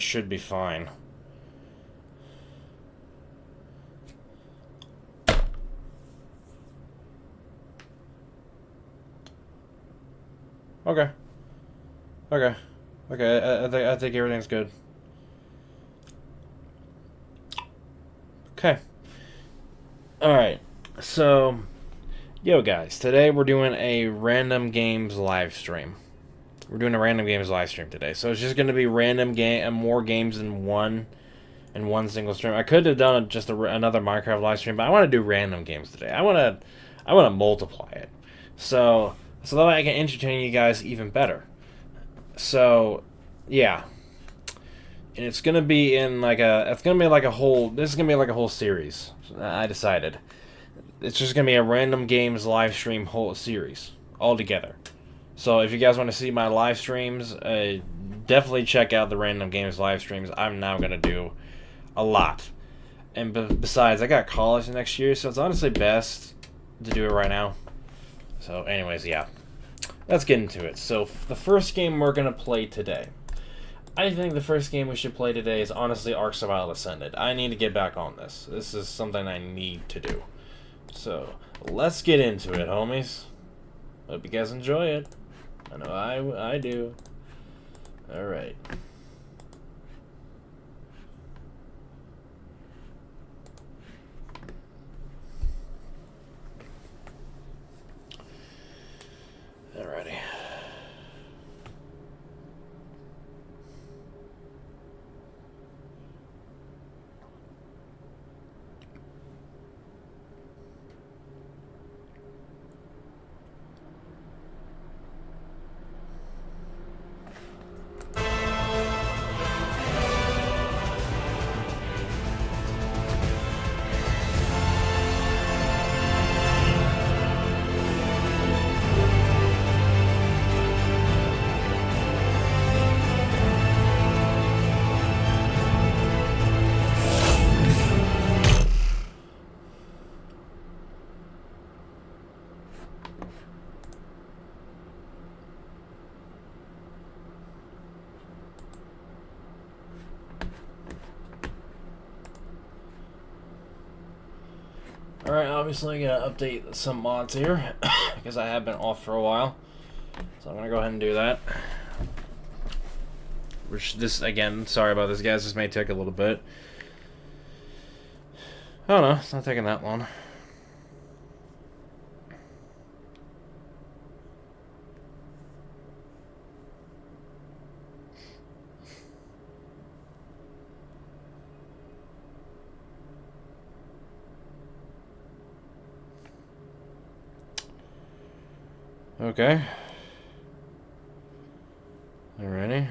should be fine. Okay. Okay. Okay, I think everything's good. Okay. Alright. So, yo guys, today we're doing a random games live stream. We're doing a random games live stream today. So it's just going to be random more games than one in one single stream. I could have done just another Minecraft live stream, but I want to do random games today. I want to multiply it. So that way I can entertain you guys even better. So, yeah. And it's going to be in like a whole series. I decided. It's just going to be a random games live stream whole series all together. So if you guys want to see my live streams, definitely check out the random games live streams. I'm now going to do a lot. And besides, I got college next year, so it's honestly best to do it right now. So anyways, yeah. Let's get into it. So the first game we're going to play today. I think the first game we should play today is honestly Ark Survival Ascended. I need to get back on this. This is something I need to do. So let's get into it, homies. Hope you guys enjoy it. I know I do. Alright. Alrighty. Alright, obviously gonna update some mods here because I have been off for a while. So I'm gonna go ahead and do that. Which this again, sorry about this guys, this may take a little bit. Oh no, it's not taking that long. Okay. Alrighty.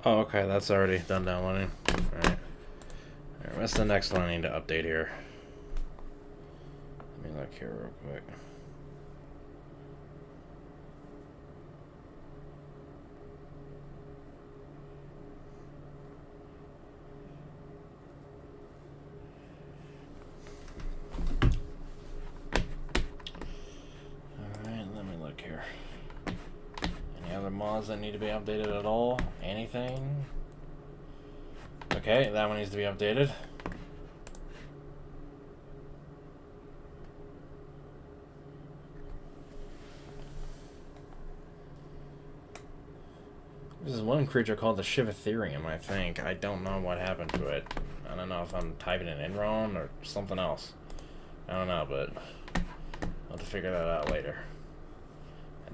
Oh, okay, that's already done downloading. Alright. Alright, what's the next one I need to update here? Let me look here real quick. Mods that need to be updated at all? Anything? Okay, that one needs to be updated. This is one creature called the Shivatherium, I think. I don't know what happened to it. I don't know if I'm typing it in wrong or something else. I don't know, but I'll have to figure that out later.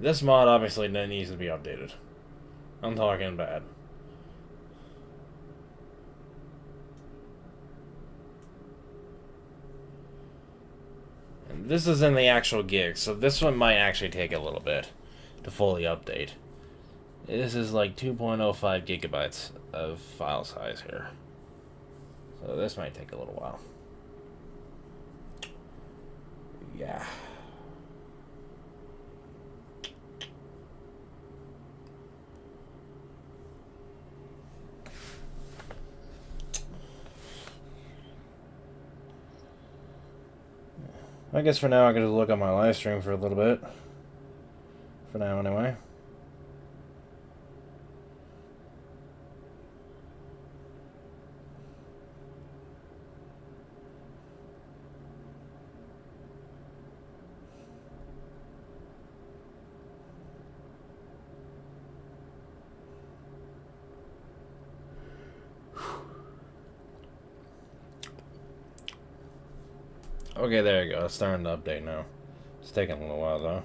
This mod obviously needs to be updated. I'm talking bad. And this is in the actual gig, so this one might actually take a little bit to fully update. This is like 2.05 gigabytes of file size here. So this might take a little while. Yeah. I guess for now I can just look at my live stream for a little bit. For now, anyway. Okay, there you go. It's starting to update now. It's taking a little while, though.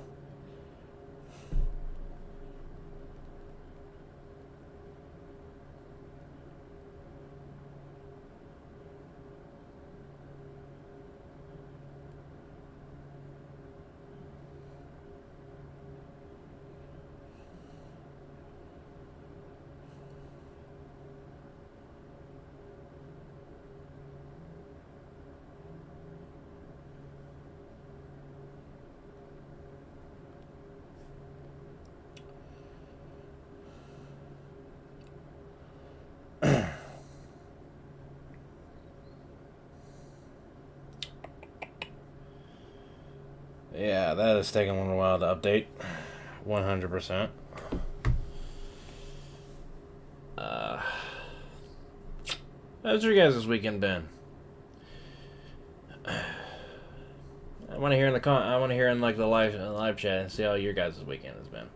Yeah, that is taking a little while to update. 100%. How's your guys' weekend been? I want to hear in like the live chat and see how your guys' weekend has been.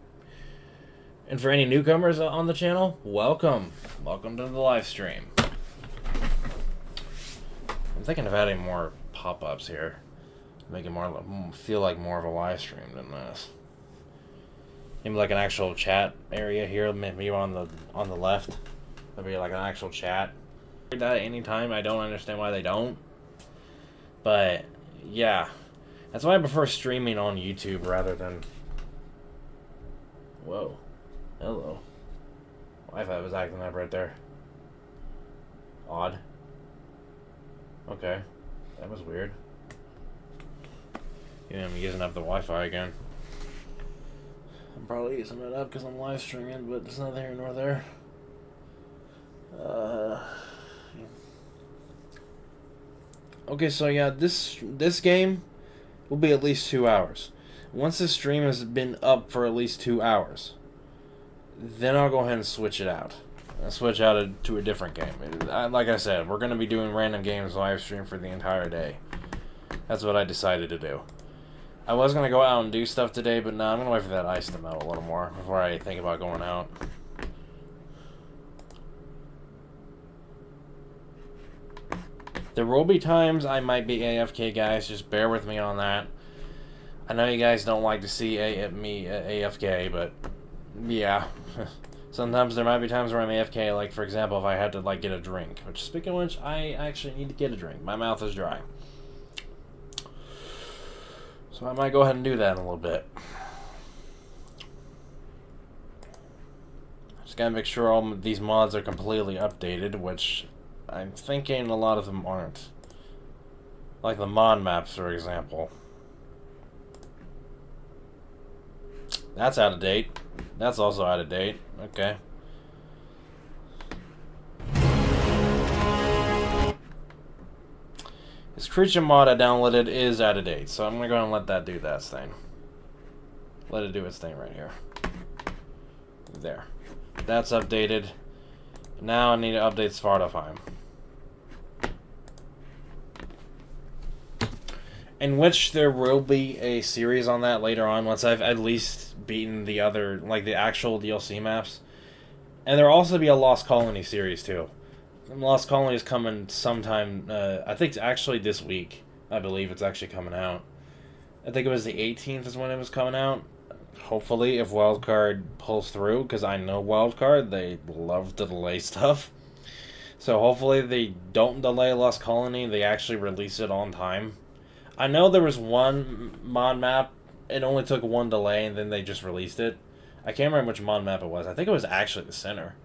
And for any newcomers on the channel, welcome to the live stream. I'm thinking of adding more pop-ups here, make it more feel like more of a live stream than this. Maybe like an actual chat area here, maybe on the left. Maybe like an actual chat. That anytime, I don't understand why they don't. But yeah, that's why I prefer streaming on YouTube rather than. Whoa, hello. Wi-Fi was acting up right there. Odd. Okay, that was weird. Yeah, I'm using up the Wi-Fi again. I'm probably using it up because I'm live streaming, but it's neither here nor there. Okay, so yeah, this game will be at least 2 hours. Once this stream has been up for at least 2 hours, then I'll go ahead and switch it out. I'll switch out to a different game. Like I said, we're going to be doing random games live stream for the entire day. That's what I decided to do. I was going to go out and do stuff today, but no, I'm going to wait for that ice to melt a little more before I think about going out. There will be times I might be AFK, guys. Just bear with me on that. I know you guys don't like to see me AFK, but yeah. Sometimes there might be times where I'm AFK, like for example if I had to like get a drink. Which, speaking of which, I actually need to get a drink. My mouth is dry. So I might go ahead and do that in a little bit. Just gotta make sure all these mods are completely updated, which I'm thinking a lot of them aren't. Like the mod maps, for example. That's out of date. That's also out of date. Okay. This creature mod I downloaded is out of date, so I'm gonna go ahead and let that do that thing. Let it do its thing right here. There. That's updated. Now I need to update Svartalfheim. In which there will be a series on that later on, once I've at least beaten the other, like the actual DLC maps. And there'll also be a Lost Colony series too. And Lost Colony is coming sometime, I think it's actually this week. I believe it's actually coming out. I think it was the 18th is when it was coming out. Hopefully, if Wildcard pulls through, because I know Wildcard, they love to delay stuff. So hopefully they don't delay Lost Colony, they actually release it on time. I know there was one mod map, it only took one delay, and then they just released it. I can't remember which mod map it was. I think it was actually the center.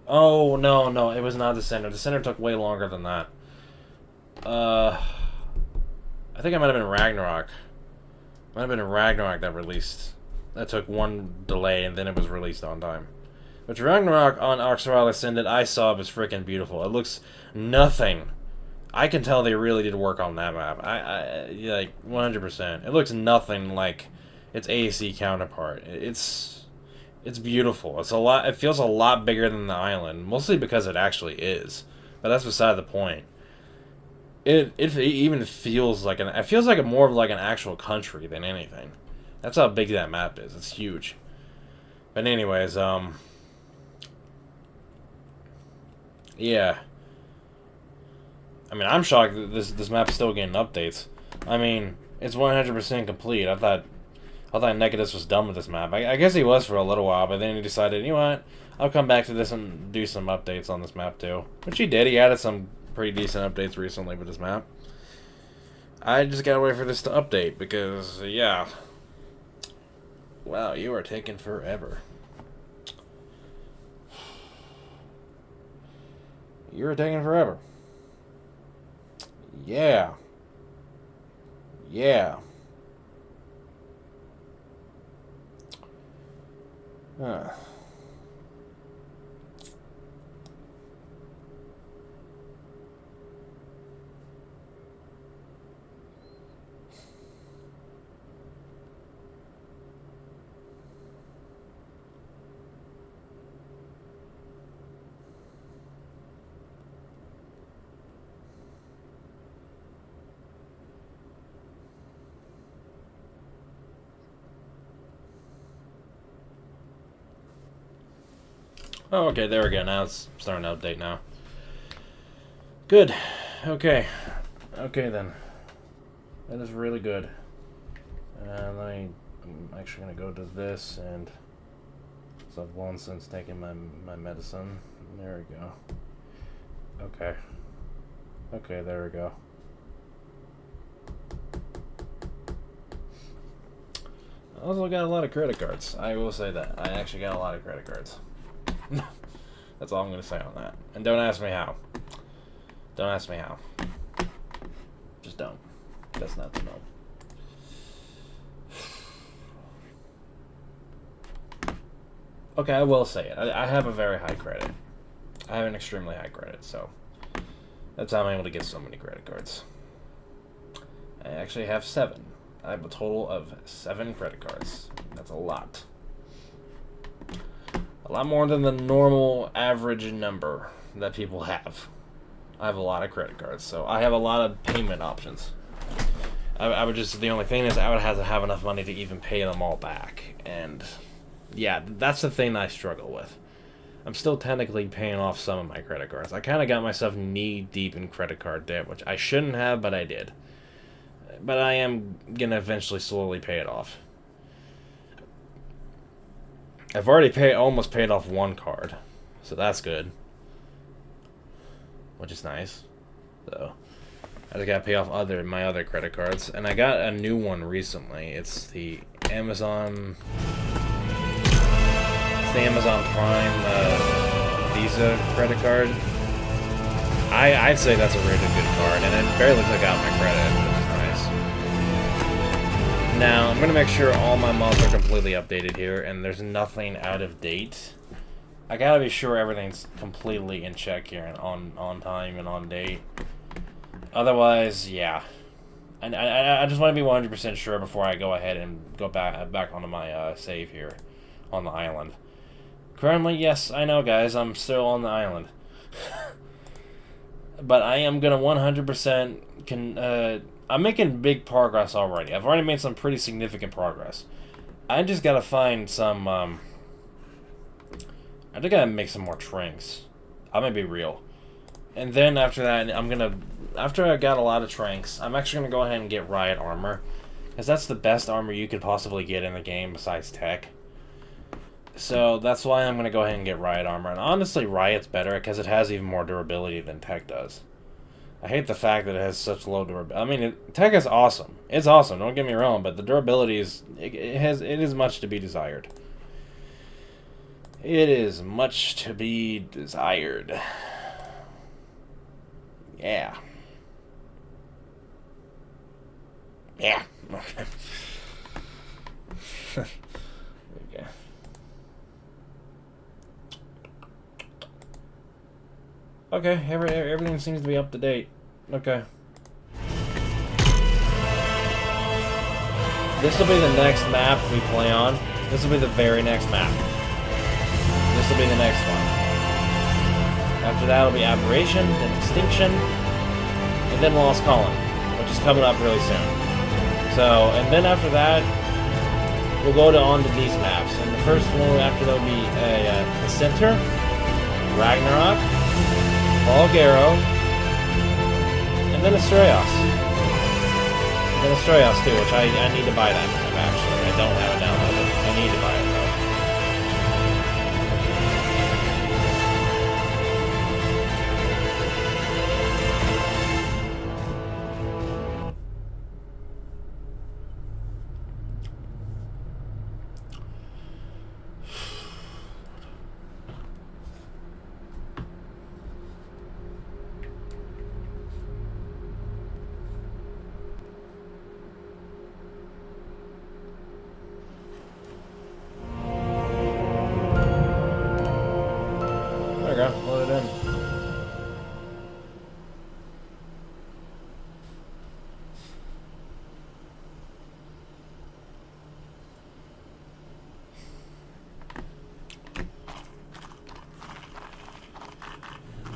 Oh, no, it was not the center. The center took way longer than that. I think it might have been Ragnarok. Might have been Ragnarok that took one delay, and then it was released on time. Which Ragnarok on Ark Survival Ascended, I saw, was freaking beautiful. It looks nothing. I can tell they really did work on that map. Yeah, like 100%. It looks nothing like its AC counterpart. It's beautiful. It's a lot. It feels a lot bigger than the island, mostly because it actually is. But that's beside the point. It even feels like it feels like more of like an actual country than anything. That's how big that map is. It's huge. But anyways, yeah. I mean, I'm shocked that this map's still getting updates. I mean, it's 100% complete. I thought Negatus was done with this map. I guess he was for a little while, but then he decided, you know what? I'll come back to this and do some updates on this map too. Which he did. He added some pretty decent updates recently with this map. I just gotta wait for this to update because, yeah. Wow, you are taking forever. You are taking forever. Yeah. Yeah. Huh. Oh, okay, there we go. Now it's starting to update now. Good. Okay. Okay, then. That is really good. I'm actually going to go to this, and so I've long since taken my medicine. There we go. Okay. Okay, there we go. I also got a lot of credit cards. I will say that. I actually got a lot of credit cards. That's all I'm going to say on that. And don't ask me how. Don't ask me how. Just don't. That's not to know. Okay, I will say it. I have a very high credit. I have an extremely high credit, so that's how I'm able to get so many credit cards. I actually have 7. I have a total of 7 credit cards. That's a lot. A lot more than the normal average number that people have. I have a lot of credit cards, so I have a lot of payment options. I would just, the only thing is I would have to have enough money to even pay them all back. And yeah, that's the thing I struggle with. I'm still technically paying off some of my credit cards. I kind of got myself knee deep in credit card debt, which I shouldn't have, but I did. But I am going to eventually slowly pay it off. I've already almost paid off one card, so that's good, which is nice. So I just gotta pay off my other credit cards, and I got a new one recently. It's the Amazon Prime Visa credit card. I'd say that's a really good card, and it barely took out my credit, which is nice. Now, I'm going to make sure all my mods are completely updated here, and there's nothing out of date. I gotta be sure everything's completely in check here, and on time and on date. Otherwise, yeah. And I just want to be 100% sure before I go ahead and go back onto my save here on the island. Currently, yes, I know, guys, I'm still on the island. But I am going to 100% I'm making big progress already. I've already made some pretty significant progress. I just gotta find some, I just gotta make some more trinks. I'm gonna be real. And then after that, after I got a lot of trinks, I'm actually gonna go ahead and get riot armor. Because that's the best armor you could possibly get in the game besides tech. So that's why I'm gonna go ahead and get riot armor. And honestly, riot's better because it has even more durability than tech does. I hate the fact that it has such low durability. I mean, tech is awesome. It's awesome, don't get me wrong, but the durability is... It is much to be desired. It is much to be desired. Yeah. Yeah. Okay. Okay. Okay, everything seems to be up to date. Okay. This will be the next map we play on. This will be the very next map. This will be the next one. After that will be Aberration, then Extinction, and then Lost Colony, which is coming up really soon. So, and then after that, we'll go on to these maps. And the first one after that will be the Center, Ragnarok, Bulgaro, and then Astraeos. And then Astraeos too, which I need to buy that map actually. I don't have it downloaded. I need to buy it though. There we go, load it in.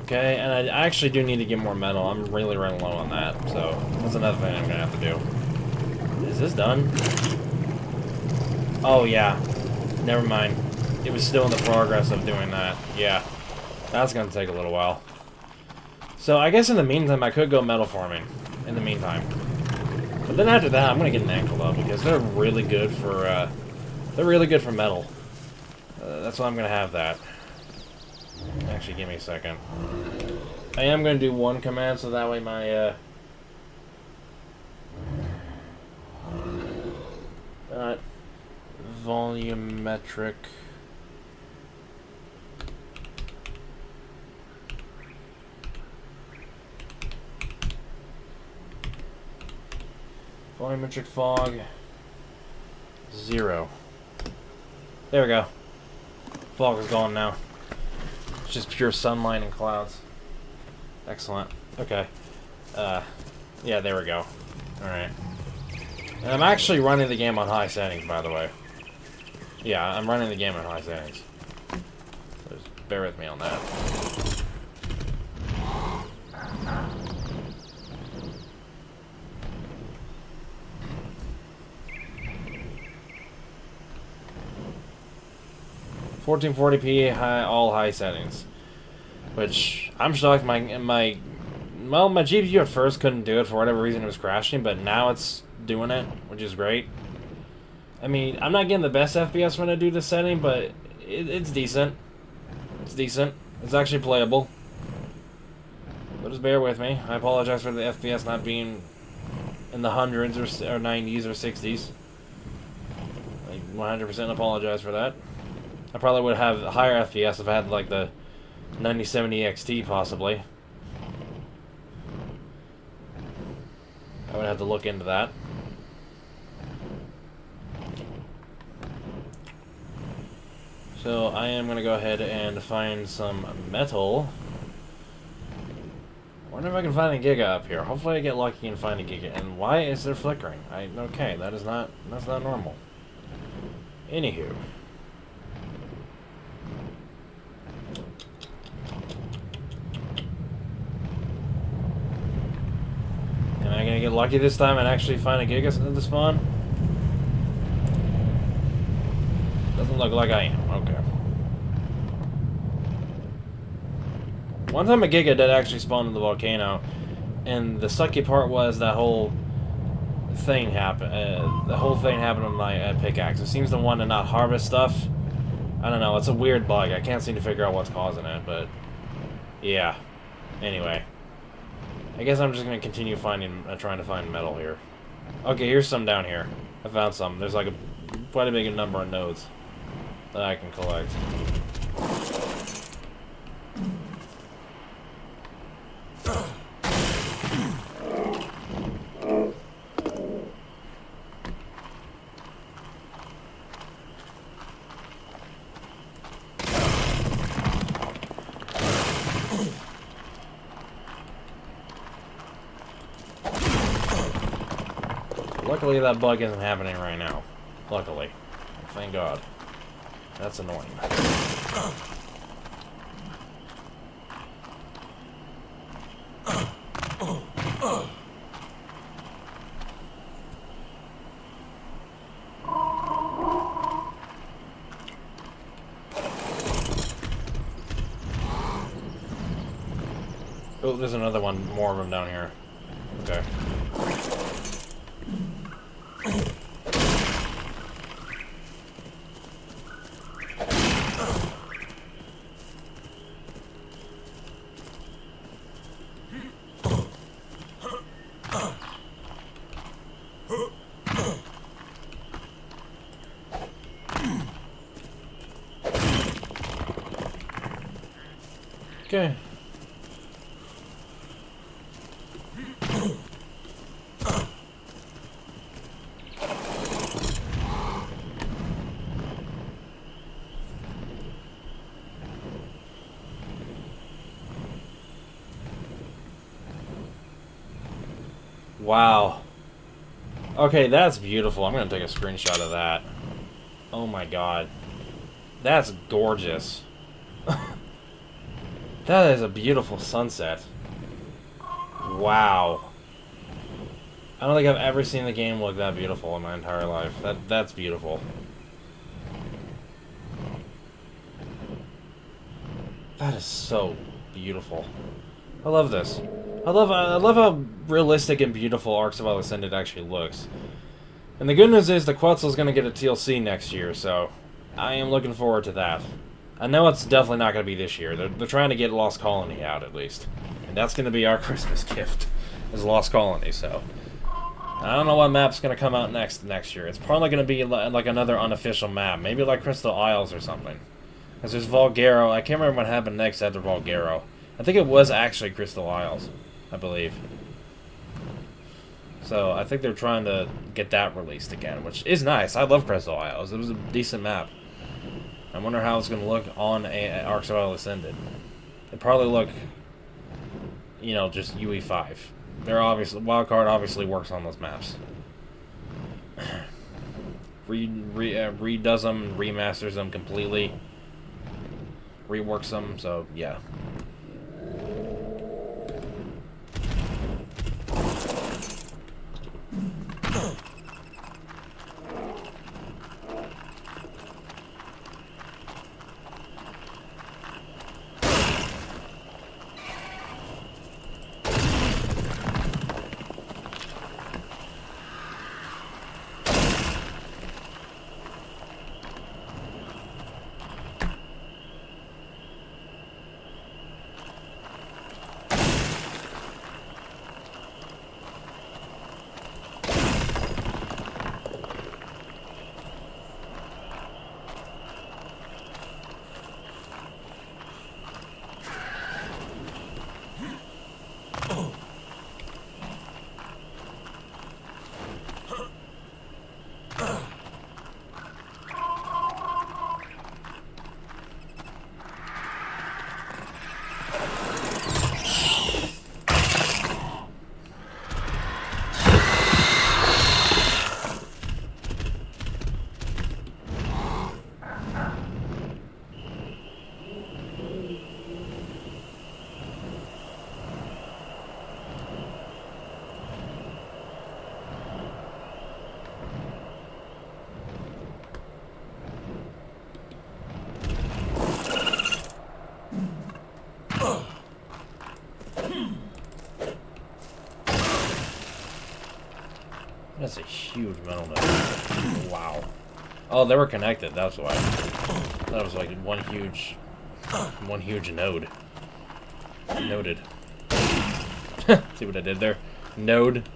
Okay, and I actually do need to get more metal. I'm really running low on that, so that's another thing I'm gonna have to do. Is this done? Oh yeah, never mind. It was still in the progress of doing that. Yeah. That's gonna take a little while. So I guess in the meantime I could go metal farming. In the meantime. But then after that I'm gonna get an ankle though because they're really good for metal. That's why I'm gonna have that. Actually give me a second. I am gonna do one command so that way my volumetric volumetric fog 0. There we go. Fog is gone now. It's just pure sunlight and clouds. Excellent. Okay. Yeah, there we go. Alright. And I'm actually running the game on high settings, by the way. Yeah, I'm running the game on high settings. Just bear with me on that. 1440p, all high settings. Which, I'm shocked my GPU at first couldn't do it for whatever reason it was crashing, but now it's doing it, which is great. I mean, I'm not getting the best FPS when I do this setting, but it's decent. It's decent. It's actually playable. But just bear with me. I apologize for the FPS not being in the hundreds or 90s or 60s. I 100% apologize for that. I probably would have higher FPS if I had like the 9070 XT possibly. I would have to look into that. So I am going to go ahead and find some metal. I wonder if I can find a giga up here. Hopefully I get lucky and find a giga. And why is there flickering? Okay, that's not normal. Anywho. Am I gonna get lucky this time and actually find a giga at the spawn? Doesn't look like I am. Okay. One time a giga did actually spawn in the volcano, and the sucky part was that whole thing happened. The whole thing happened on my pickaxe. It seems to want to not harvest stuff. I don't know. It's a weird bug. I can't seem to figure out what's causing it, but yeah. Anyway, I guess I'm just gonna continue trying to find metal here. Okay, here's some down here. I found some. There's like quite a big number of nodes that I can collect. Luckily that bug isn't happening right now. Luckily. Thank God. That's annoying. Oh, there's another one, more of them down here. Okay. Okay. Wow. Okay, that's beautiful. I'm gonna take a screenshot of that. Oh my god. That's gorgeous. That is a beautiful sunset. Wow. I don't think I've ever seen the game look that beautiful in my entire life. That's beautiful. That is so beautiful. I love this. I love how realistic and beautiful Ark Survival Ascended actually looks. And the good news is the Quetzal's gonna get a TLC next year, so I am looking forward to that. I know it's definitely not gonna be this year. They're trying to get Lost Colony out at least. And that's gonna be our Christmas gift, is Lost Colony, so I don't know what map's gonna come out next year. It's probably gonna be like another unofficial map, maybe like Crystal Isles or something. Because there's Volgaro. I can't remember what happened next after Volgaro. I think it was actually Crystal Isles, I believe. So I think they're trying to get that released again, which is nice. I love Crystal Isles. It was a decent map. I wonder how it's going to look on Ark Survival Ascended. It'd probably look, you know, just UE5. They're obviously Wildcard obviously works on those maps. Redoes them, remasters them completely, reworks them. So yeah. That's a huge metal node. Wow. Oh, they were connected. That's why. That was like one huge node. Noted. See what I did there? Noted.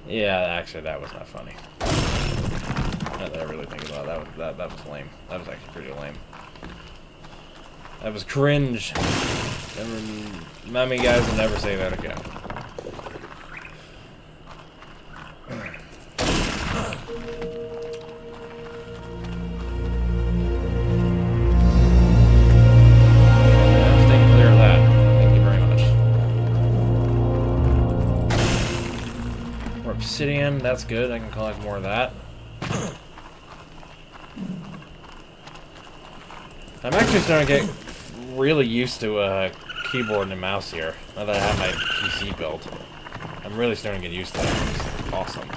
Yeah, actually, that was not funny. Now that I really think about it, that was lame. That was actually pretty lame. That was cringe. Many guys will never say that again. obsidian. That's good. I can collect more of that. I'm actually starting to get really used to a keyboard and mouse here. Now that I have my PC built. I'm really starting to get used to that. It's awesome.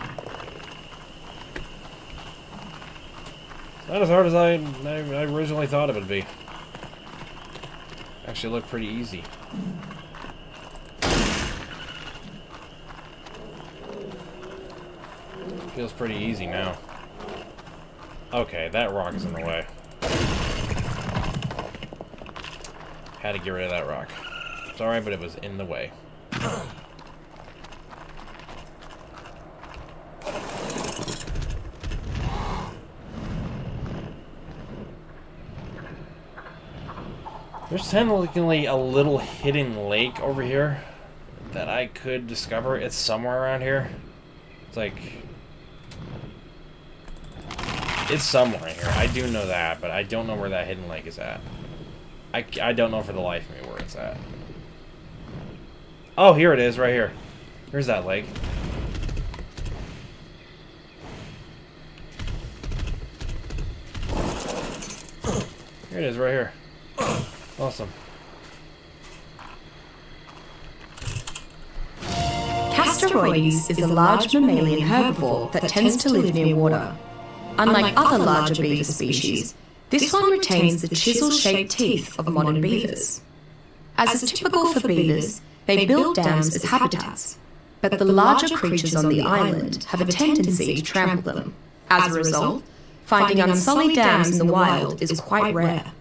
It's not as hard as I originally thought it would be. Actually looked pretty easy. Feels pretty easy now. Okay, that rock is in the way. Had to get rid of that rock. Sorry, but it was in the way. There's technically a little hidden lake over here that I could discover. It's somewhere around here. It's like... it's somewhere in here. I do know that, but I don't know where that hidden lake is at. I don't know for the life of me where it's at. Oh, here it is, right here. Here's that lake. Here it is, right here. Awesome. Castorides is a large mammalian herbivore that tends to live near water. Unlike other larger beaver species, this one retains the chisel-shaped teeth of modern beavers. As is typical for beavers, they build dams as habitats, but the larger creatures on the island have a tendency to trample them. As a result, finding unsullied dams in the wild is quite rare.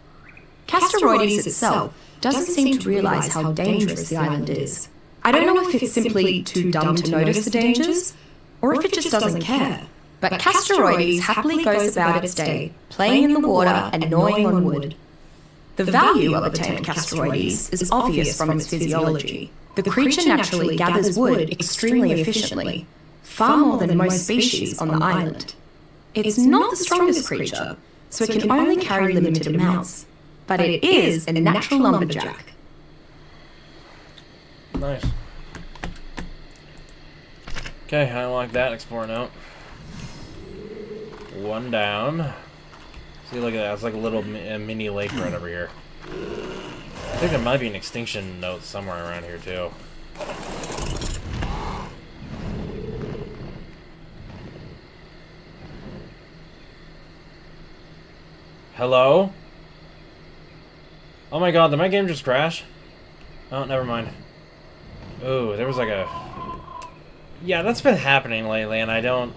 Castorides itself doesn't seem to realise how dangerous the island is. I don't know if it's simply too dumb to notice the dangers, or if it just doesn't care. But Castorides happily goes about its day, playing in the water and gnawing on wood. The value of a tamed Castorides is obvious from its physiology. The creature naturally gathers wood extremely efficiently, far more than most species on the island. It's not the strongest creature, so it can only carry limited amounts, but it is a natural lumberjack. Nice. Okay, I like that. Explore note. One down. See, look at that. It's like a little mini lake right over here. I think there might be an extinction note somewhere around here, too. Hello? Oh my god, did my game just crash? Oh, never mind. Ooh, there was like a... yeah, that's been happening lately, and I don't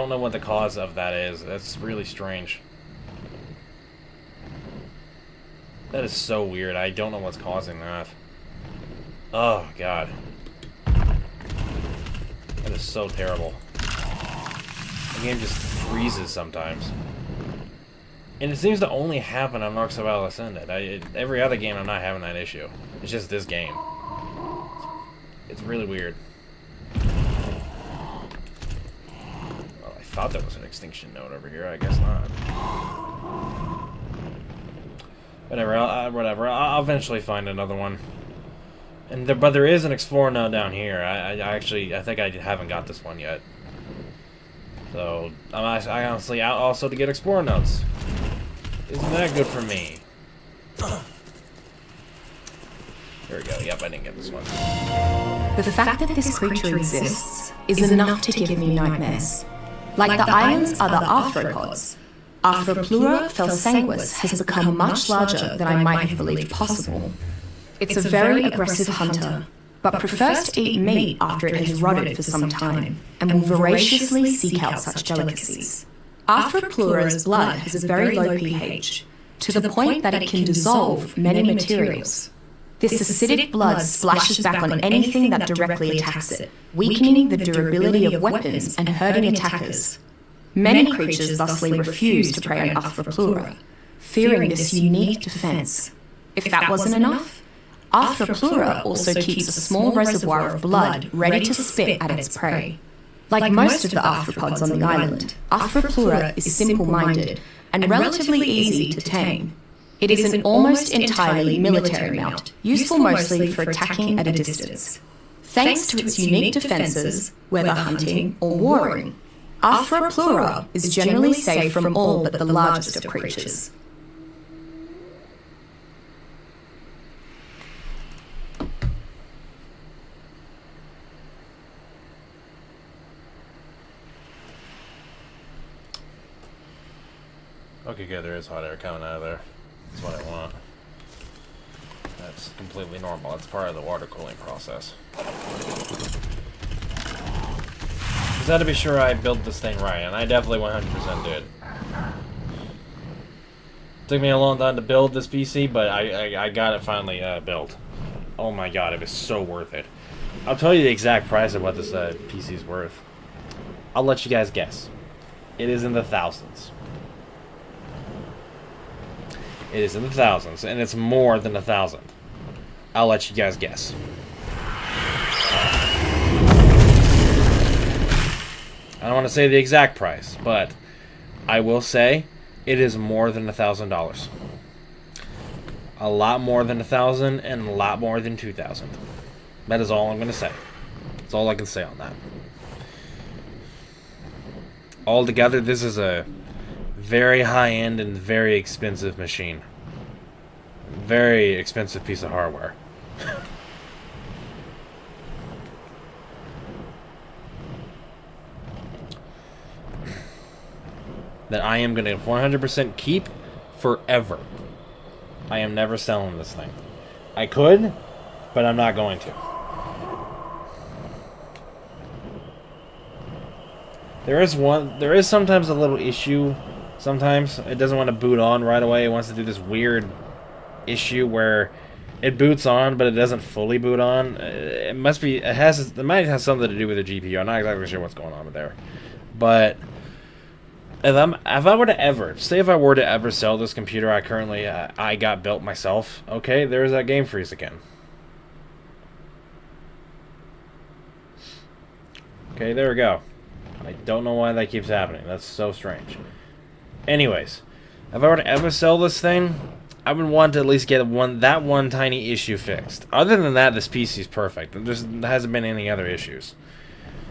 know what the cause of that is. That's really strange. That is so weird. I don't know what's causing that. Oh, God. That is so terrible. The game just freezes sometimes. And it seems to only happen on Ark Survival Ascended. Every other game I'm not having that issue. It's just this game. It's really weird. Well, I thought there was an extinction note over here. I guess not. Whatever. Whatever. I'll eventually find another one. But there is an Explorer note down here. I think I haven't got this one yet. So I honestly out also to get Explorer notes. Isn't that good for me? There we go. Yep, I didn't get this one. The fact that this creature exists is enough to give me nightmares. Like the island's other arthropods, Arthropleura felsanguis has become much larger than I might have believed possible. It's a very aggressive hunter, but prefers to eat meat after it has rotted for some time, and will voraciously seek out such delicacies. Arthropleura's blood has a very low pH, to the point that it can dissolve many materials. This acidic blood splashes back on anything that directly attacks it, weakening the durability of weapons and hurting attackers. Many creatures thusly refuse to prey on Arthropleura, fearing this unique defense. If that wasn't enough, Arthropleura also keeps a small reservoir of blood ready to spit at its prey. Like most of the arthropods on the island, Arthropleura is simple-minded and relatively easy to tame. It is an almost entirely military mount, useful mostly for attacking at a distance. thanks to its unique defences, whether hunting or warring. Arthropleura is generally safe from all but the largest of creatures. Okay, good, there is hot air coming out of there. That's what I want. That's completely normal. That's part of the water cooling process. Just had to be sure I built this thing right, and I definitely 100% did. Took me a long time to build this PC, but I got it finally built. Oh my god, it was so worth it. I'll tell you the exact price of what this PC is worth. I'll let you guys guess. It is in the thousands. It is in the thousands, and it's more than 1,000. I'll let you guys guess. I don't want to say the exact price, but I will say it is more than $1,000. A lot more than 1,000, and a lot more than 2,000. That is all I'm going to say. That's all I can say on that. Altogether, this is a very high-end and very expensive machine. Very expensive piece of hardware. That I am going to 100% keep forever. I am never selling this thing. I could, but I'm not going to. There is sometimes a little issue. Sometimes it doesn't want to boot on right away. It wants to do this weird issue where it boots on, but it doesn't fully boot on. It might have something to do with the GPU. I'm not exactly sure what's going on with there. But if I were to ever sell this computer I got built myself, okay, there's that game freeze again. Okay, there we go. I don't know why that keeps happening. That's so strange. Anyways, if I were to ever sell this thing, I would want to at least get that one tiny issue fixed. Other than that, this PC is perfect. There hasn't been any other issues.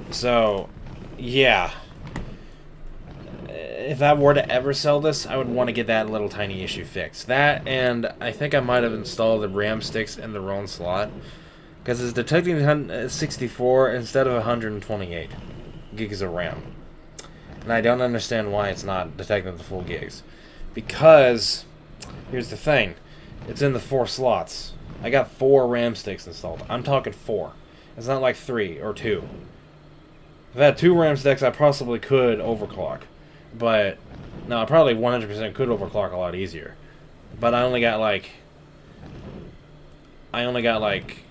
So, yeah. If I were to ever sell this, I would want to get that little tiny issue fixed. That, and I think I might have installed the RAM sticks in the wrong slot, because it's detecting 64 instead of 128 gigs of RAM. And I don't understand why it's not detecting the full gigs. Because, here's the thing, it's in the 4 slots. I got 4 RAM sticks installed. I'm talking 4. It's not like 3 or 2. If I had 2 RAM sticks, I possibly could overclock. But, no, I probably 100% could overclock a lot easier. But I only got like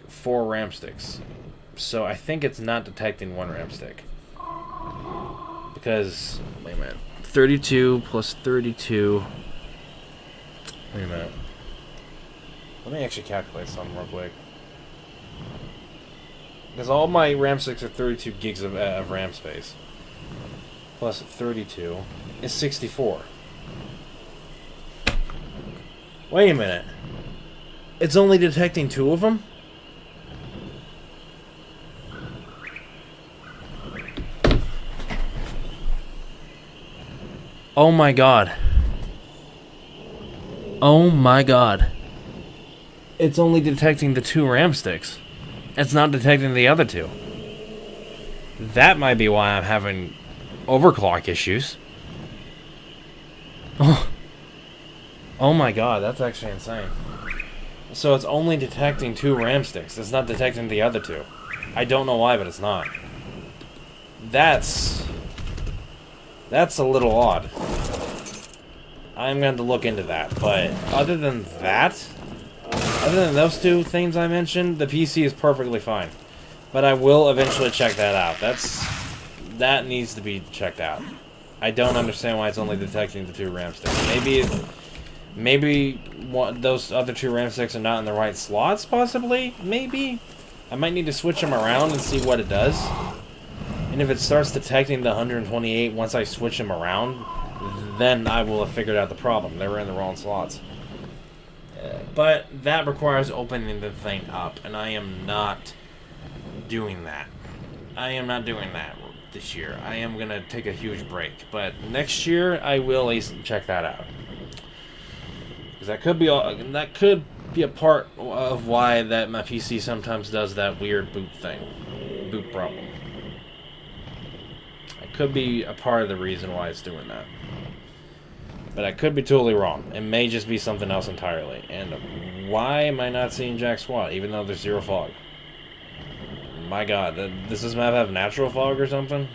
4 RAM sticks. So I think it's not detecting 1 RAM stick. Because, wait a minute, 32 plus 32, wait a minute, let me actually calculate something real quick. Because all my RAM sticks are 32 gigs of RAM space. Plus 32 is 64. Wait a minute. It's only detecting 2 of them? Oh my god. Oh my god. It's only detecting the 2 RAM sticks. It's not detecting the other 2. That might be why I'm having overclock issues. Oh my god, that's actually insane. So it's only detecting 2 RAM sticks. It's not detecting the other 2. I don't know why, but it's not. That's a little odd. I'm going to look into that, but other than those 2 things I mentioned, the PC is perfectly fine. But I will eventually check that out. That needs to be checked out. I don't understand why it's only detecting the 2 RAM sticks. Maybe those other 2 RAM sticks are not in the right slots, possibly? Maybe? I might need to switch them around and see what it does. And if it starts detecting the 128 once I switch them around, then I will have figured out the problem. They were in the wrong slots. But that requires opening the thing up, and I am not doing that. I am not doing that this year. I am gonna take a huge break, but next year I will at least check that out. Because that could be a part of why that my PC sometimes does that weird boot problem. It could be a part of the reason why it's doing that. But I could be totally wrong. It may just be something else entirely. And why am I not seeing jack squat, even though there's zero fog? My god, does this map have natural fog or something?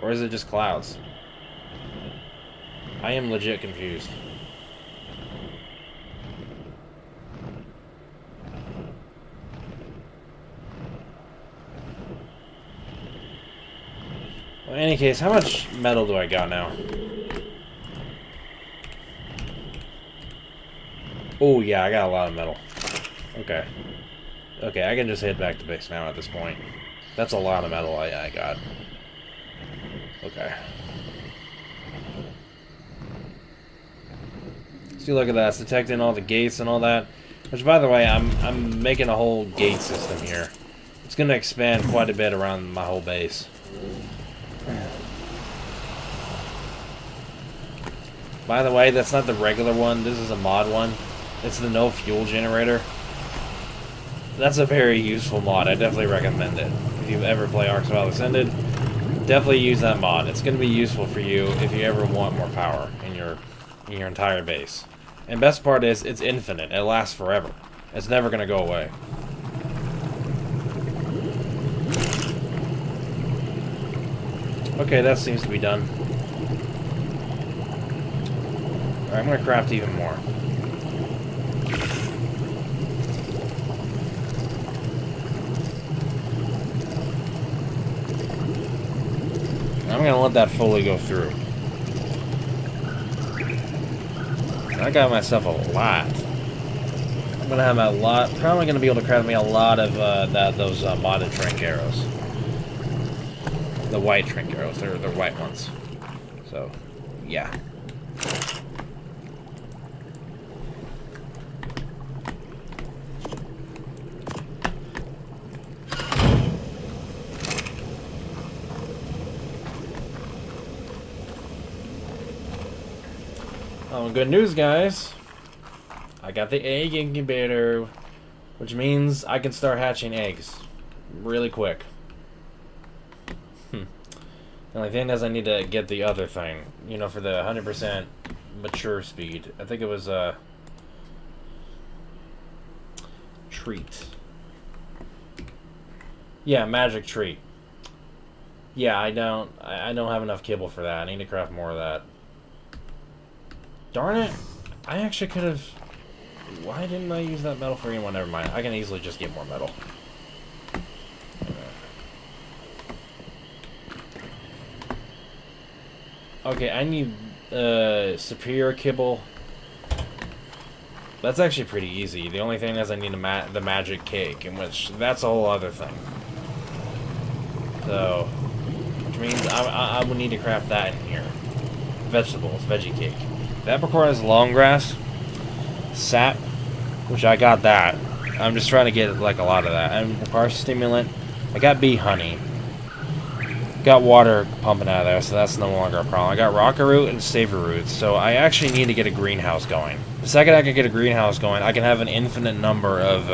Or is it just clouds? I am legit confused. Well, in any case, how much metal do I got now? Oh, yeah, I got a lot of metal. Okay. Okay, I can just head back to base now at this point. That's a lot of metal I got. Okay. See, look at that. It's detecting all the gates and all that. Which, by the way, I'm making a whole gate system here. It's going to expand quite a bit around my whole base. By the way, that's not the regular one. This is a mod one. It's the no fuel generator. That's a very useful mod. I definitely recommend it. If you ever play Ark Survival Ascended, definitely use that mod. It's going to be useful for you if you ever want more power in your entire base. And best part is, it's infinite. It lasts forever. It's never going to go away. Okay, that seems to be done. Alright, I'm going to craft even more. I'm going to let that fully go through. I got myself a lot. I'm going to have a lot. Probably going to be able to craft me a lot of those modded shrink arrows. The white shrink arrows. They're white ones. So, yeah. Oh, good news, guys. I got the egg incubator, which means I can start hatching eggs really quick. The only thing is I need to get the other thing, you know, for the 100% mature speed. I think it was a treat. Yeah, magic treat. Yeah, I don't have enough kibble for that. I need to craft more of that. Darn it! I actually could have. Why didn't I use that metal for anyone? Never mind. I can easily just get more metal. Okay, I need superior kibble. That's actually pretty easy. The only thing is I need the magic cake, in which that's a whole other thing. So, which means I would need to craft that in here. Vegetables, veggie cake. That requires long grass, sap, which I got that. I'm just trying to get like a lot of that. And requires stimulant. I got bee honey. Got water pumping out of there, so that's no longer a problem. I got rocket root and savor roots, so I actually need to get a greenhouse going. The second I can get a greenhouse going, I can have an infinite number of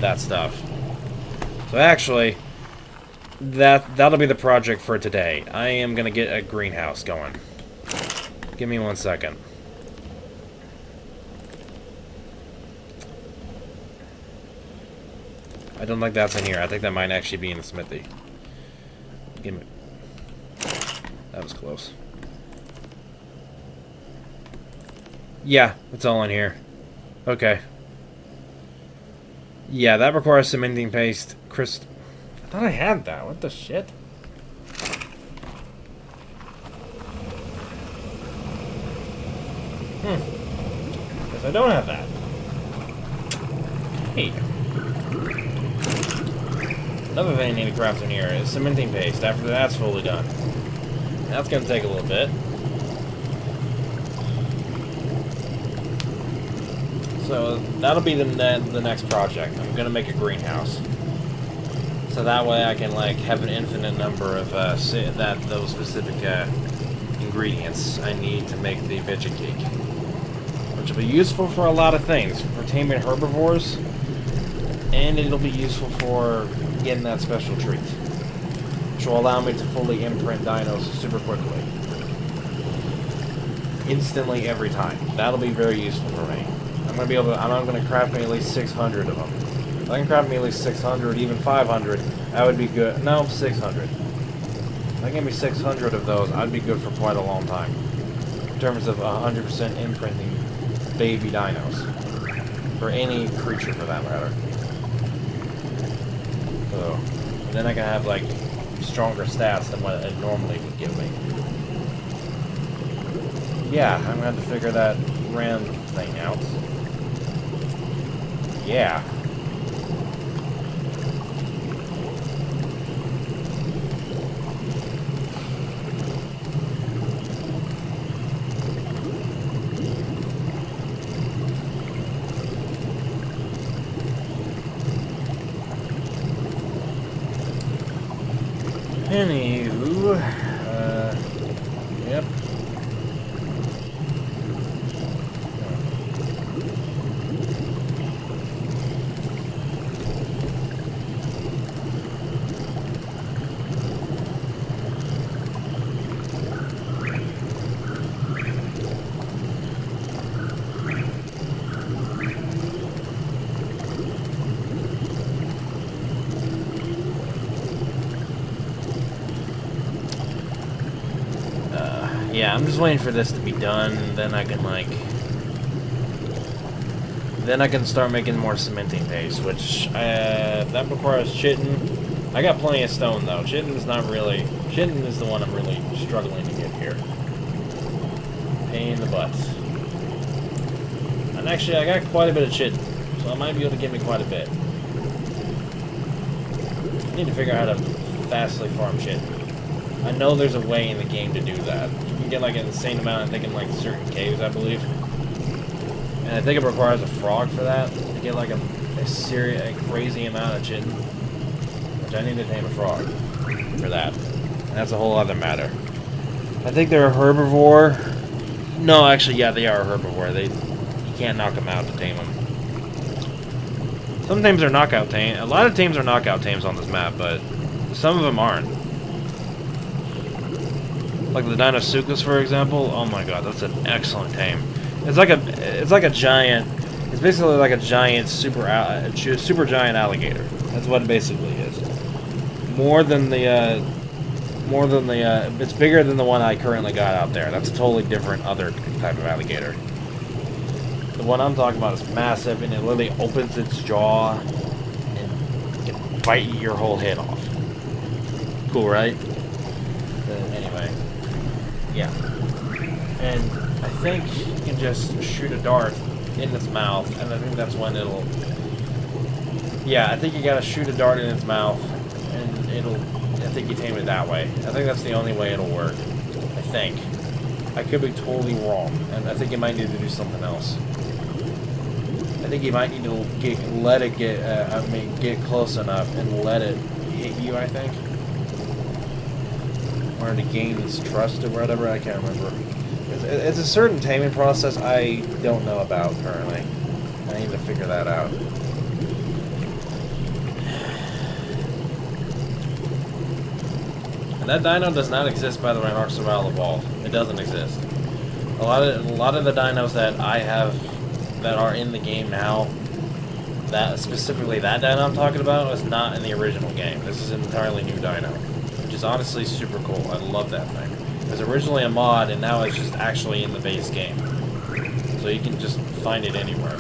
that stuff. So actually, that'll be the project for today. I am gonna get a greenhouse going. Give me 1 second. I don't think that's in here. I think that might actually be in the smithy. Give me. That was close. Yeah, it's all in here. Okay. Yeah, that requires cementing paste. I thought I had that. What the shit? Guess I don't have that. Hey. Another thing I need to craft in here is cementing paste. After that's fully done. That's going to take a little bit. So that'll be the next project. I'm going to make a greenhouse. So that way I can like have an infinite number of those specific ingredients I need to make the veggie cake, which will be useful for a lot of things, for taming herbivores, and it'll be useful for getting that special treat, which will allow me to fully imprint dinos super quickly, instantly every time. That'll be very useful for me. I'm gonna craft me at least 600 of them. If I can craft me at least 600, even 500, that would be good. No, 600. If I can give me 600 of those, I'd be good for quite a long time. In terms of 100% imprinting baby dinos. For any creature, for that matter. So, and then I can have, like, stronger stats than what it normally would give me. Yeah, I'm gonna have to figure that RAM thing out. Yeah. Anywho, yep. Yeah, I'm just waiting for this to be done, then I can, like... Then I can start making more cementing paste, which, that requires chitin. I got plenty of stone, though. Chitin's not really... Chitin is the one I'm really struggling to get here. Pain in the butt. And actually, I got quite a bit of chitin, so I might be able to get me quite a bit. I need to figure out how to fastly farm chitin. I know there's a way in the game to do that. You can get like an insane amount, I think, in like certain caves, I believe. And I think it requires a frog for that, to get like a crazy amount of chitin. Which I need to tame a frog for that. And that's a whole other matter. I think they're a herbivore. No, actually, yeah, they are a herbivore. You can't knock them out to tame them. Some tames are knockout tames. A lot of tames are knockout tames on this map, but some of them aren't. Like the Dinosuchus, for example. Oh my god, that's an excellent tame. It's like a giant. It's basically like a giant super giant alligator. That's what it basically is. It's bigger than the one I currently got out there. That's a totally different other type of alligator. The one I'm talking about is massive, and it literally opens its jaw and can bite your whole head off. Cool, right? Anyway. Yeah. And I think you can just shoot a dart in its mouth, and I think that's when it'll... Yeah, I think you gotta shoot a dart in its mouth, and it'll... I think you tame it that way. I think that's the only way it'll work. I think. I could be totally wrong, and I think you might need to do something else. I think you might need to get close enough and let it hit you, I think. Or to gain its trust or whatever, I can't remember. It's a certain taming process I don't know about currently. I need to figure that out. And that dino does not exist, by the way, in Ark Survival Evolved. It doesn't exist. A lot of the dinos that I have that are in the game now, that specifically that dino I'm talking about, was not in the original game. This is an entirely new dino, which is honestly super cool. I love that thing. It was originally a mod, and now it's just actually in the base game. So you can just find it anywhere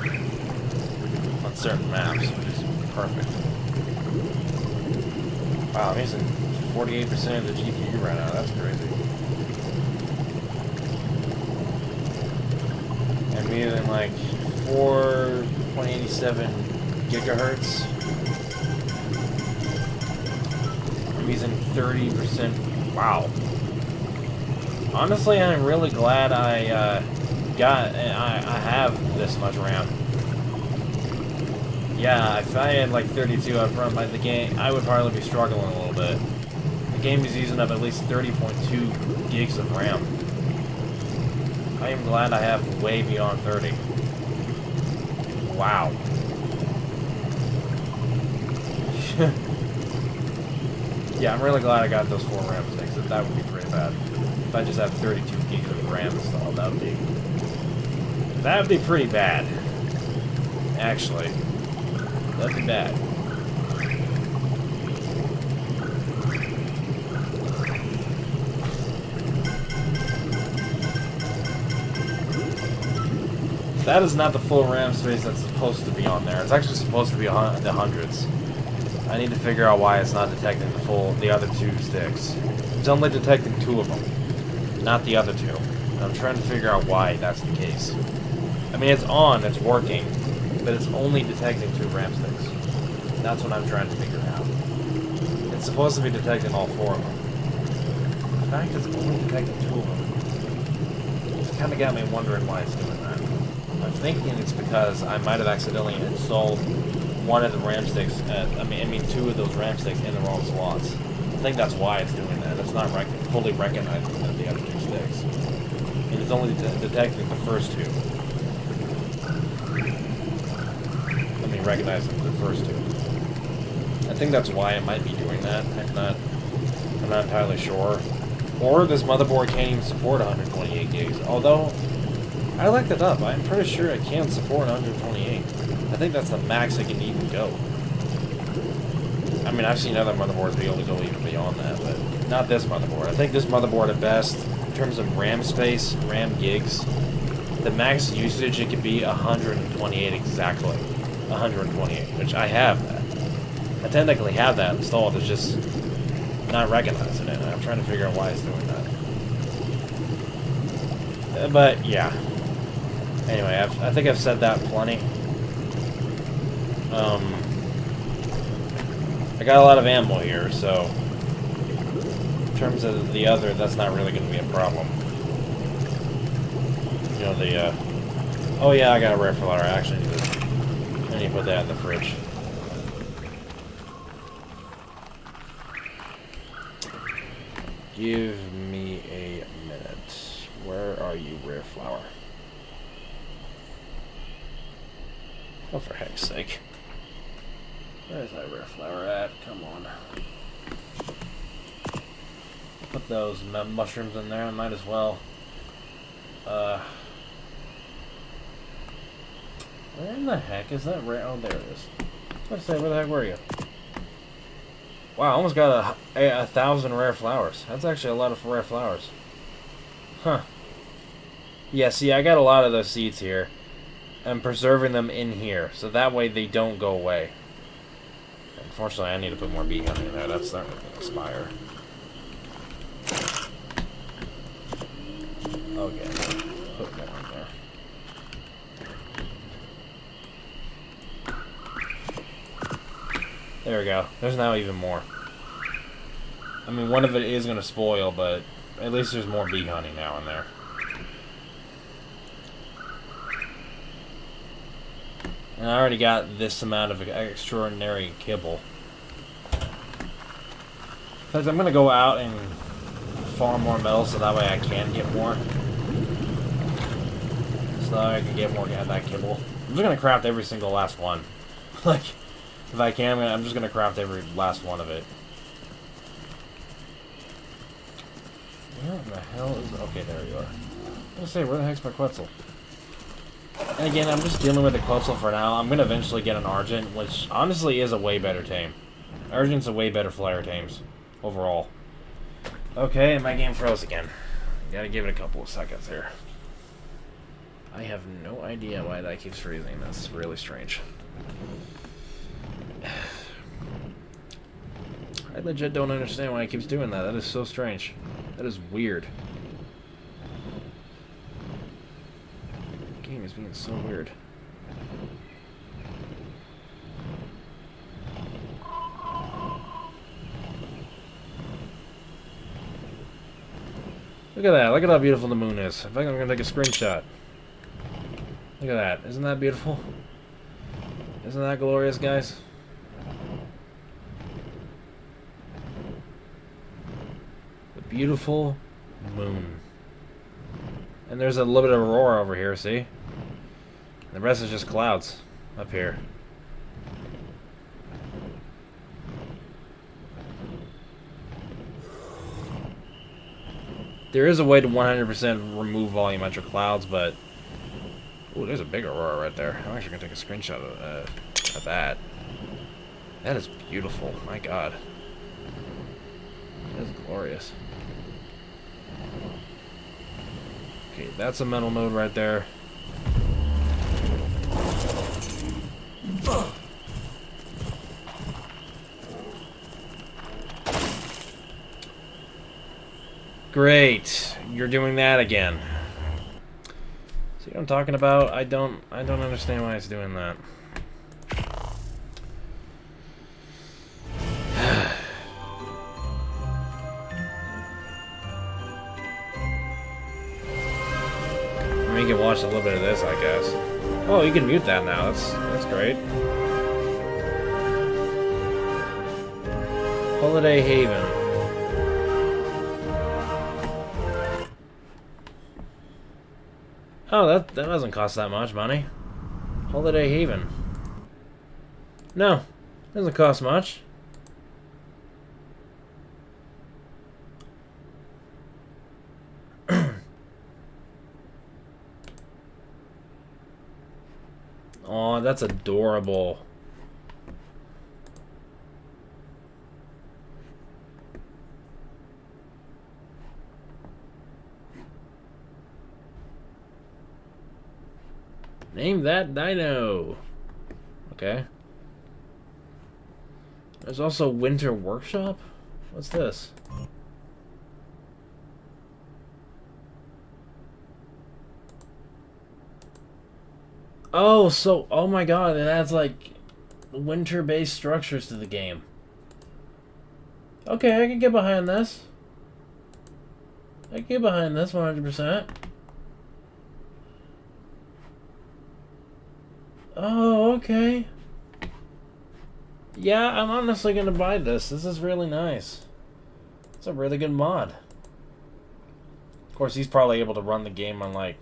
on certain maps, which is perfect. Wow, I'm using 48% of the GPU right now. That's crazy. And I'm using like 4.87 gigahertz. I'm using 30%. Wow. Honestly, I'm really glad I have this much RAM. Yeah, if I had like 32 up front by the game, I would probably be struggling a little bit. The game is using up at least 30.2 gigs of RAM. I am glad I have way beyond 30. Wow. Yeah, I'm really glad I got those 4 RAM sticks. That would be pretty bad. If I just have 32 gigs of RAM installed, that would be pretty bad. Actually, that'd be bad. That is not the full RAM space that's supposed to be on there. It's actually supposed to be the hundreds. I need to figure out why it's not detecting the other 2 sticks. It's only detecting 2 of them, not the other 2. And I'm trying to figure out why that's the case. I mean, it's on, it's working, but it's only detecting 2 RAM sticks. That's what I'm trying to figure out. It's supposed to be detecting all 4 of them. The fact it's only detecting 2 of them, it's kind of got me wondering why it's doing that. I'm thinking it's because I might have accidentally installed one of the RAM sticks, I mean 2 of those RAM sticks in the wrong slots. I think that's why it's doing that. It's not fully recognizing the other 2 sticks. And it's only detecting the first 2. I mean, recognizing the first 2. I think that's why it might be doing that. I'm not entirely sure. Or this motherboard can't even support 128 gigs. Although, I looked it up. I'm pretty sure it can support 128. I think that's the max it can even go. I mean, I've seen other motherboards be able to go even beyond that, but not this motherboard. I think this motherboard at best, in terms of RAM space, RAM gigs, the max usage it could be 128 exactly. 128, which I have that. I technically have that installed, it's just not recognizing it, and I'm trying to figure out why it's doing that. But, yeah. Anyway, I think I've said that plenty. I got a lot of ammo here, so in terms of the other, that's not really going to be a problem. You know, oh yeah, I got a rare flower. I actually need to put that in the fridge. Give me a minute. Where are you, rare flower? Oh, for heck's sake. Where's that rare flower at? Come on. Put those mushrooms in there. I might as well. Where in the heck is that rare? Oh, there it is. Let's say, where the heck were you? Wow, I almost got a 1,000 rare flowers. That's actually a lot of rare flowers. Huh. Yeah, see, I got a lot of those seeds here. I'm preserving them in here, so that way they don't go away. Unfortunately, I need to put more bee honey in there. That's starting to expire. Okay, put more in there. There we go. There's now even more. I mean, one of it is going to spoil, but at least there's more bee honey now in there. And I already got this amount of extraordinary kibble. In fact, I'm going to go out and farm more metal so that way I can get more. So I can get more of that kibble. I'm just going to craft every single last one. Like, if I can, I'm just going to craft every last one of it. Where the hell is... Okay, there you are. I was going to say, where the heck's my Quetzal? And again, I'm just dealing with the Quetzal for now. I'm going to eventually get an Argent, which honestly is a way better tame. Argent's a way better flyer tames, overall. Okay, and my game froze again. Gotta give it a couple of seconds here. I have no idea why that keeps freezing. That's really strange. I legit don't understand why it keeps doing that. That is so strange. That is weird. The game is being so weird. Look at that. Look at how beautiful the moon is. In fact, I'm going to take a screenshot. Look at that. Isn't that beautiful? Isn't that glorious, guys? The beautiful moon. And there's a little bit of aurora over here, see? The rest is just clouds up here. There is a way to 100% remove volumetric clouds, but... Ooh, there's a big aurora right there. I'm actually going to take a screenshot of that. That is beautiful. My god. That is glorious. Okay, that's a mental node right there. Great. You're doing that again. See what I'm talking about? I don't understand why it's doing that. I mean, you can watch a little bit of this, I guess. Oh, you can mute that now. That's great. Holiday Haven. Oh, that doesn't cost that much money. Holiday Haven. No, doesn't cost much. Aw, that's adorable. Name that dino. Okay. There's also Winter Workshop? What's this? Oh, so, oh my god, it adds like winter-based structures to the game. Okay, I can get behind this. I can get behind this 100%. Oh, okay. Yeah, I'm honestly gonna buy this. This is really nice. It's a really good mod. Of course, he's probably able to run the game on, like,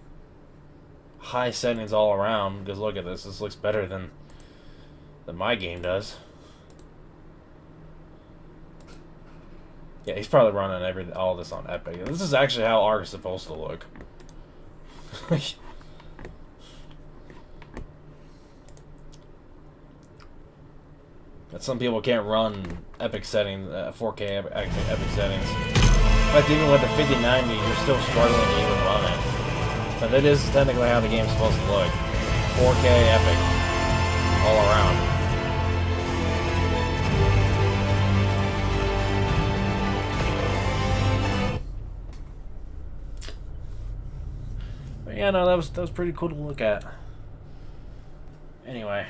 high settings all around, because look at this. This looks better than my game does. Yeah, he's probably running all this on Epic. This is actually how Ark is supposed to look. But some people can't run Epic settings, 4K Epic settings. In fact, even with the 5090, you're still struggling to even run it. But that is technically how the game's supposed to look. 4K Epic. All around. But yeah, no, that was pretty cool to look at. Anyway.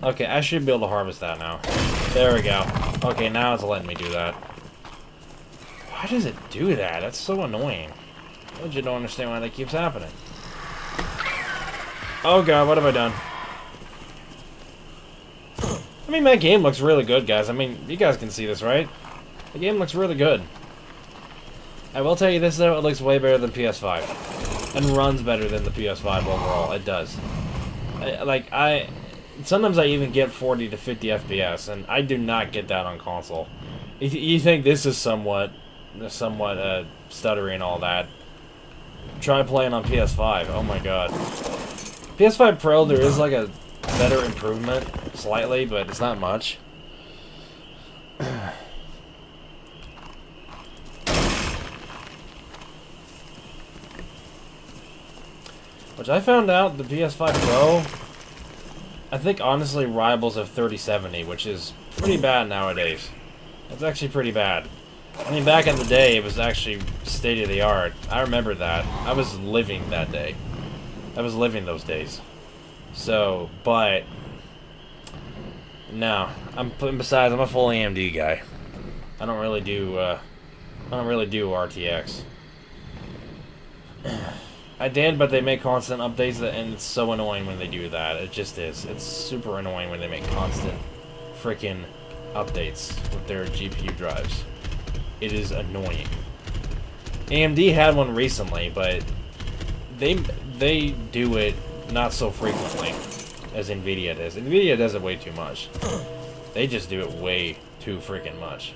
Okay, I should be able to harvest that now. There we go. Okay, now it's letting me do that. Why does it do that? That's so annoying. I legit don't understand why that keeps happening. Oh god, what have I done? I mean, my game looks really good, guys. I mean, you guys can see this, right? The game looks really good. I will tell you this, though. It looks way better than PS5. And runs better than the PS5 overall. It does. Sometimes I even get 40 to 50 FPS, and I do not get that on console. You think this is somewhat stuttery and all that. Try playing on PS5. Oh my god. PS5 Pro, there is like a better improvement, slightly, but it's not much. Which I found out the PS5 Pro, I think honestly rivals of 3070, which is pretty bad nowadays. It's actually pretty bad. I mean, back in the day, it was actually state of the art. I remember that. I was living that day. I was living those days. So, but no, besides, I'm a full AMD guy. I don't really do RTX. I did, but they make constant updates, and it's so annoying when they do that. It just is. It's super annoying when they make constant freaking updates with their GPU drives. It is annoying. AMD had one recently, but they do it not so frequently as Nvidia does. Nvidia does it way too much. They just do it way too freaking much.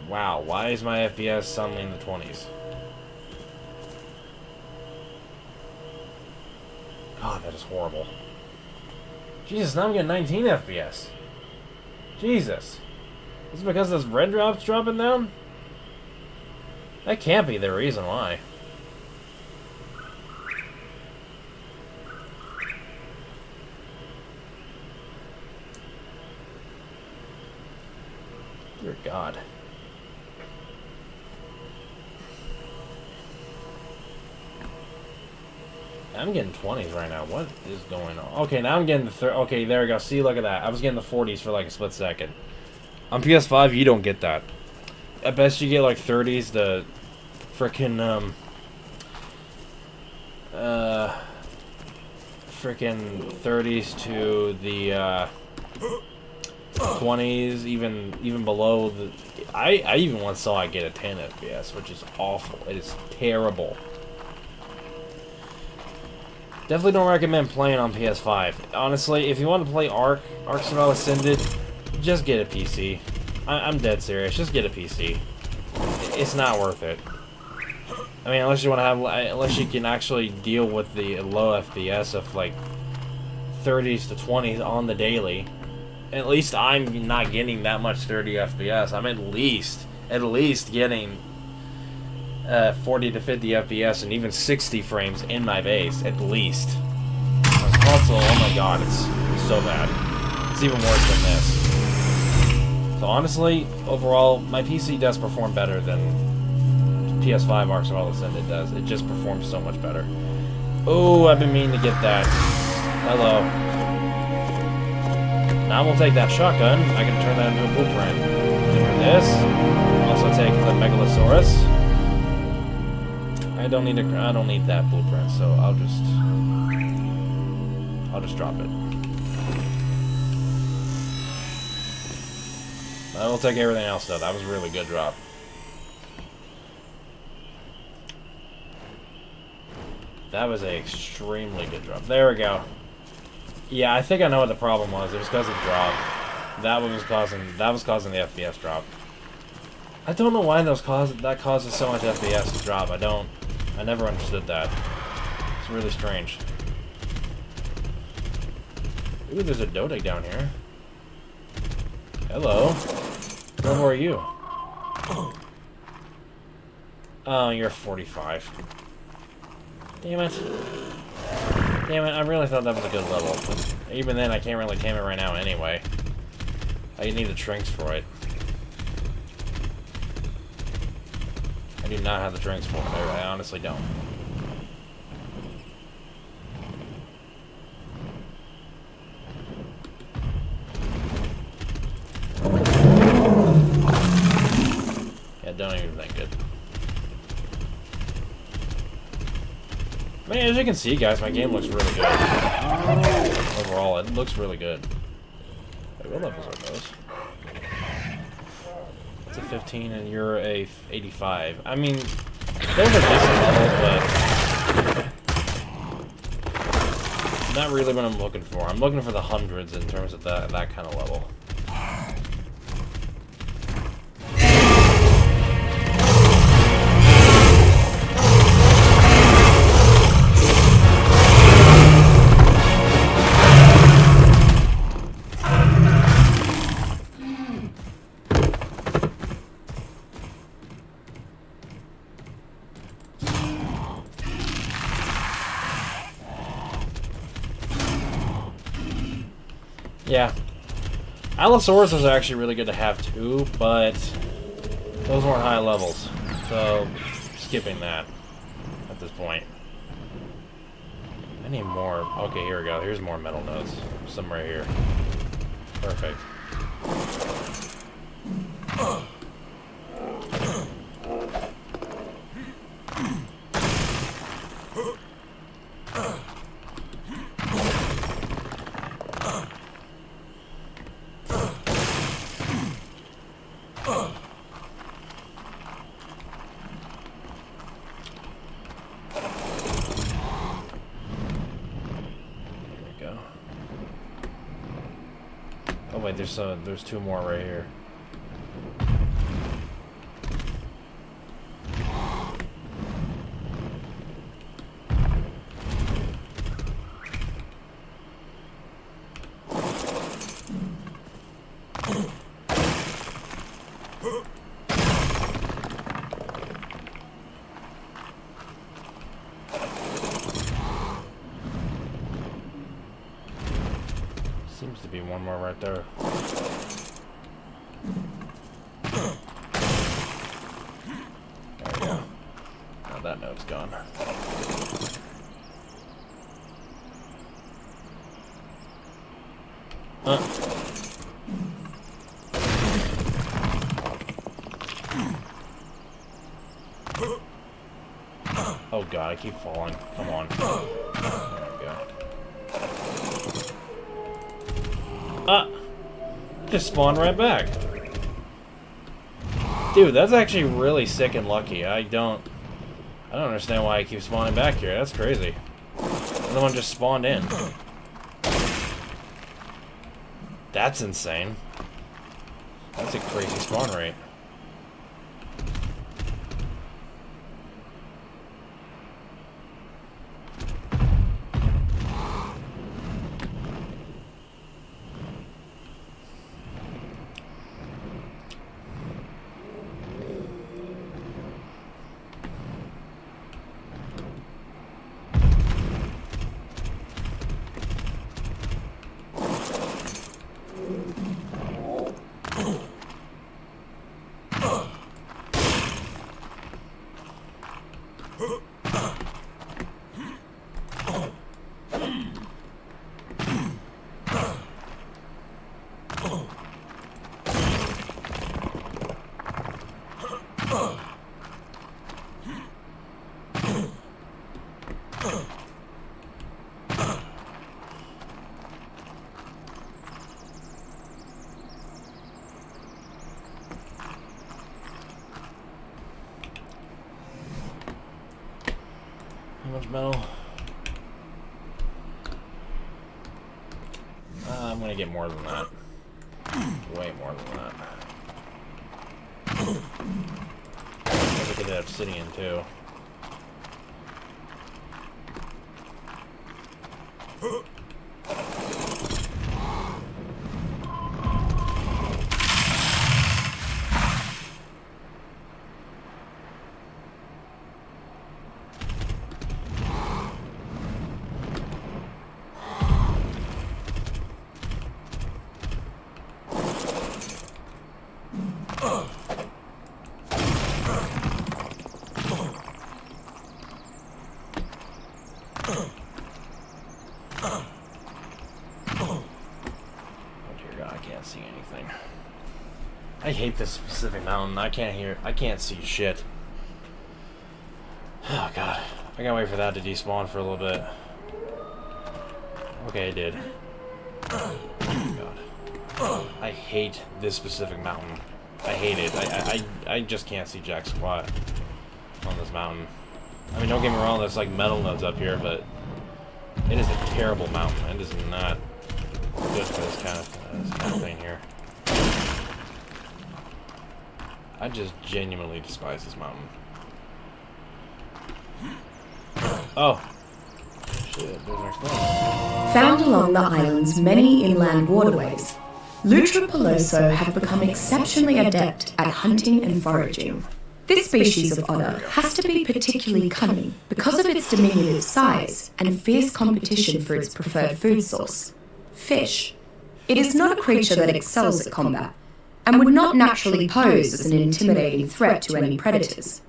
Wow, why is my FPS suddenly in the 20s? God, that is horrible. Jesus, now I'm getting 19 FPS. Jesus. Is it because this red drop's dropping down? That can't be the reason why. Dear God. I'm getting 20s right now. What is going on? Okay, now I'm getting the okay, there we go. See, look at that. I was getting the 40s for like a split second. On PS5, you don't get that. At best, you get like 30s to frickin' frickin' 30s to the 20s, even below the. I even once saw I get a 10 FPS, which is awful. It is terrible. Definitely don't recommend playing on PS5. Honestly, if you want to play Ark Survival Ascended, just get a PC. I'm dead serious. Just get a PC. It's not worth it. I mean, unless you want to have, unless you can actually deal with the low FPS of like 30s to 20s on the daily. At least I'm not getting that much 30 FPS. I'm at least getting 40 to 50 FPS and even 60 frames in my base, at least. On console, oh my god, it's so bad. It's even worse than this. So honestly, overall, my PC does perform better than PS5 Ark Survival Ascended does. It just performs so much better. Oh, I've been meaning to get that. Hello. Now we'll take that shotgun. I can turn that into a blueprint. Do this. Also take the Megalosaurus. I don't need that blueprint, so I'll just drop it. I will take everything else though. That was a really good drop. That was an extremely good drop. There we go. Yeah, I think I know what the problem was. It was because of the drop. That was causing the FPS drop. I don't know why that causes so much FPS to drop. I never understood that. It's really strange. Ooh, there's a Dodec down here. Hello. Who are you? Oh, you're 45. Damn it. Damn it, I really thought that was a good level. But even then, I can't really tame it right now anyway. I need the trinks for it. I do not have the drinks for it. I honestly don't. Yeah, don't even think it. I mean, as you can see, guys, my game looks really good. Overall, it looks really good. Wait, what levels are those? It's a 15 and you're a 85. I mean, those are decent levels, but not really what I'm looking for. I'm looking for the hundreds in terms of that kind of level. Yeah. Allosaurus was actually really good to have too, but those weren't high levels. So, skipping that at this point. I need more. Okay, here we go. Here's more metal nodes. Some right here. Perfect. wait, there's two more right here. Seems to be one more right there. There we go. Now that note's gone. Oh god, I keep falling. Come on. There we go. Just spawned right back. Dude, that's actually really sick and lucky. I don't understand why I keep spawning back here. That's crazy. Another one just spawned in. That's insane. That's a crazy spawn rate. How much metal? I'm gonna get more than that. Way more than that. Look at that obsidian too. I hate this specific mountain. I can't see shit. Oh god. I gotta wait for that to despawn for a little bit. Okay, it did. Oh god. I hate this specific mountain. I hate it. I just can't see jack squat on this mountain. I mean, don't get me wrong, there's like metal nodes up here, but it is a terrible mountain. It is not good for this kind of thing here. I just genuinely despise this mountain. Oh. Shit, there's our spawn. Found along the island's many inland waterways, Lutra peloso have become exceptionally adept at hunting and foraging. This species of otter has to be particularly cunning because of its diminutive size and fierce competition for its preferred food source, fish. It is not a creature that excels at combat, and would not naturally pose as an intimidating threat to any predators.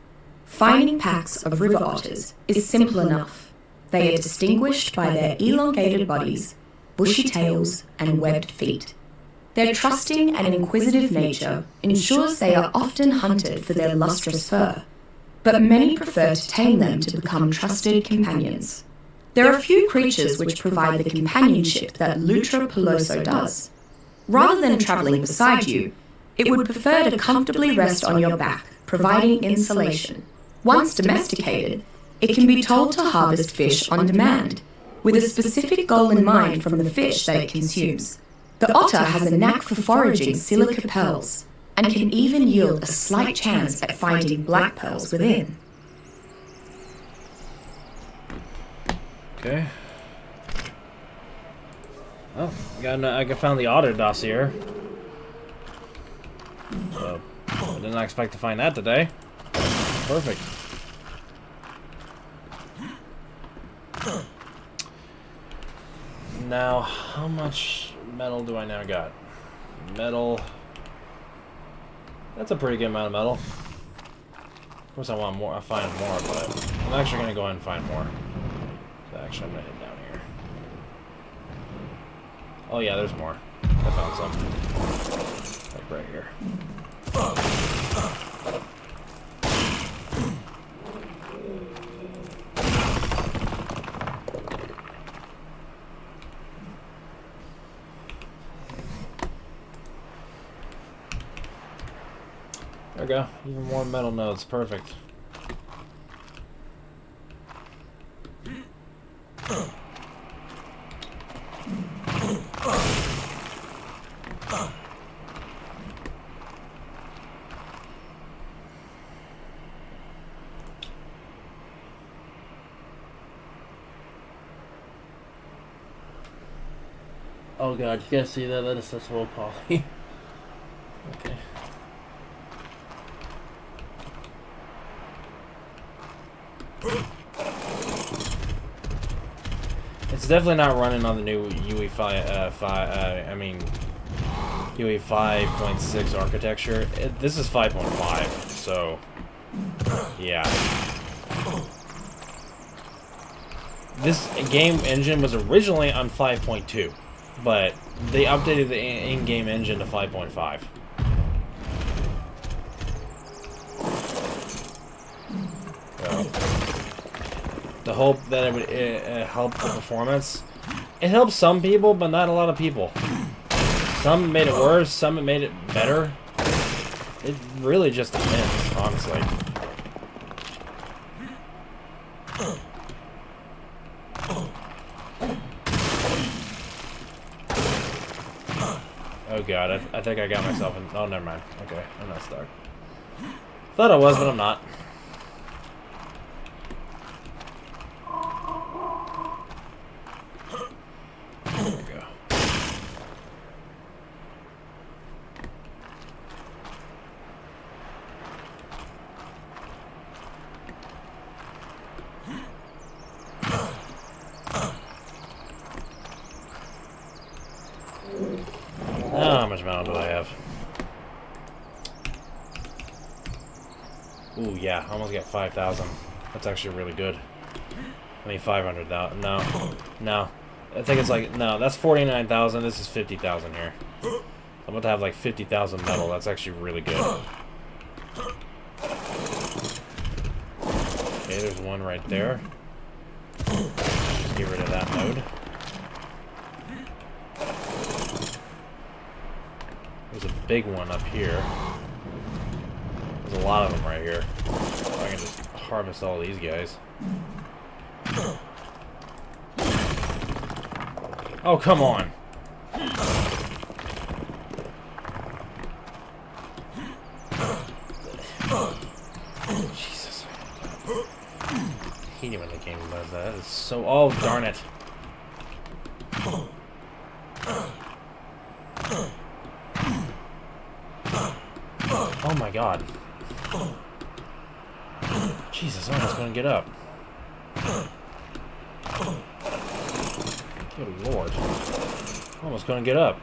Finding packs of river otters is simple enough. They are distinguished by their elongated bodies, bushy tails, and webbed feet. Their trusting and inquisitive nature ensures they are often hunted for their lustrous fur, but many prefer to tame them to become trusted companions. There are few creatures which provide the companionship that Lutra peloso does. Rather than travelling beside you, it would prefer to comfortably rest on your back, providing insulation. Once domesticated, it can be told to harvest fish on demand, with a specific goal in mind from the fish that it consumes. The otter has a knack for foraging silica pearls and can even yield a slight chance at finding black pearls within. Okay. Oh, I found the otter dossier. So, I did not expect to find that today. Perfect. Now, how much metal do I now got? Metal. That's a pretty good amount of metal. Of course I want more, I find more, but I'm actually going to go ahead and find more. So actually I'm going to head down here. Oh yeah, there's more. I found some. Like right here. There we go. Even more metal nodes. Perfect. Oh god, you guys see that? That is such low quality. Okay. It's definitely not running on the new UE 5.6 architecture. This is 5.5, so yeah. This game engine was originally on 5.2, but they updated the in-game engine to 5.5. The hope that it would help the performance. It helps some people, but not a lot of people. Some made it worse, some made it better. It really just depends, honestly. Oh god, I think I got myself in... Oh, never mind. Okay, I'm not stuck. Thought I was, but I'm not. There we go. Now, how much metal do I have? Ooh, yeah, I almost got 5,000. That's actually really good. I mean, 500,000. No. I think it's like, no, that's 49,000. This is 50,000 here. I'm about to have like 50,000 metal. That's actually really good. Okay, there's one right there. Just get rid of that node. There's a big one up here. There's a lot of them right here. So I can just harvest all these guys. Oh, come on. Jesus. I hate it when the game does that. It's so... Oh, darn it. Oh my god. Jesus, I almost couldn't get up. Good lord. Almost couldn't get up.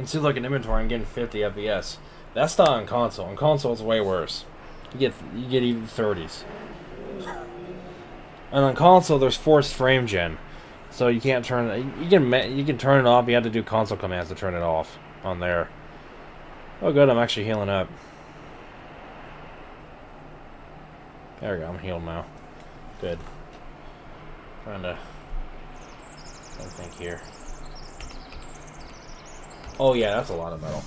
And see, look, in inventory, I'm getting 50 FPS. That's not on console. On console, it's way worse. You get even 30s. And on console, there's forced frame gen, so you can't turn it. You can turn it off. You have to do console commands to turn it off on there. Oh, good. I'm actually healing up. There we go. I'm healed now. Good. Trying to think here. Oh yeah, that's a lot of metal.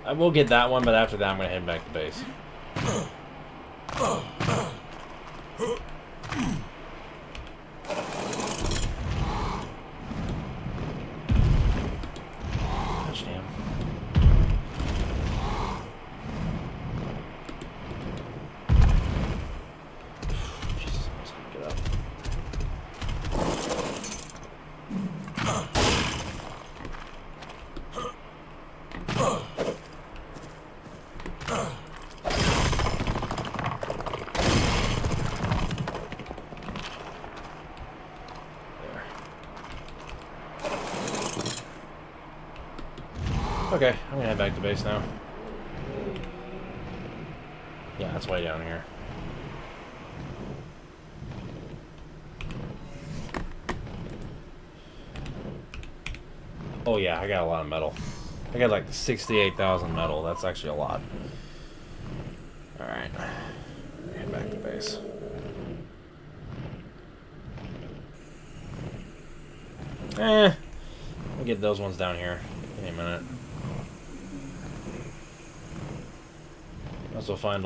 I will get that one, but after that, I'm gonna head back to base. Gosh damn. Jesus, I'm just gonna get up. Okay, I'm gonna head back to base now. Yeah, that's way down here. Oh yeah, I got a lot of metal. I got like 68,000 metal. That's actually a lot. Alright. Head back to base. We'll get those ones down here. Give me a minute. Also find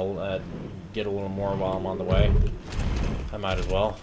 get a little more while I'm on the way. I might as well.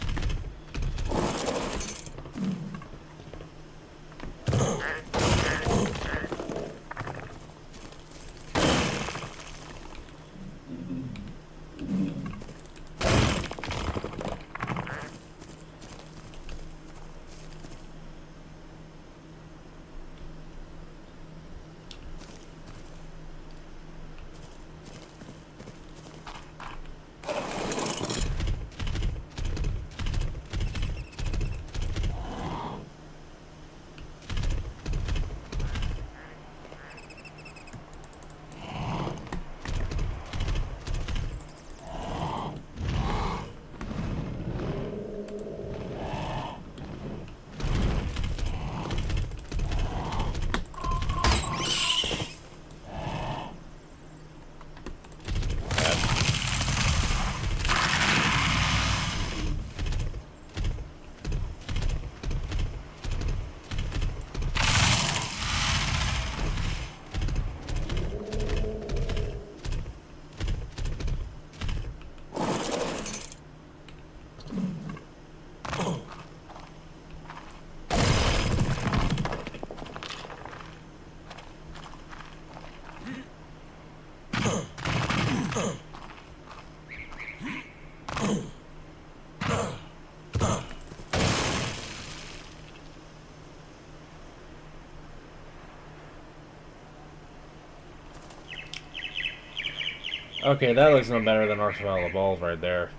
Okay, that looks no better than Archipelago Balls right there.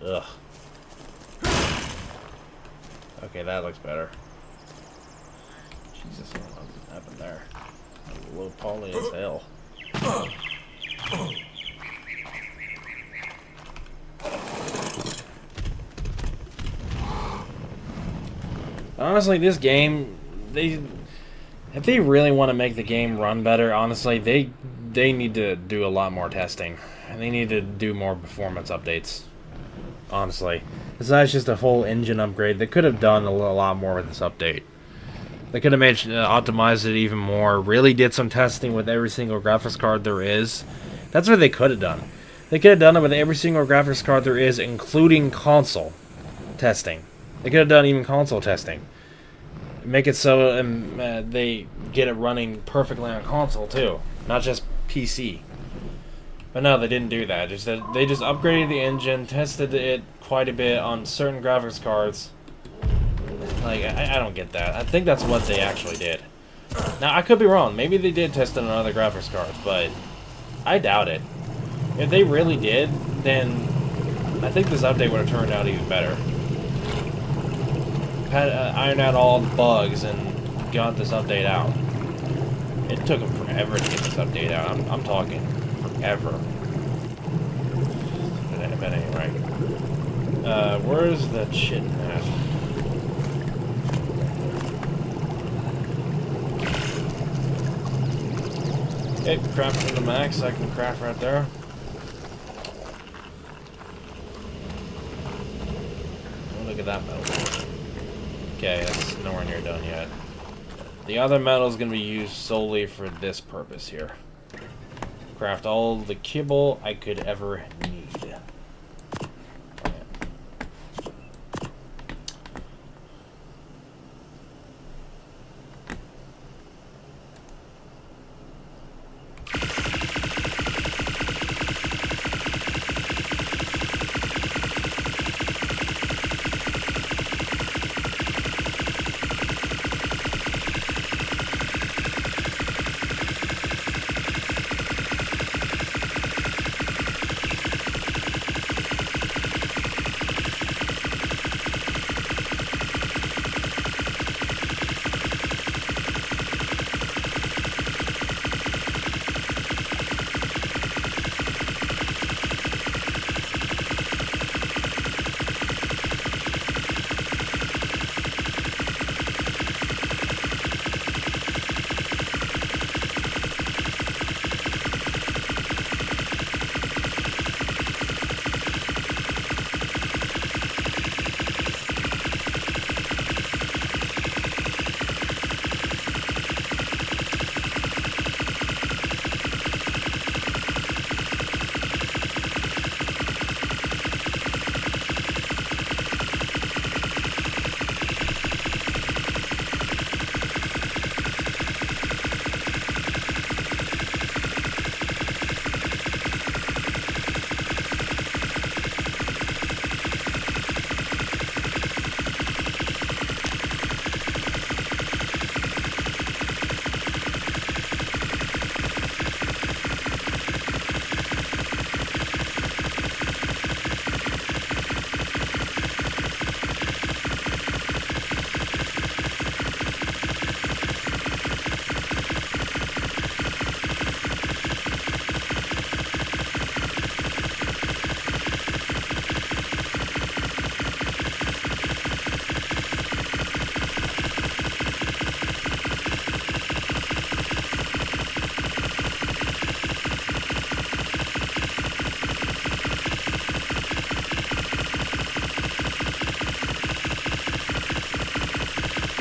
Ugh. Okay, that looks better. Jesus, what happened there? Low poly as hell. Honestly, this game, if they really want to make the game run better, honestly, they need to do a lot more testing. And they need to do more performance updates. Honestly. Besides just a full engine upgrade, they could have done a lot more with this update. They could have made optimized it even more. Really did some testing with every single graphics card there is. That's what they could have done. They could have done it with every single graphics card there is, including console testing. They could have done even console testing. Make it so they get it running perfectly on console too, not just PC. But no, they didn't do that. They just upgraded the engine, tested it quite a bit on certain graphics cards. Like, I don't get that. I think that's what they actually did. Now, I could be wrong. Maybe they did test it on other graphics cards, but I doubt it. If they really did, then I think this update would have turned out even better. Had ironed out all the bugs and got this update out. It took them forever to get this update out. I'm talking forever. But anyway. Where's the shit at? Okay, craft to the max. I can craft right there. Oh, look at that metal. Okay, that's nowhere near done yet. The other metal is going to be used solely for this purpose here. Craft all the kibble I could ever need.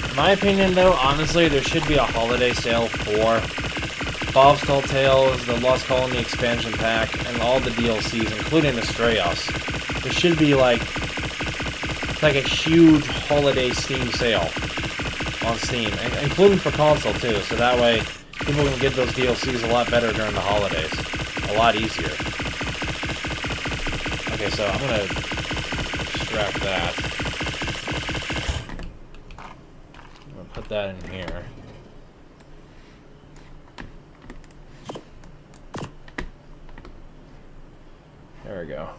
In my opinion, though, honestly, there should be a holiday sale for Bob's Tall Tales, the Lost Colony expansion pack, and all the DLCs, including the Strayos. There should be like a huge holiday Steam sale on Steam, and including for console too. So that way, people can get those DLCs a lot better during the holidays, a lot easier. Okay, so I'm gonna extract that. Put that in here. There we go.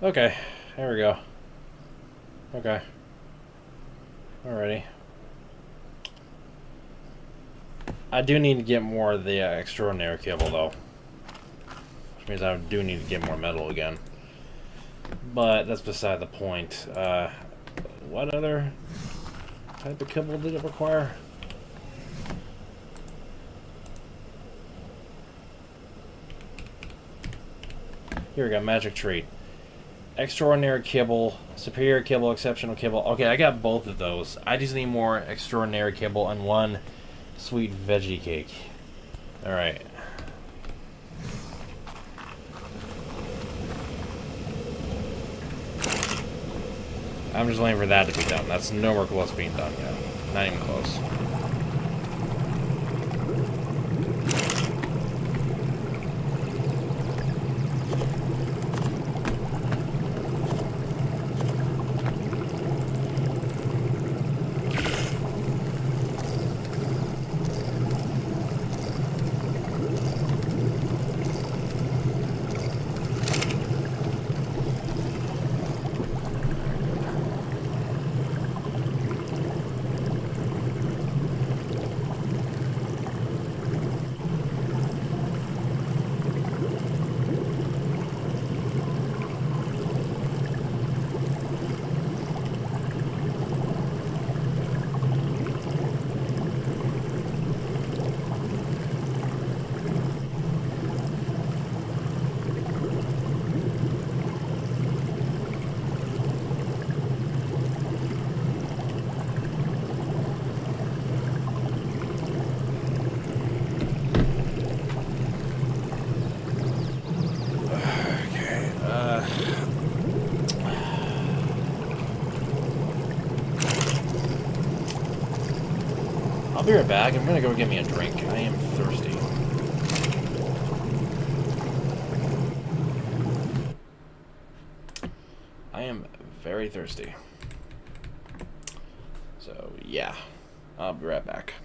Okay, there we go. Okay. Alrighty. I do need to get more of the extraordinary kibble, though. Which means I do need to get more metal again. But that's beside the point. What other type of kibble did it require? Here we go, magic treat. Extraordinary kibble, superior kibble, exceptional kibble. Okay, I got both of those. I just need more extraordinary kibble and one sweet veggie cake. Alright. I'm just waiting for that to be done. That's nowhere close to being done yet. Not even close. I'll be right back. I'm gonna go get me a drink. I am thirsty. I am very thirsty. So, yeah. I'll be right back.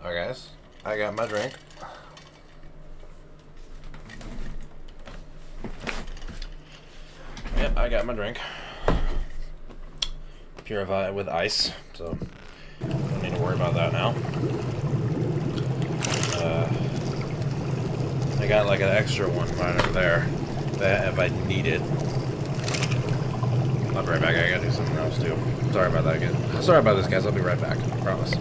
Alright guys, I got my drink. Yep, I got my drink. Purified with ice, so don't need to worry about that now. I got like an extra one right over there that if I need it. I'll be right back. I gotta do something else too. Sorry about that again. Sorry about this, guys. I'll be right back. I promise.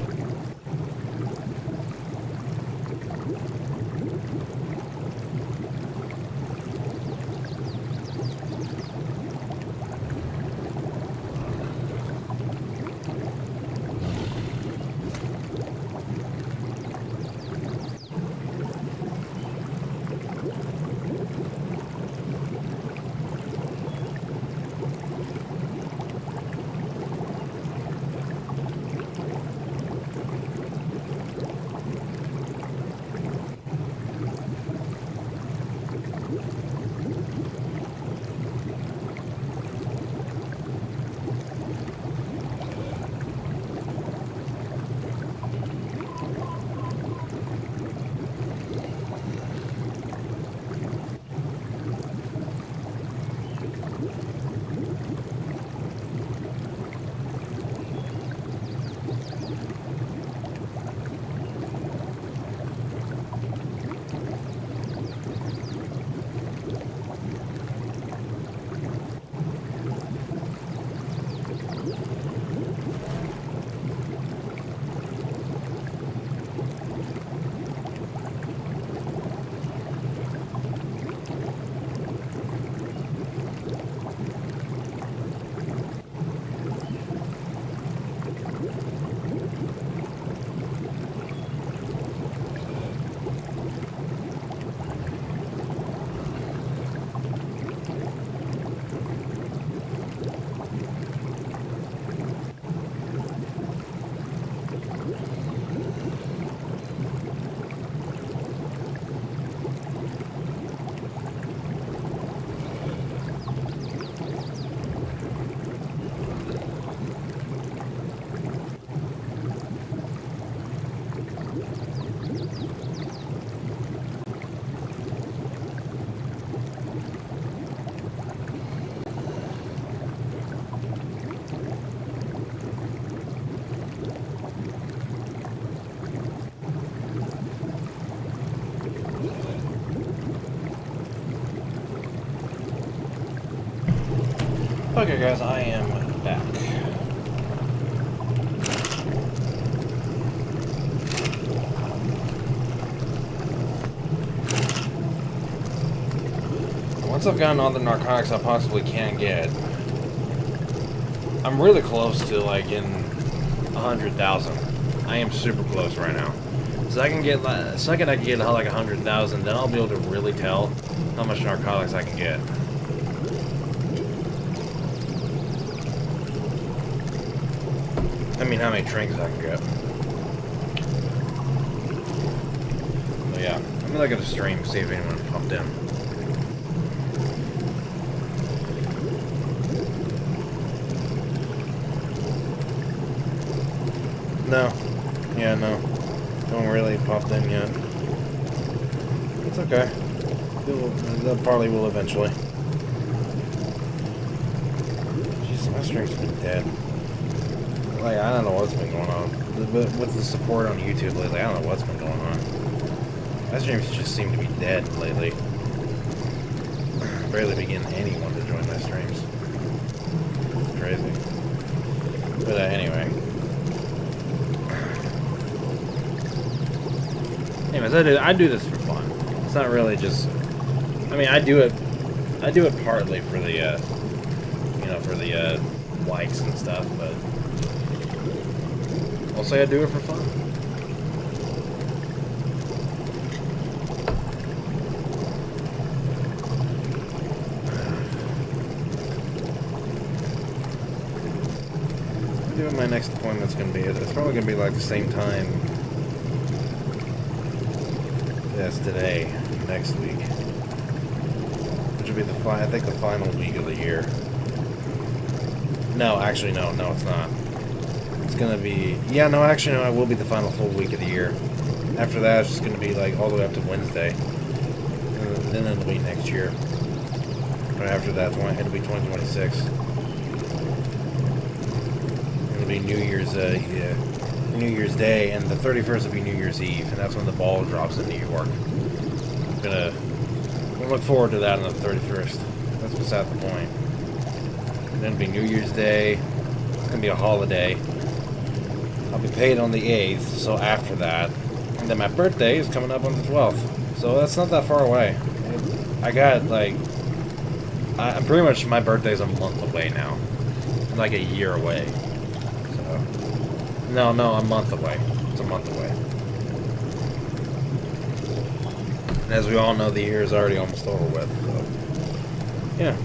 Okay guys, I am back. Once I've gotten all the narcotics I possibly can get, I'm really close to like in 100,000. I am super close right now. So I can get, the second I can get like 100,000, then I'll be able to really tell how much narcotics I can get. I mean, how many drinks I can get. But yeah, I'm gonna look at the stream, see if anyone popped in. No. Yeah, no. No one really popped in yet. It's okay. They'll probably will eventually. Jeez, my stream's been dead. Like, I don't know what's been going on. With the support on YouTube lately, I don't know what's been going on. My streams just seem to be dead lately. Barely be getting anyone to join my streams. It's crazy. But anyway. Anyways, I do this for fun. It's not really just... I mean, I do it partly for the, you know, for the, likes and stuff, but... I'll say I do it for fun. I'm doing my next appointment's gonna be. It's probably gonna be like the same time as today, next week, which will be I think the final week of the year. No, actually, no, it's not. It's it's gonna be... Yeah, no, actually, no, it will be the final full week of the year. After that, it's just gonna be, like, all the way up to Wednesday. And then it'll be next year. But after that, it'll be 2026. It'll be New Year's Day, and the 31st will be New Year's Eve, and that's when the ball drops in New York. We'll look forward to that on the 31st. That's beside the point. And then it'll be New Year's Day. It's gonna be a holiday. I'll be paid on the 8th, so after that. And then my birthday is coming up on the 12th. So that's not that far away. I got, like... I'm pretty much... My birthday's a month away now. I'm like a year away. So... No, a month away. It's a month away. And as we all know, the year is already almost over with, so... Yeah.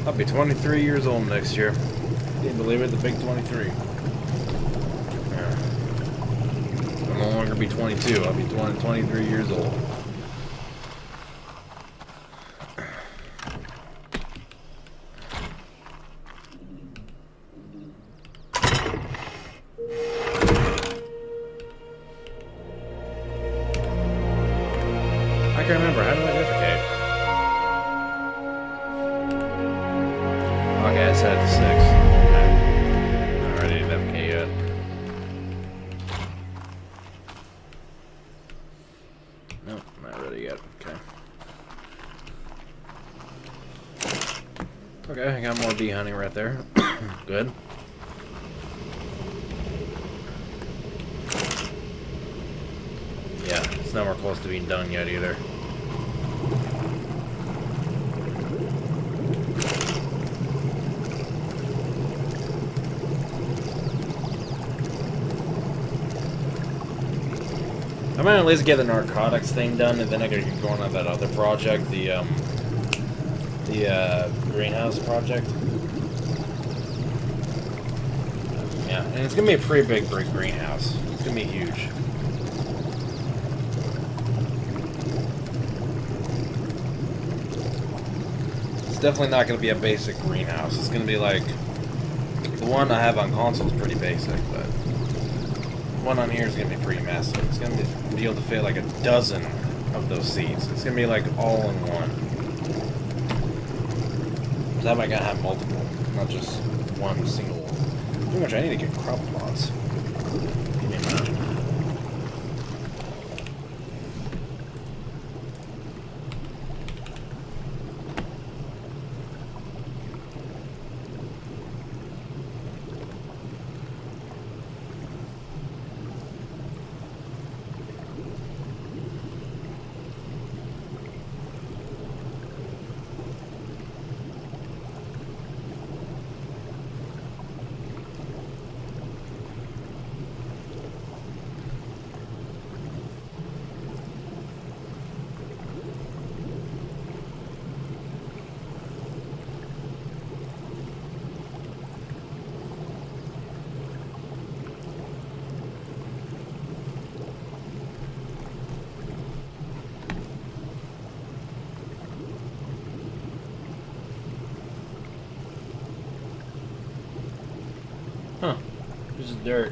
I'll be 23 years old next year. Can you believe it? The big 23. Yeah. I'll no longer be 22. I'll be 23 years old. I can't remember. How did I defecate? Okay, I set it to 6. Okay. Not ready to defecate yet. Nope, not ready yet. Okay. Okay, I got more bee honey right there. Good. Yeah, it's nowhere close to being done yet either. I might at least get the narcotics thing done, and then I gotta get going on that other project, the greenhouse project. Yeah, and it's gonna be a pretty big greenhouse. It's gonna be huge. It's definitely not gonna be a basic greenhouse. It's gonna be like the one I have on console is pretty basic, but the one on here is gonna be pretty massive. It's gonna be able to fit like a dozen of those seeds. It's gonna be like all in one. So that way I gotta have multiple, not just one single. Pretty much I need to get crop plots. Give me a minute. Huh. Just dirt.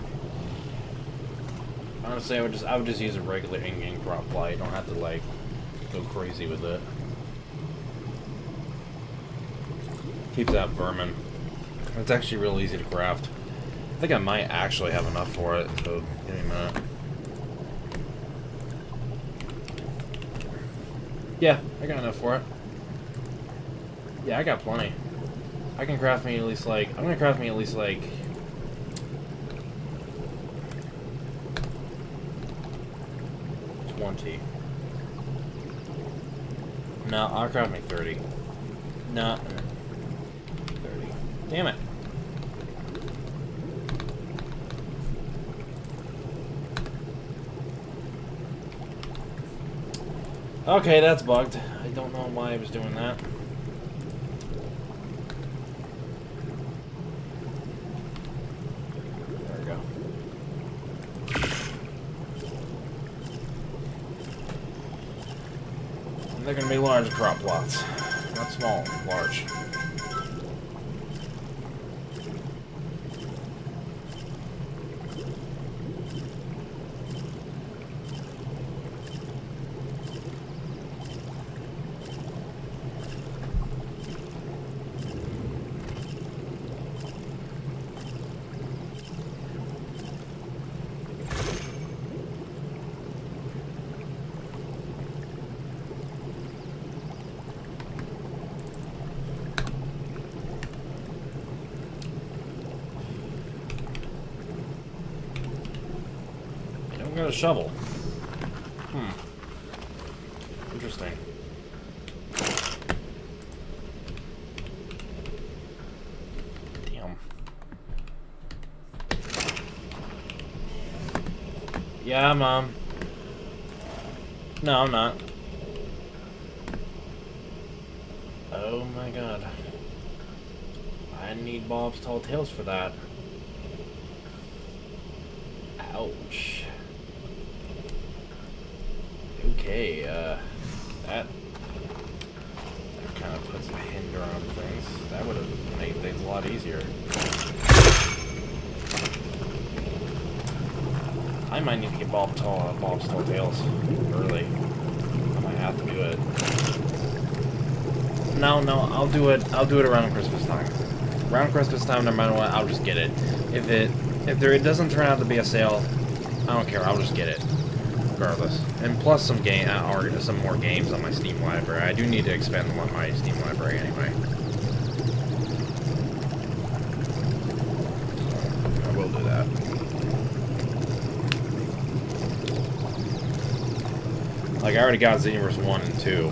Honestly, I would just use a regular in-game crop ply. You don't have to like go crazy with it. Keeps out vermin. It's actually real easy to craft. I think I might actually have enough for it, so give me a minute. Yeah, I got enough for it. Yeah, I got plenty. I can craft me at least like... I'm gonna craft me at least like... 20. No, I'll craft me 30. No. 30. Damn it. Okay, that's bugged. I don't know why I was doing that. There we go. And they're going to be large crop plots. Not small, large. I got a shovel. Interesting. Damn. Yeah, Mom. No, I'm not. Oh my god. I need Bob's Tall Tales for that. Ouch. Okay, that kind of puts a hinder on things. That would have made things a lot easier. I might need to get Bob's Tall Tales early. I might have to do it. No, I'll do it around Christmas time. Around Christmas time, no matter what, I'll just get it. If it doesn't turn out to be a sale, I don't care. I'll just get it, regardless. And plus some more games on my Steam library. I do need to expand my Steam library anyway. So, I will do that. Like, I already got Xenoverse 1 and 2.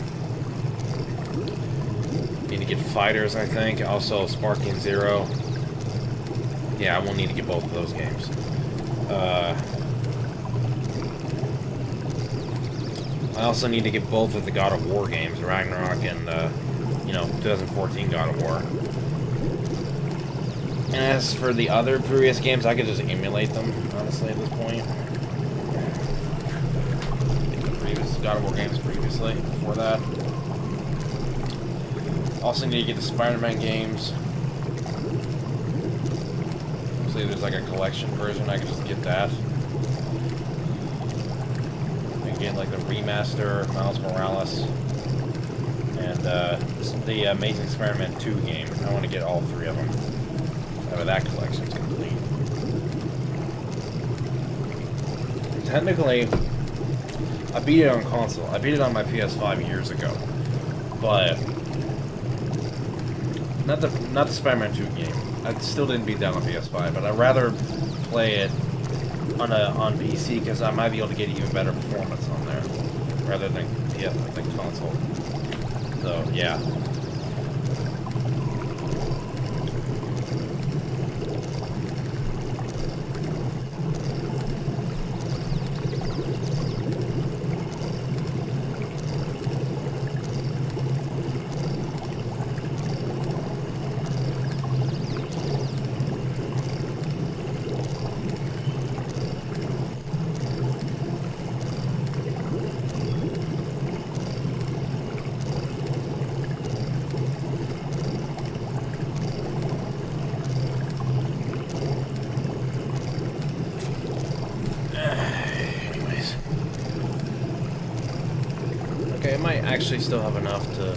Need to get Fighters, I think. Also, Sparking Zero. Yeah, I will need to get both of those games. I also need to get both of the God of War games, Ragnarok and, 2014 God of War. And as for the other previous games, I could just emulate them, honestly, at this point. God of War games previously, before that. Also need to get the Spider-Man games. See, there's like a collection version, I can just get that. And get like the remaster, Miles Morales, and the Amazing Spider-Man 2 game. I want to get all three of them. That way that collection's complete. And technically, I beat it on console. I beat it on my PS5 years ago, but not the Spider-Man 2 game. I still didn't beat that on PS5, but I'd rather play it on PC because I might be able to get even better performance on there rather than console. So yeah. Okay, I might actually still have enough to...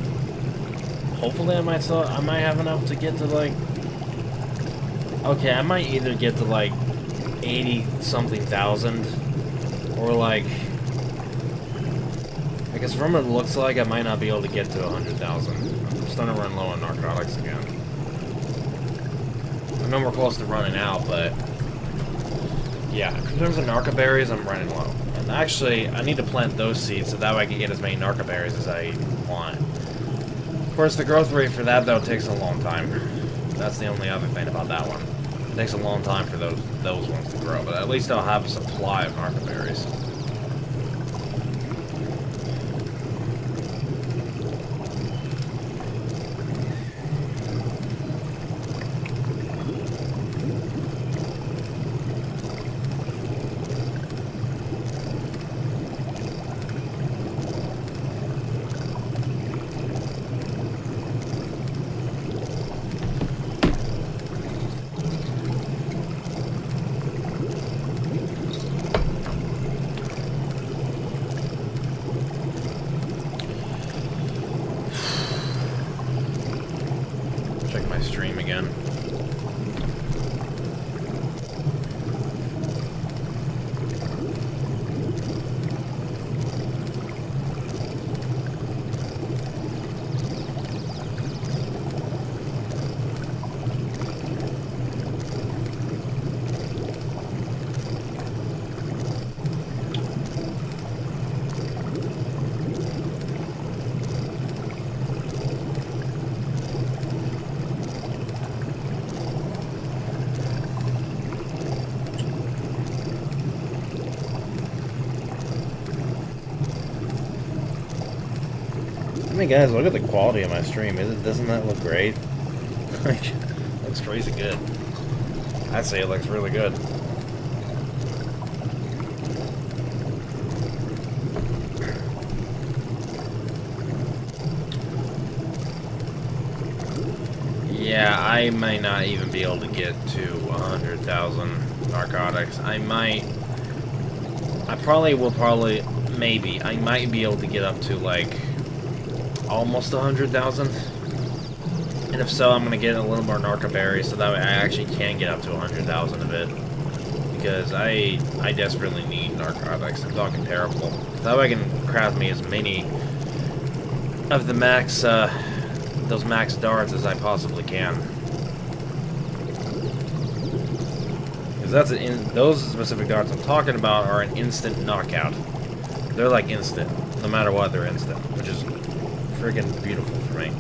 Hopefully I might have enough to get to, like... Okay, I might either get to, like, 80-something thousand, or, like... I guess from what it looks like, I might not be able to get to 100,000. I'm starting to run low on narcotics again. I know we're close to running out, but... Yeah, in terms of narco berries, I'm running low. And actually, I need to plant those seeds so that way I can get as many narco berries as I want. Of course, the growth rate for that, though, takes a long time. That's the only other thing about that one. It takes a long time for those ones to grow, but at least I'll have a supply of narco berries. I mean, guys, look at the quality of my stream. Doesn't that look great? Like, it looks crazy good. I'd say it looks really good. Yeah, I might not even be able to get to 100,000 narcotics. I might. I maybe. I might be able to get up to, like, almost 100,000. And if so, I'm going to get a little more narco berries so that way I actually can get up to 100,000 of it. Because I desperately need narcotics. I'm talking terrible. That way I can craft me as many of the max, those max darts as I possibly can. Because those specific darts I'm talking about are an instant knockout. They're like instant. No matter what, they're instant. Which is friggin' beautiful for me.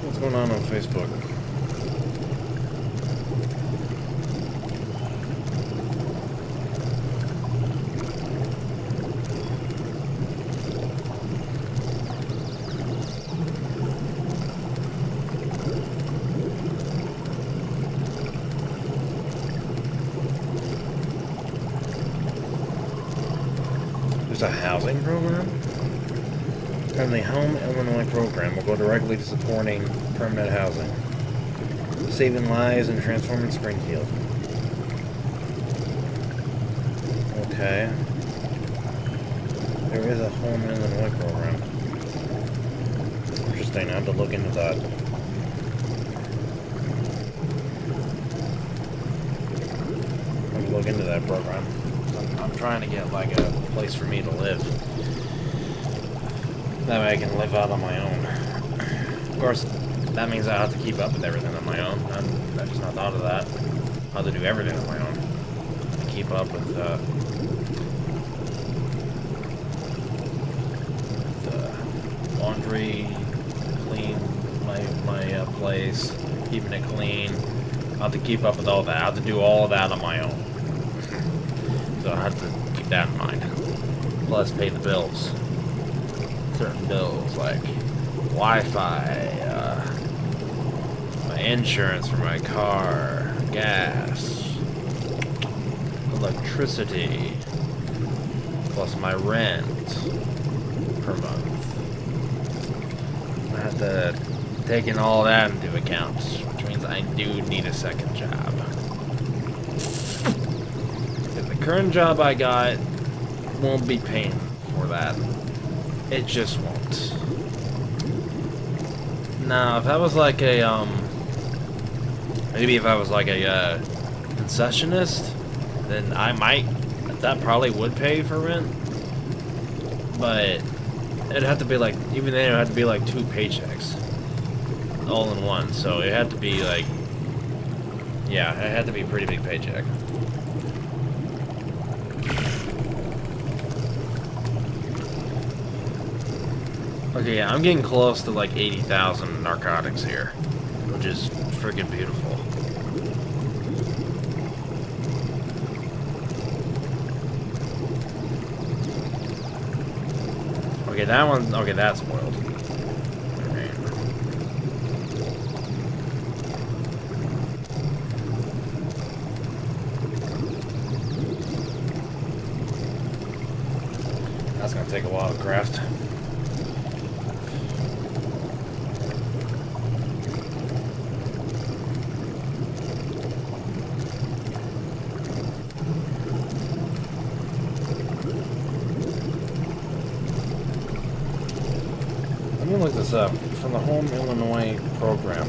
What's going on Facebook? There's a housing program? And the Home Illinois program will go directly to supporting permanent housing, saving lives and transforming Springfield. Okay. There is a Home Illinois program. Interesting, I have to look into that. I have to look into that program. I'm trying to get like a place for me to live. That way I can live out on my own. Of course, that means I have to keep up with everything on my own. I just not thought of that. I have to do everything on my own. To keep up with laundry, clean my place, keeping it clean. I have to keep up with all that. I have to do all of that on my own. So I have to keep that in mind. Plus pay the bills. Certain bills like Wi-Fi, my insurance for my car, gas, electricity, plus my rent per month. I have to take in all that into account, which means I do need a second job. Because the current job I got won't be paying for that. It just won't. Now, if I was like a, maybe if I was like a, concessionist, then that probably would pay for rent. But, it'd have to be like, even then it would have to be like 2 paychecks. All in one, so it had to be like, yeah, it had to be a pretty big paycheck. Okay, yeah, I'm getting close to like 80,000 narcotics here, which is freaking beautiful. Okay, that one, okay, that's spoiled. Okay. That's gonna take a while to craft. me look this up. From the Home Illinois program.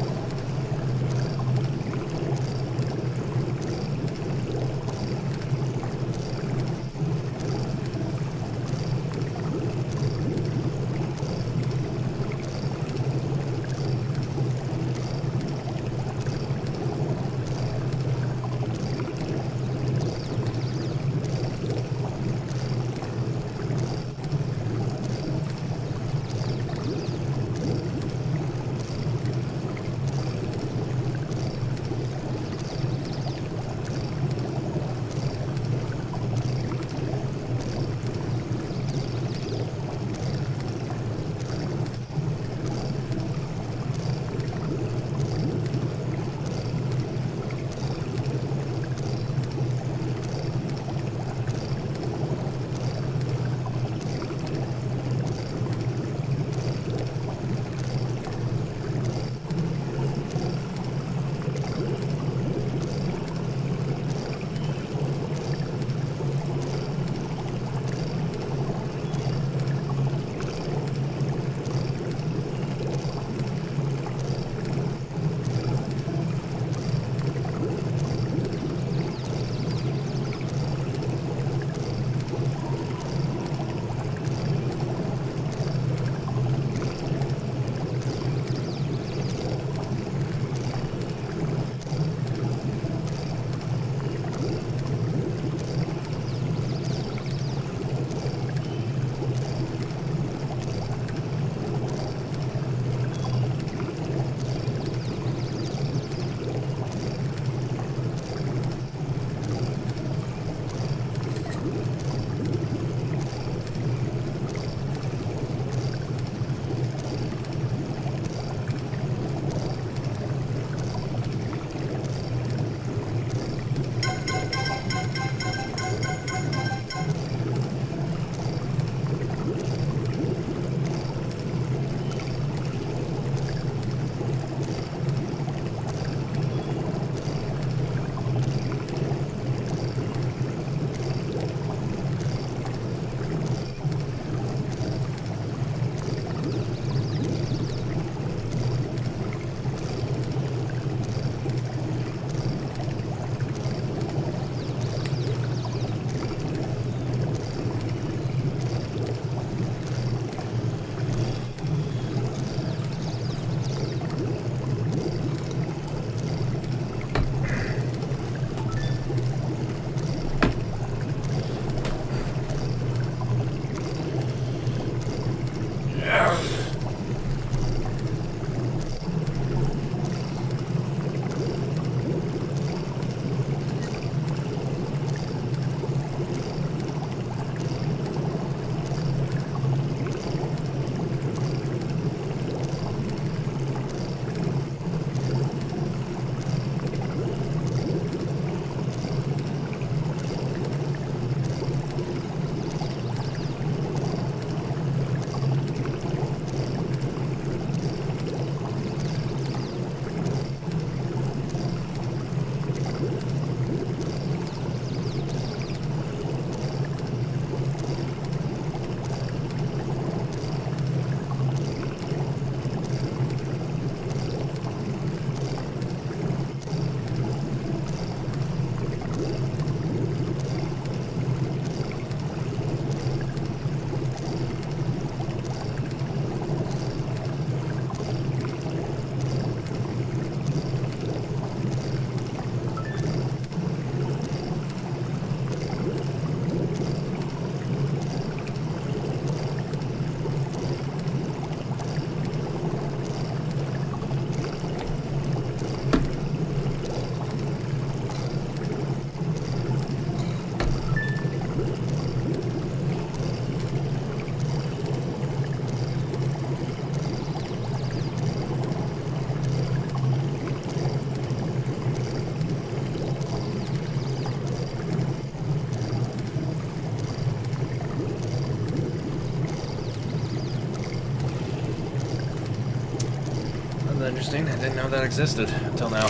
Interesting. I didn't know that existed until now.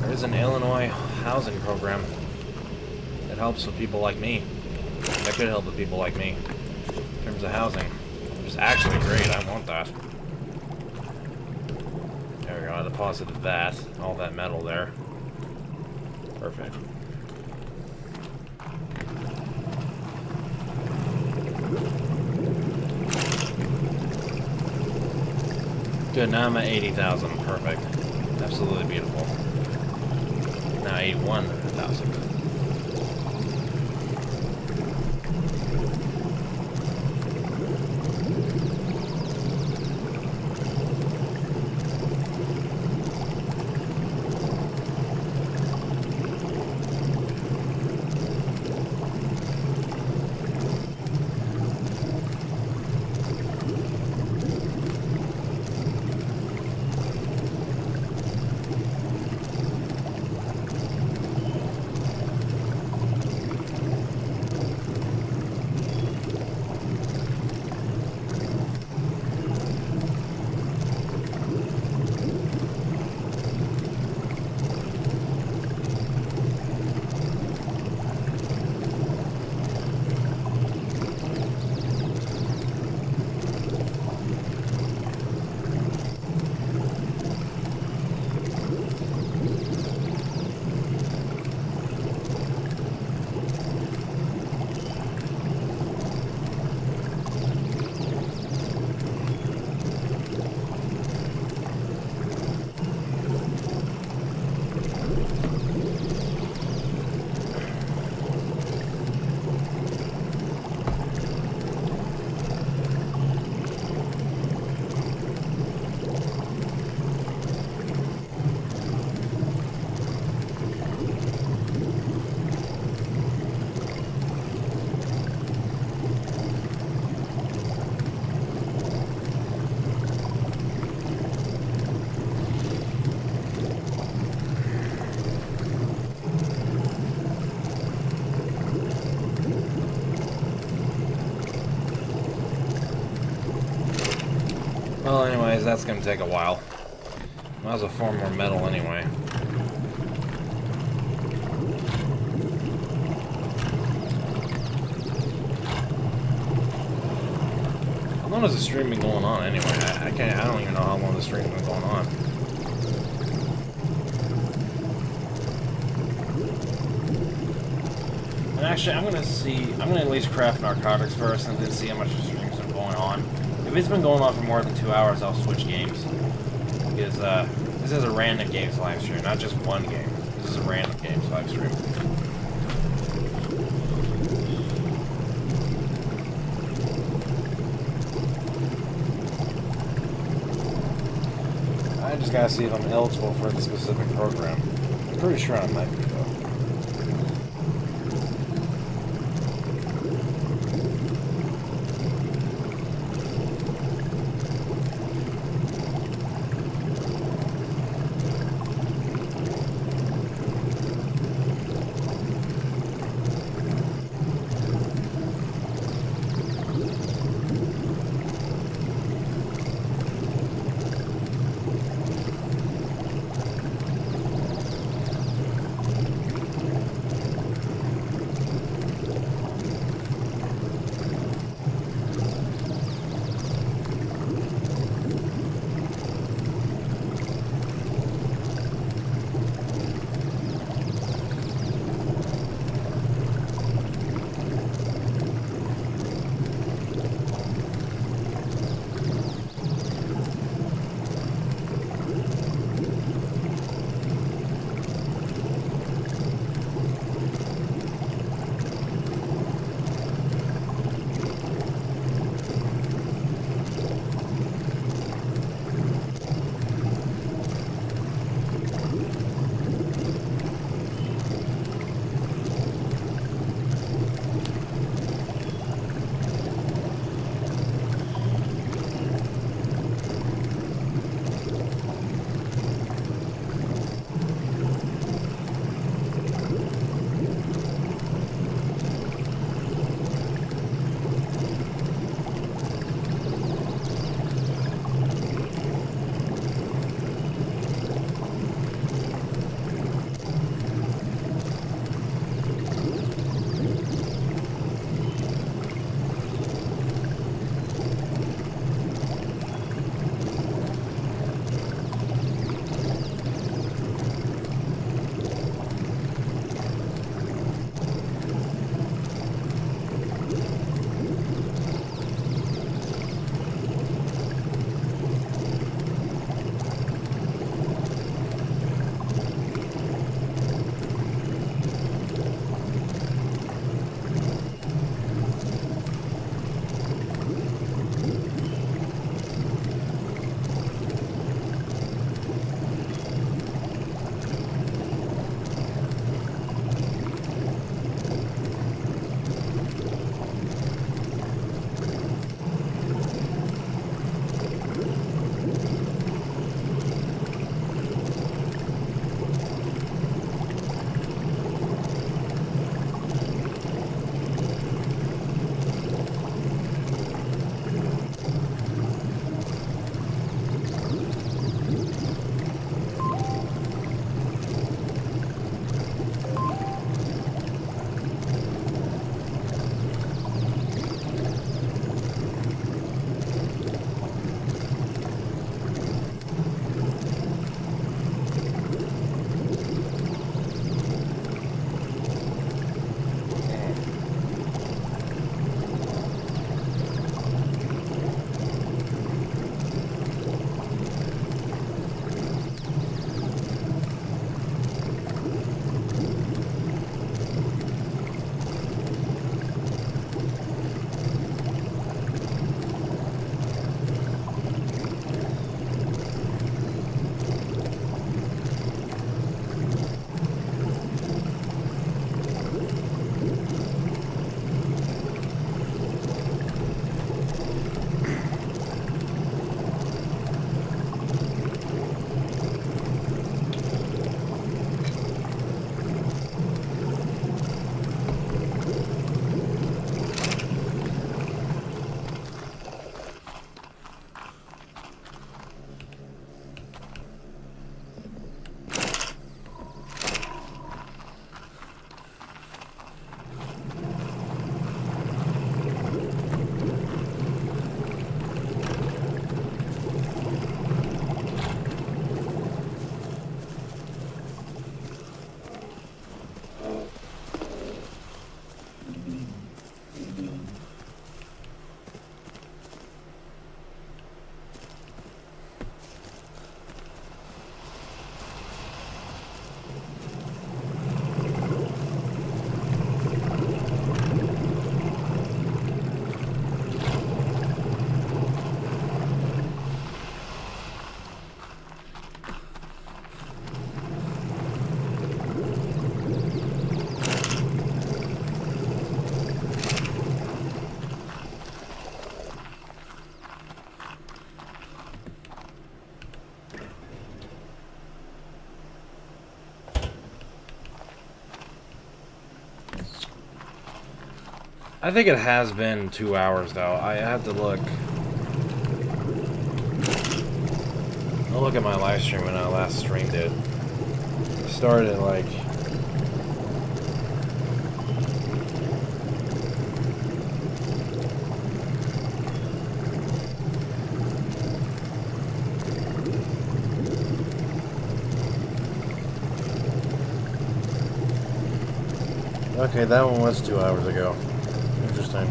There is an Illinois housing program that helps with people like me. That could help with people like me in terms of housing. Which is actually great. I want that. I deposited that, all that metal there. Perfect. Good, now I'm at 80,000. Perfect. Absolutely beautiful. Now 81,000. Well, anyways, that's gonna take a while. Might as well form more metal anyway. How long has the stream been going on anyway? I don't even know how long the stream's been going on. And actually, I'm gonna at least craft narcotics first and then see how much the stream's been going on. If it's been going on for more than 2 hours, I'll switch games. Because, this is a random games live stream, not just one game. This is a random games live stream. I just gotta see if I'm eligible for the specific program. I'm pretty sure I might be, though. I think it has been 2 hours, though. I have to look. I'll look at my live stream when I last streamed it. It started at like... Okay, that one was 2 hours ago. Interesting.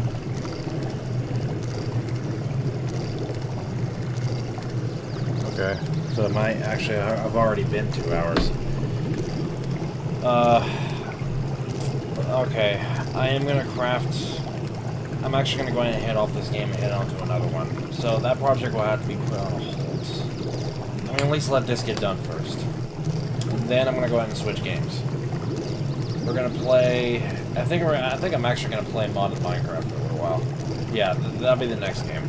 Okay, so it might actually have already been 2 hours. Okay, I am gonna craft. I'm actually gonna go ahead and head off this game and head on to another one. So that project will have to be put on hold. I mean, at least let this get done first. And then I'm gonna go ahead and switch games. We're gonna play. I think I'm actually gonna play modded Minecraft for a little while. Yeah, that'll be the next game.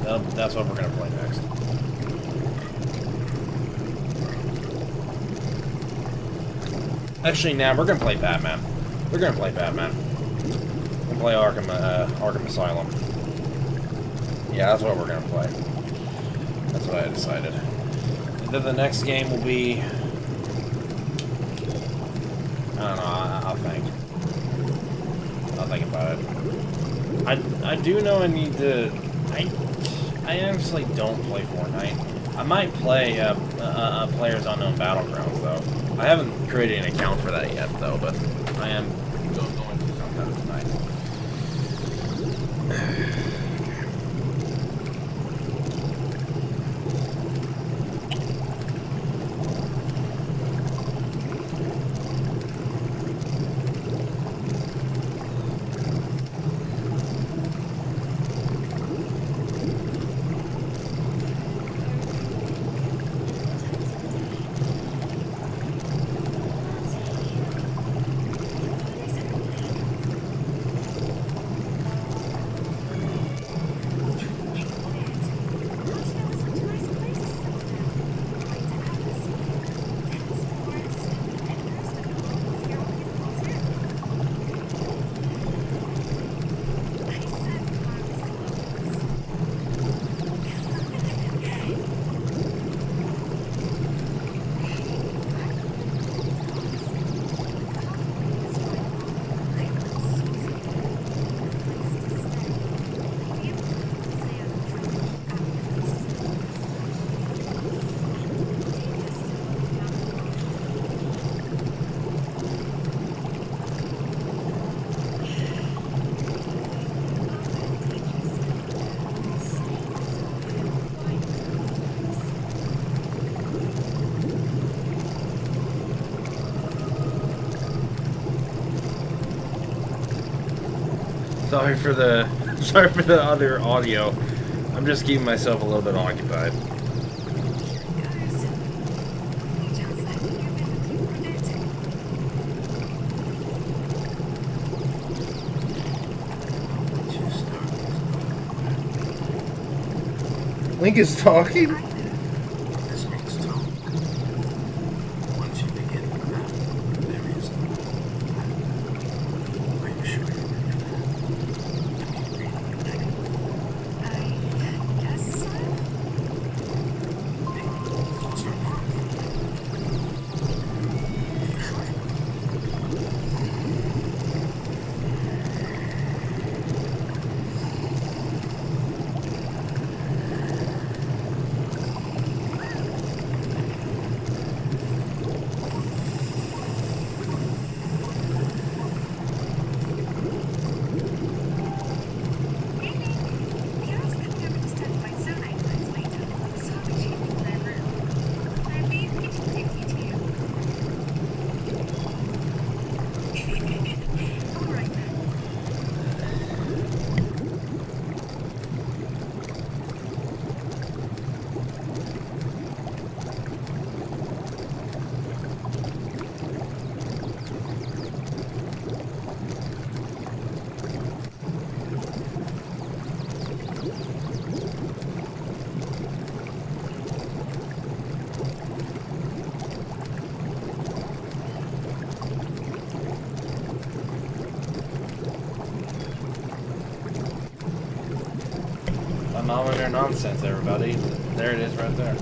That's what we're gonna play next. Actually, now we're gonna play Batman. We're gonna play Batman. We're gonna play Arkham Asylum. Yeah, that's what we're gonna play. That's what I decided. And then the next game will be. I don't know. I'll think. I'll think about it. I do know I need to. I honestly don't play Fortnite. I might play Players Unknown Battlegrounds though. I haven't created an account for that yet though, but I am going to sometime tonight. Sorry for the other audio. I'm just keeping myself a little bit occupied. Link is talking? Mama Bear nonsense, everybody. There it is right there.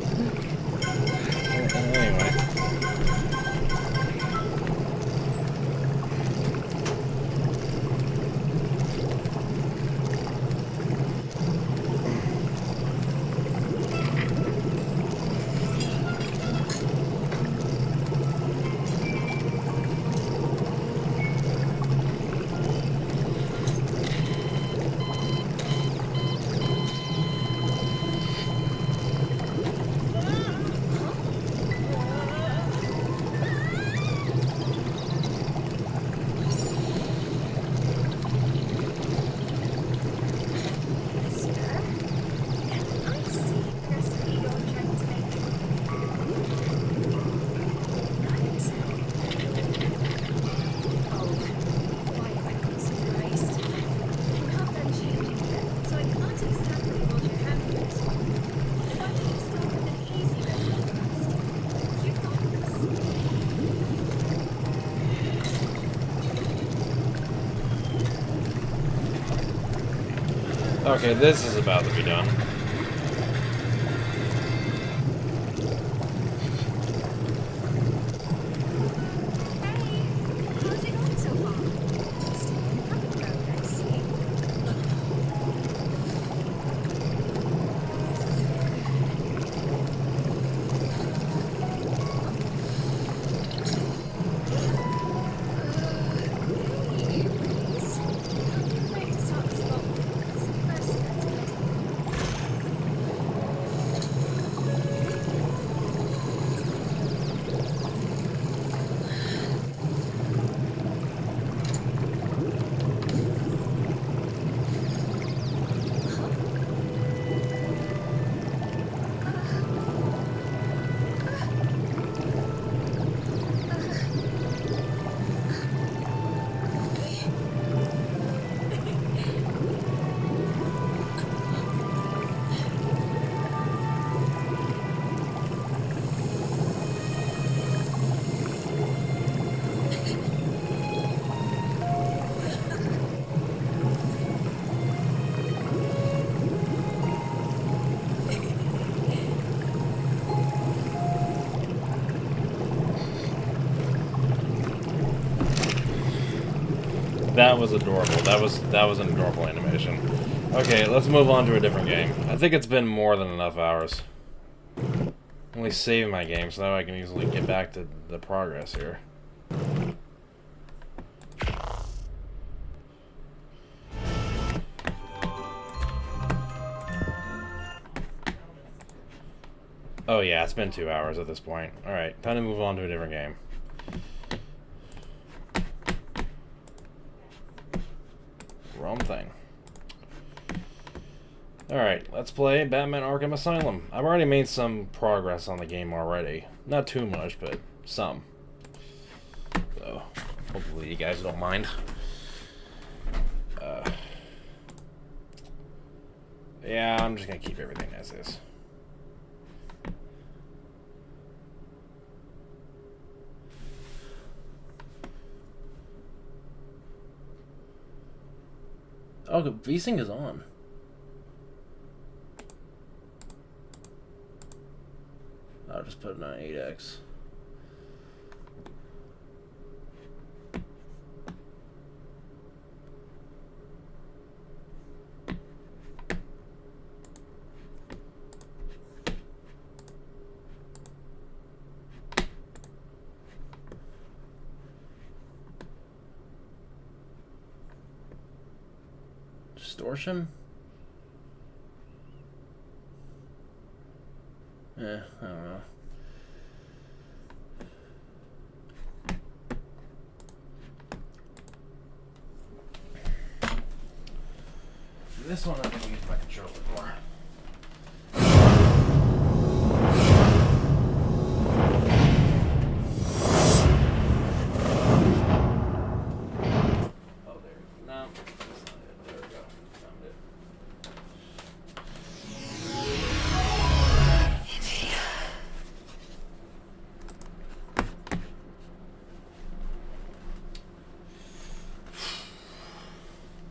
Anyway. Okay, this is about to be done. That was adorable. That was an adorable animation. Okay, let's move on to a different game. I think it's been more than enough hours. Let me save my game so that I can easily get back to the progress here. Oh yeah, it's been 2 hours at this point. Alright, time to move on to a different game. Wrong thing. Alright, let's play Batman Arkham Asylum. I've already made some progress on the game already. Not too much, but some. So, hopefully you guys don't mind. Yeah, I'm just gonna keep everything as is. Oh, the V-Sync is on. I'll just put it on 8x. Distortion? I don't know. This one I can use my controller for.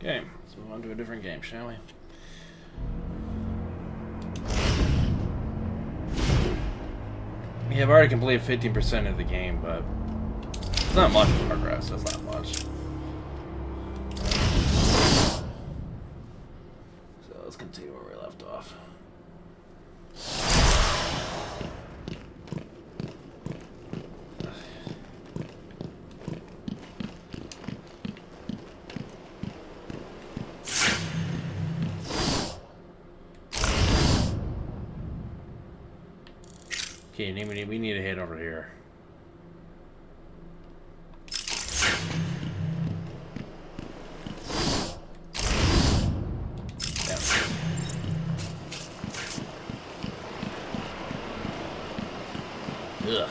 Okay, let's move on to a different game, shall we? Yeah, I've already completed 15% of the game, but it's not much progress. It's not much. So let's continue where we left off. Okay, we need to hit over here. Yeah. Ugh.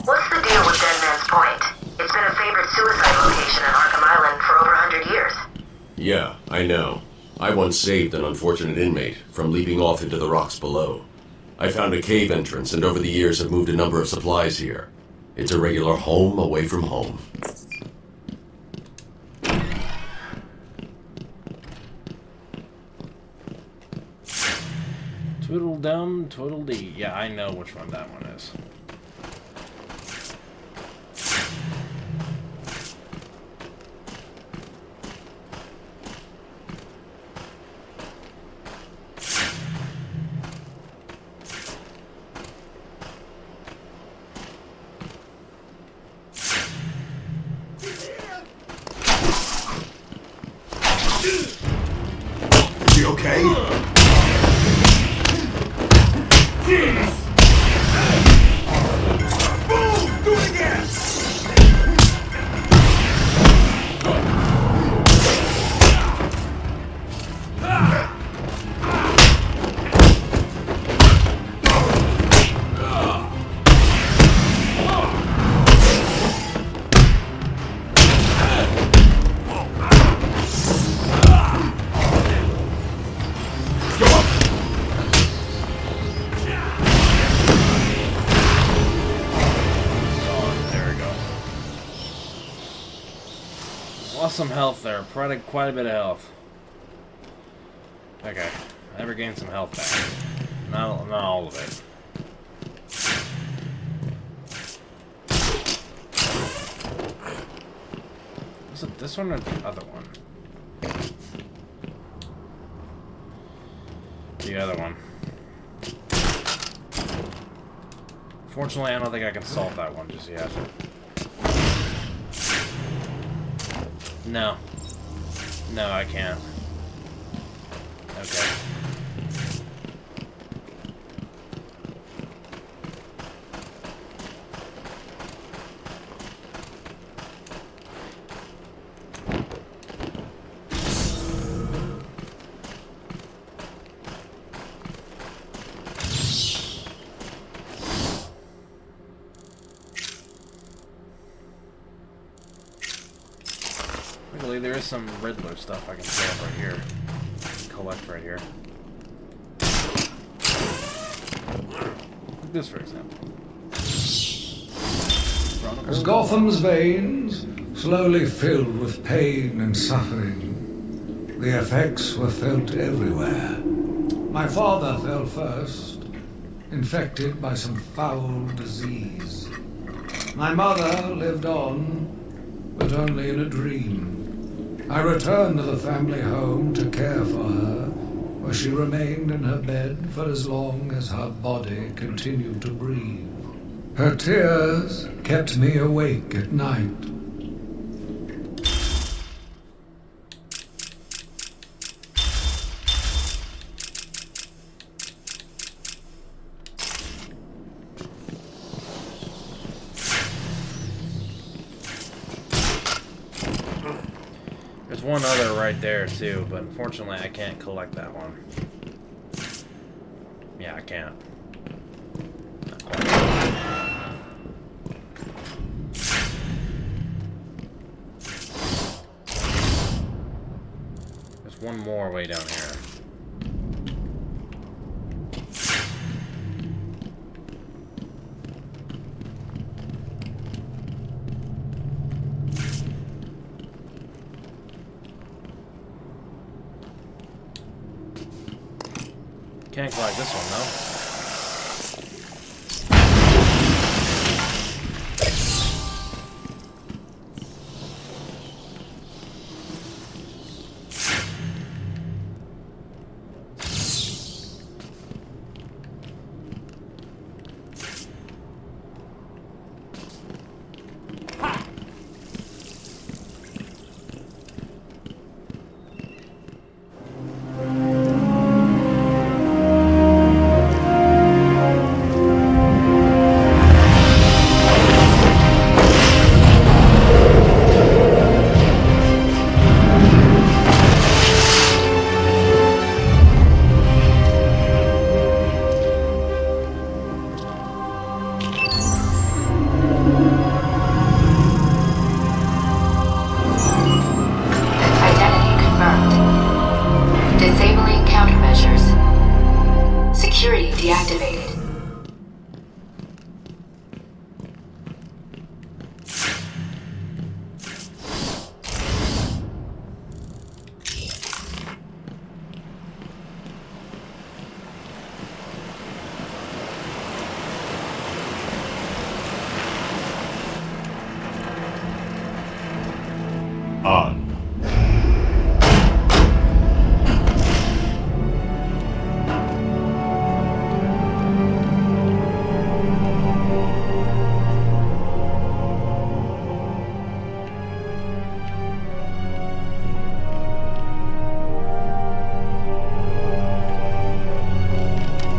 What's the deal with Dead Man's Point? It's been a favorite suicide location in Arkham Island for over 100 years. Yeah, I know. I once saved an unfortunate inmate from leaping off into the rocks below. I found a cave entrance and over the years have moved a number of supplies here. It's a regular home away from home. Twiddle-dum, twiddle-dee. Yeah, I know which one that one is. Is he okay? Boom! Do it again! Lost some health there. Quite a bit of health. Okay. I never gained some health back. Not all of it. Was it this one or the other one? The other one. Fortunately, I don't think I can solve that one just yet. No. No, I can't. Okay. Luckily, there is some Riddler stuff I can sell right here. Collect right here. Like this, for example. As Gotham's veins slowly filled with pain and suffering, the effects were felt everywhere. My father fell first, infected by some foul disease. My mother lived on, but only in a dream. I returned to the family home to care for her, where she remained in her bed for as long as her body continued to breathe. Her tears kept me awake at night. There's one other right there too, but unfortunately I can't collect that one. Yeah, I can't. Not quite. There's one more way down here. Can't collect this one, though. On.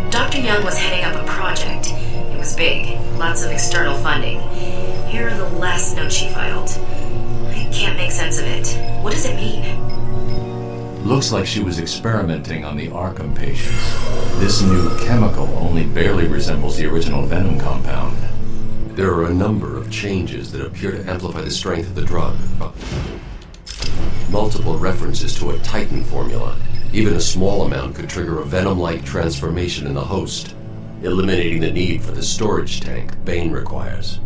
Dr. Young was heading up a project. It was big, lots of external funding. Here are the last notes she filed. I can't make sense of it. What does it mean? Looks like she was experimenting on the Arkham patients. This new chemical only barely resembles the original venom compound. There are a number of changes that appear to amplify the strength of the drug. Multiple references to a Titan formula. Even a small amount could trigger a venom-like transformation in the host, eliminating the need for the storage tank Bane requires.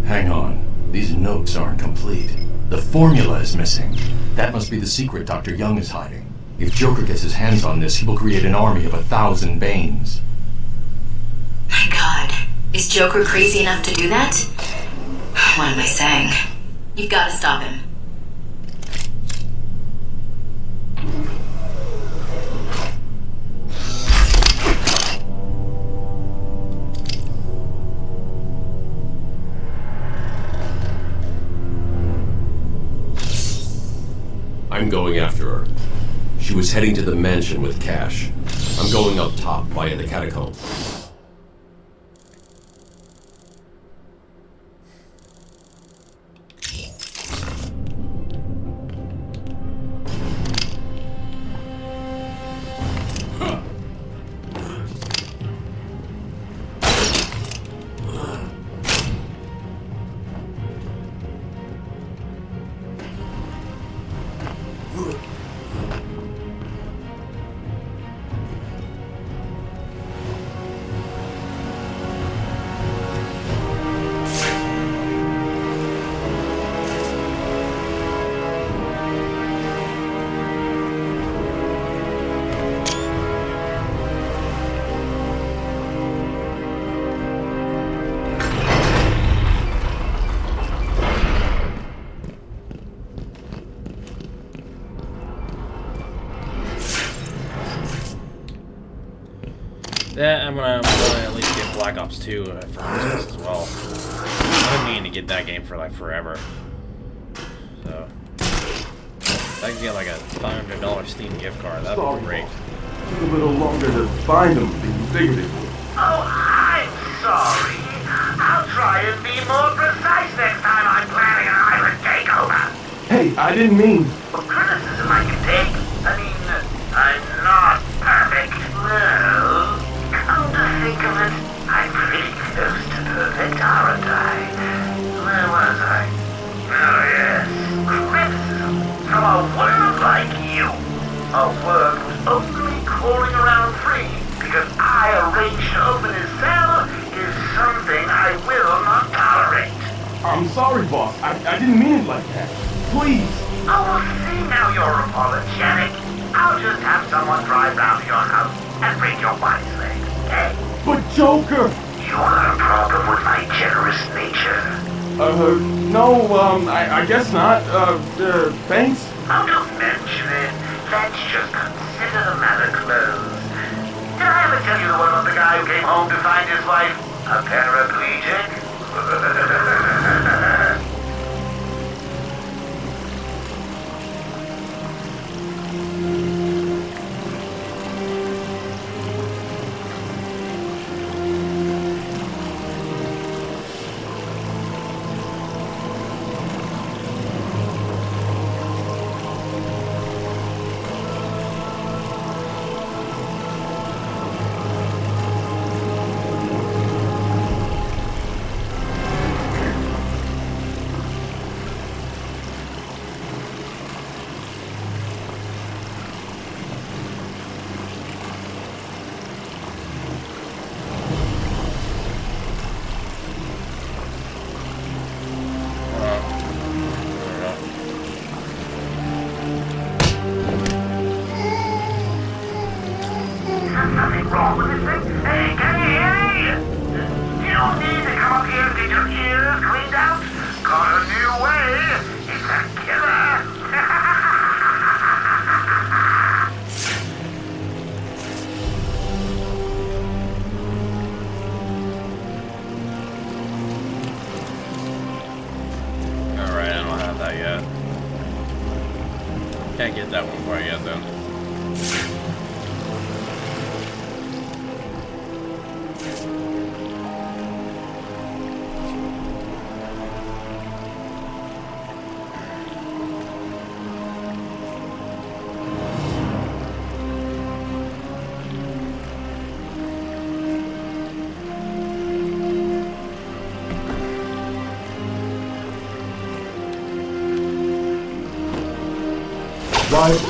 Hang on. These notes aren't complete. The formula is missing. That must be the secret Dr. Young is hiding. If Joker gets his hands on this, he will create an army of 1,000 Banes. My God. Is Joker crazy enough to do that? What am I saying? You've got to stop him. I'm going after her. She was heading to the mansion with cash. I'm going up top via the catacomb. Yeah, I'm gonna at least get Black Ops 2 for Christmas as well. I've been meaning to get that game for like forever. So if I can get like a $500 Steam gift card, that'd be great. Took a little longer to find them than you figured it would. Oh, I'm sorry. I'll try and be more precise next time I'm planning an island takeover. Hey, I didn't mean... Well, criticism I can take. I mean, I'm not perfect. Well, come to think of it, I'm pretty close to perfect, aren't I? Where was I? Oh, yes. Criticism from a world like you. A world whose only crawling around free because I arranged to open his cell is something I will not tolerate. I'm sorry, boss. I didn't mean it like that. Please. Oh, well, see, now you're apologetic. I'll just have someone drive round to your house and bring your body legs, okay? But Joker! You got a problem with my generous nature? No, I guess not. Thanks. Oh, don't mention it. Let's just consider the matter closed. Did I ever tell you the one about the guy who came home to find his wife a paraplegic? Something wrong with this thing? Hey, can you hear me? You don't need to come up here and get your ears cleaned out. Got a new way. It's a killer. Alright, I don't have that yet. Can't get that one quite yet, though. Right.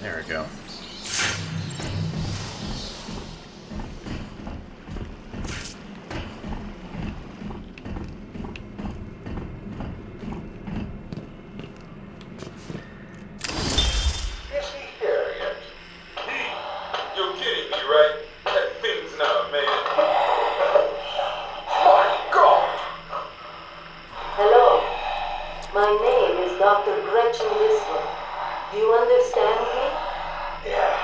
There we go. You're kidding me, right? That thing's not made. My God! Hello. My name is Dr. Gretchen Whistler. Do you understand me? Yeah,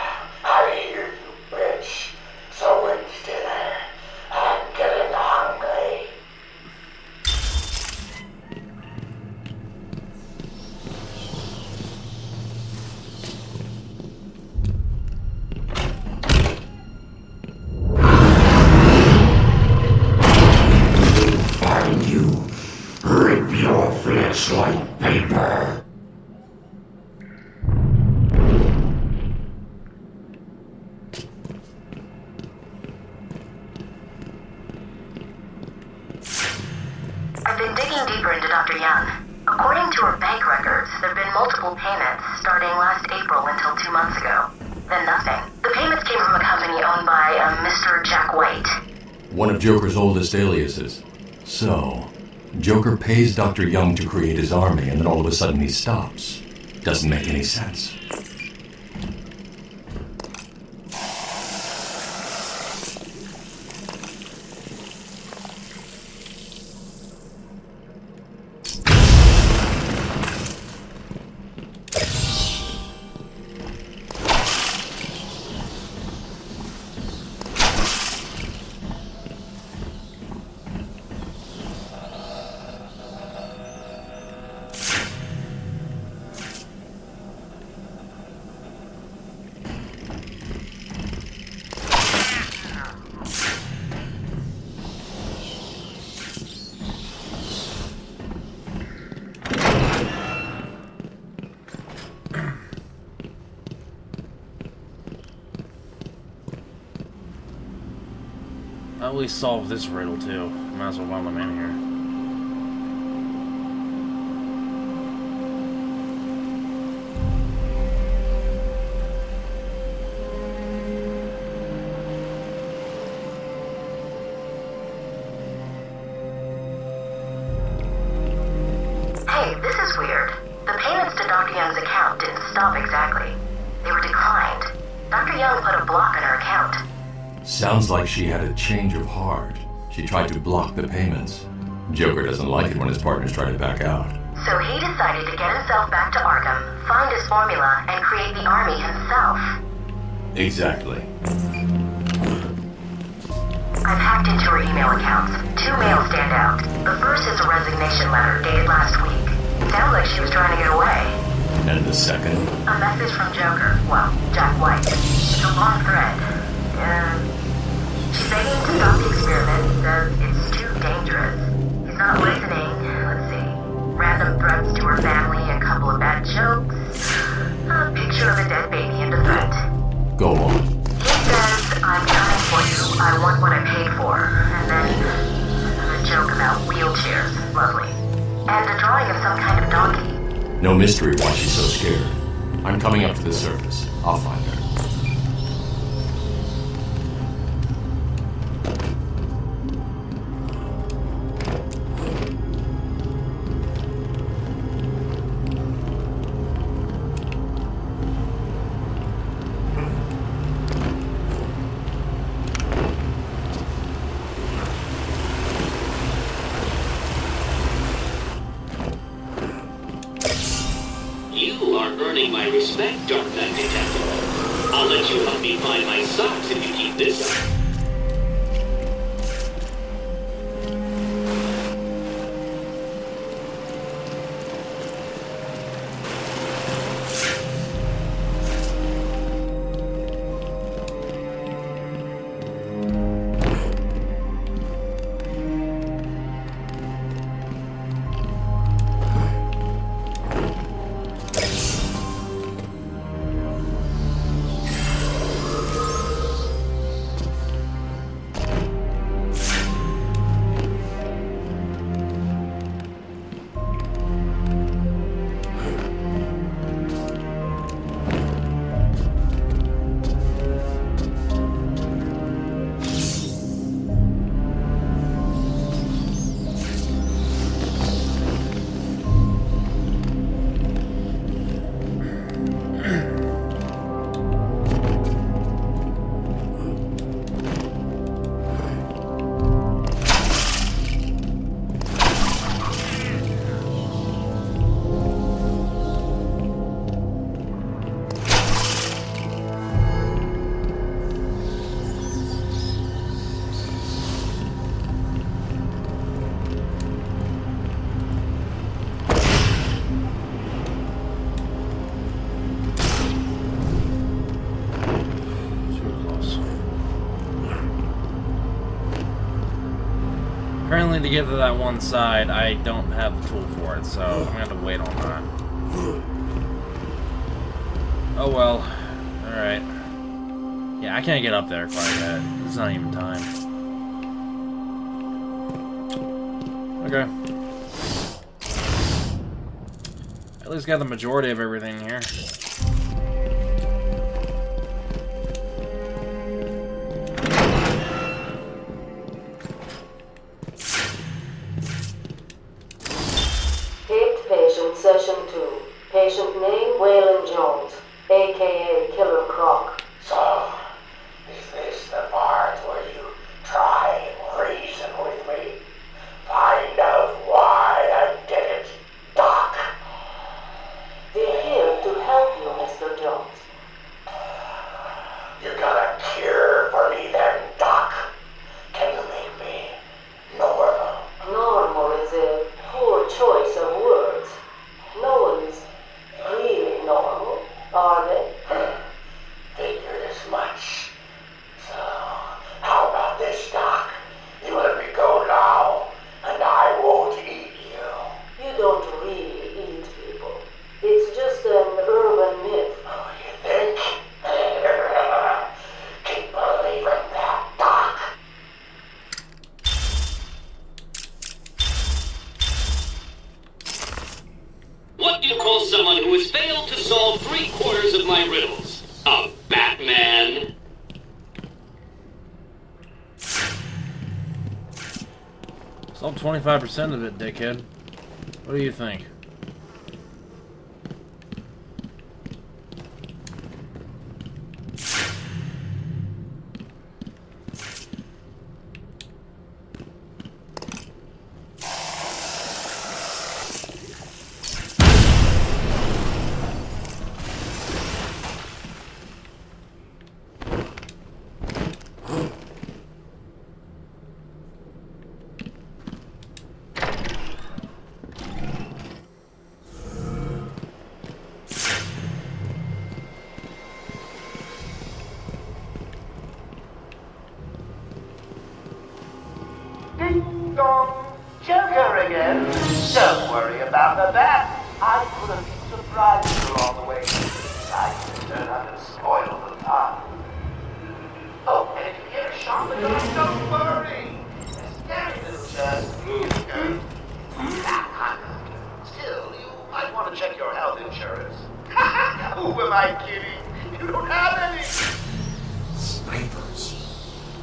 I hear you, bitch. So when's dinner? I'm getting hungry. Find you. Rip your flesh like paper. I've been digging deeper into Dr. Young. According to her bank records, there have been multiple payments starting last April until 2 months ago. Then nothing. The payments came from a company owned by a Mr. Jack White. One of Joker's oldest aliases. So, Joker pays Dr. Young to create his army, and then all of a sudden he stops. Doesn't make any sense. I'll at least solve this riddle too. Might as well while I'm in here. Hey, this is weird. The payments to Dr. Young's account didn't stop exactly. They were declined. Dr. Young put a block on her account. Sounds like she had a change of heart. She tried to block the payments. Joker doesn't like it when his partners try to back out. So he decided to get himself back to Arkham, find his formula, and create the army himself. Exactly. I've hacked into her email accounts. 2 mails stand out. The first is a resignation letter dated last week. Sounds like she was trying to get away. And the second? A message from Joker. Well, Jack White. It's a long thread. She's begging to stop the experiment. He says it's too dangerous. He's not listening. Let's see. Random threats to her family, a couple of bad jokes, a picture of a dead baby and a threat. Go on. He says, I'm coming for you. I want what I paid for. And then a joke about wheelchairs. Lovely. And a drawing of some kind of donkey. No mystery why she's so scared. I'm coming up to the surface. I'll find her. You are earning my respect, Dark Knight Detective. I'll let you help me find my socks if you keep this up. Apparently to get to that one side, I don't have the tool for it, so I'm gonna have to wait on that. Oh well. Alright. Yeah, I can't get up there quite yet. It's not even time. Okay. At least got the majority of everything here. Session 2. Patient name, Waylon Jones, a.k.a. Killer Croc. So, is this the part where you try and reason with me? Find out why I did it, Doc. We're here to help you, Mr. Jones. You got a cure for me then, Doc? Can you make me normal? Normal is a poor choice of words. No one's really normal, are they? Figures. failed to solve 3/4 of my riddles. A Batman? Solve 25% of it, dickhead. What do you think? Ding dong! Joker again? Don't worry about the bat. I put a few surprises along the way. I don't have to spoil the fun. Oh, and if you hear a shot in the door, don't worry. A scary little chest. Still, you might want to check your health insurance. Who am I kidding? You don't have any. Snipers.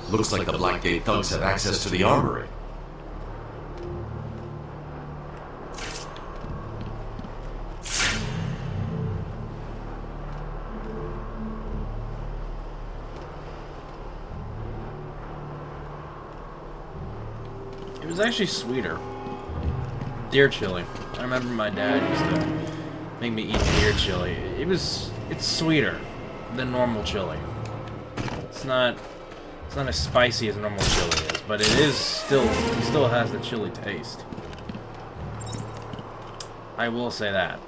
Looks like the Blackgate thugs have access to the armory. It was actually sweeter. Deer chili. I remember my dad used to make me eat deer chili. It's sweeter than normal chili. It's not as spicy as normal chili is, but it still has the chili taste. I will say that.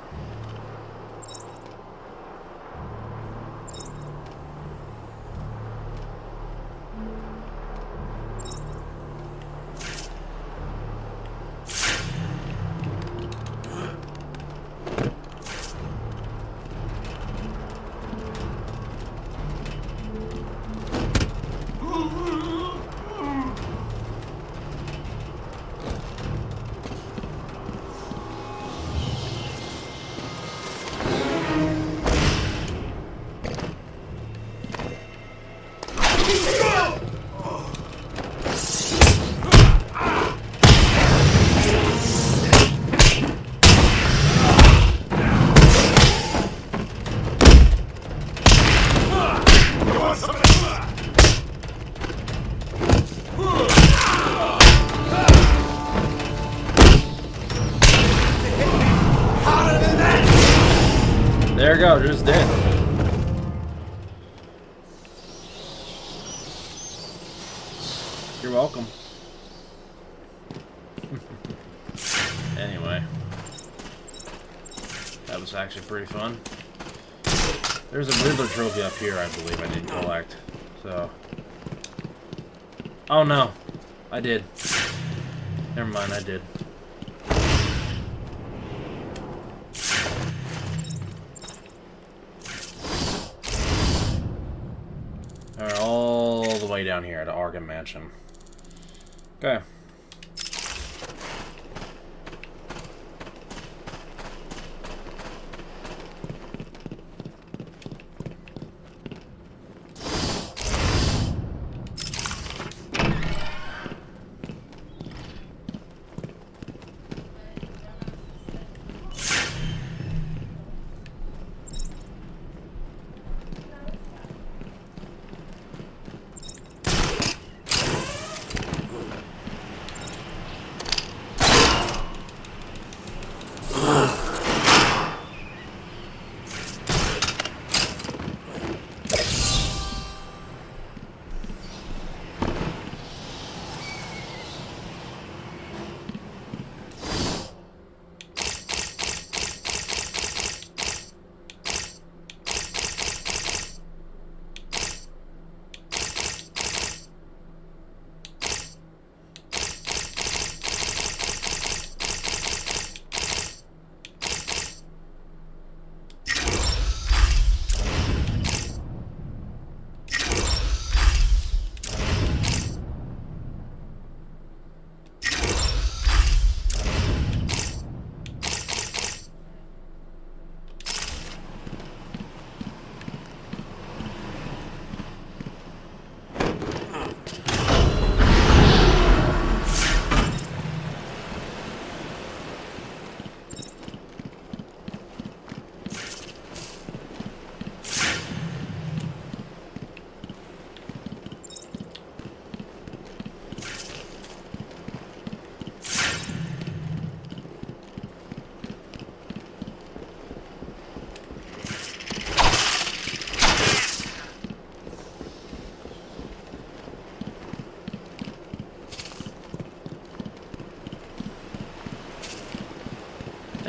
There you go, they're just dead. You're welcome. Anyway. That was actually pretty fun. There's a Riddler trophy up here, I believe I didn't collect. So. Oh no. I did. Never mind, I did. Alright, all the way down here to Arkham Mansion. Okay.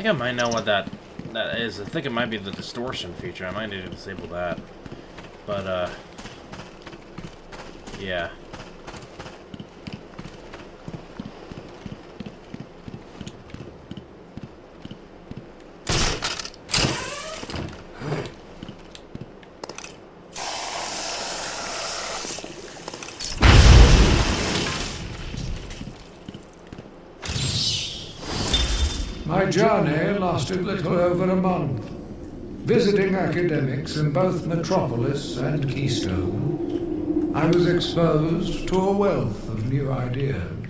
think I might know what that is. I think it might be the distortion feature. I might need to disable that. But, yeah. My journey lasted little over a month. Visiting academics in both Metropolis and Keystone, I was exposed to a wealth of new ideas.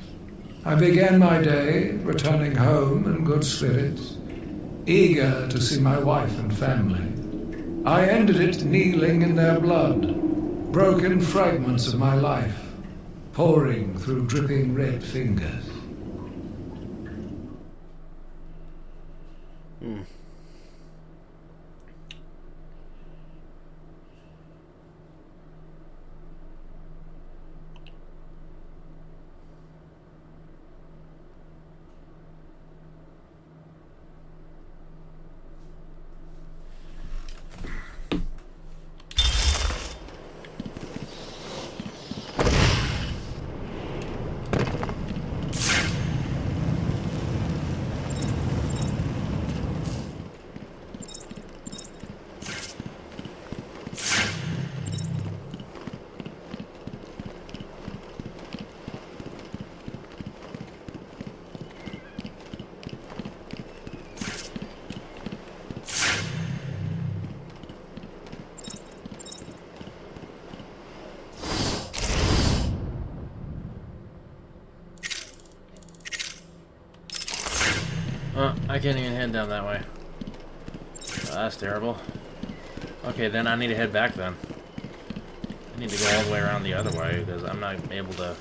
I began my day returning home in good spirits, eager to see my wife and family. I ended it kneeling in their blood, broken fragments of my life, pouring through dripping red fingers. I can't even head down that way. That's terrible. Okay, then I need to head back then. I need to go all the way around the other way because I'm not able to...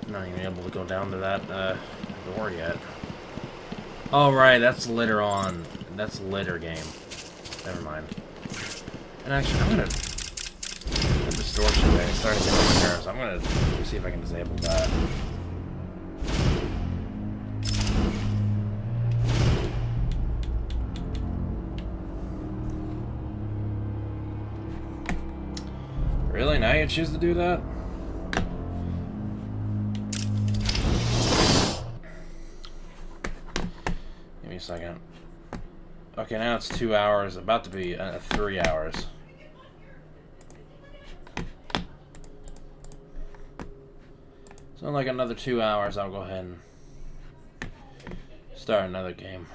I'm not even able to go down to that door yet. Oh, right, that's later on. That's a later game. Never mind. And actually, I'm gonna... The distortion thing is starting to get on my nerves. I'm gonna see if I can disable that. Really? Now you choose to do that? Give me a second. Okay, now it's 2 hours. About to be 3 hours. So in like another 2 hours, I'll go ahead and start another game.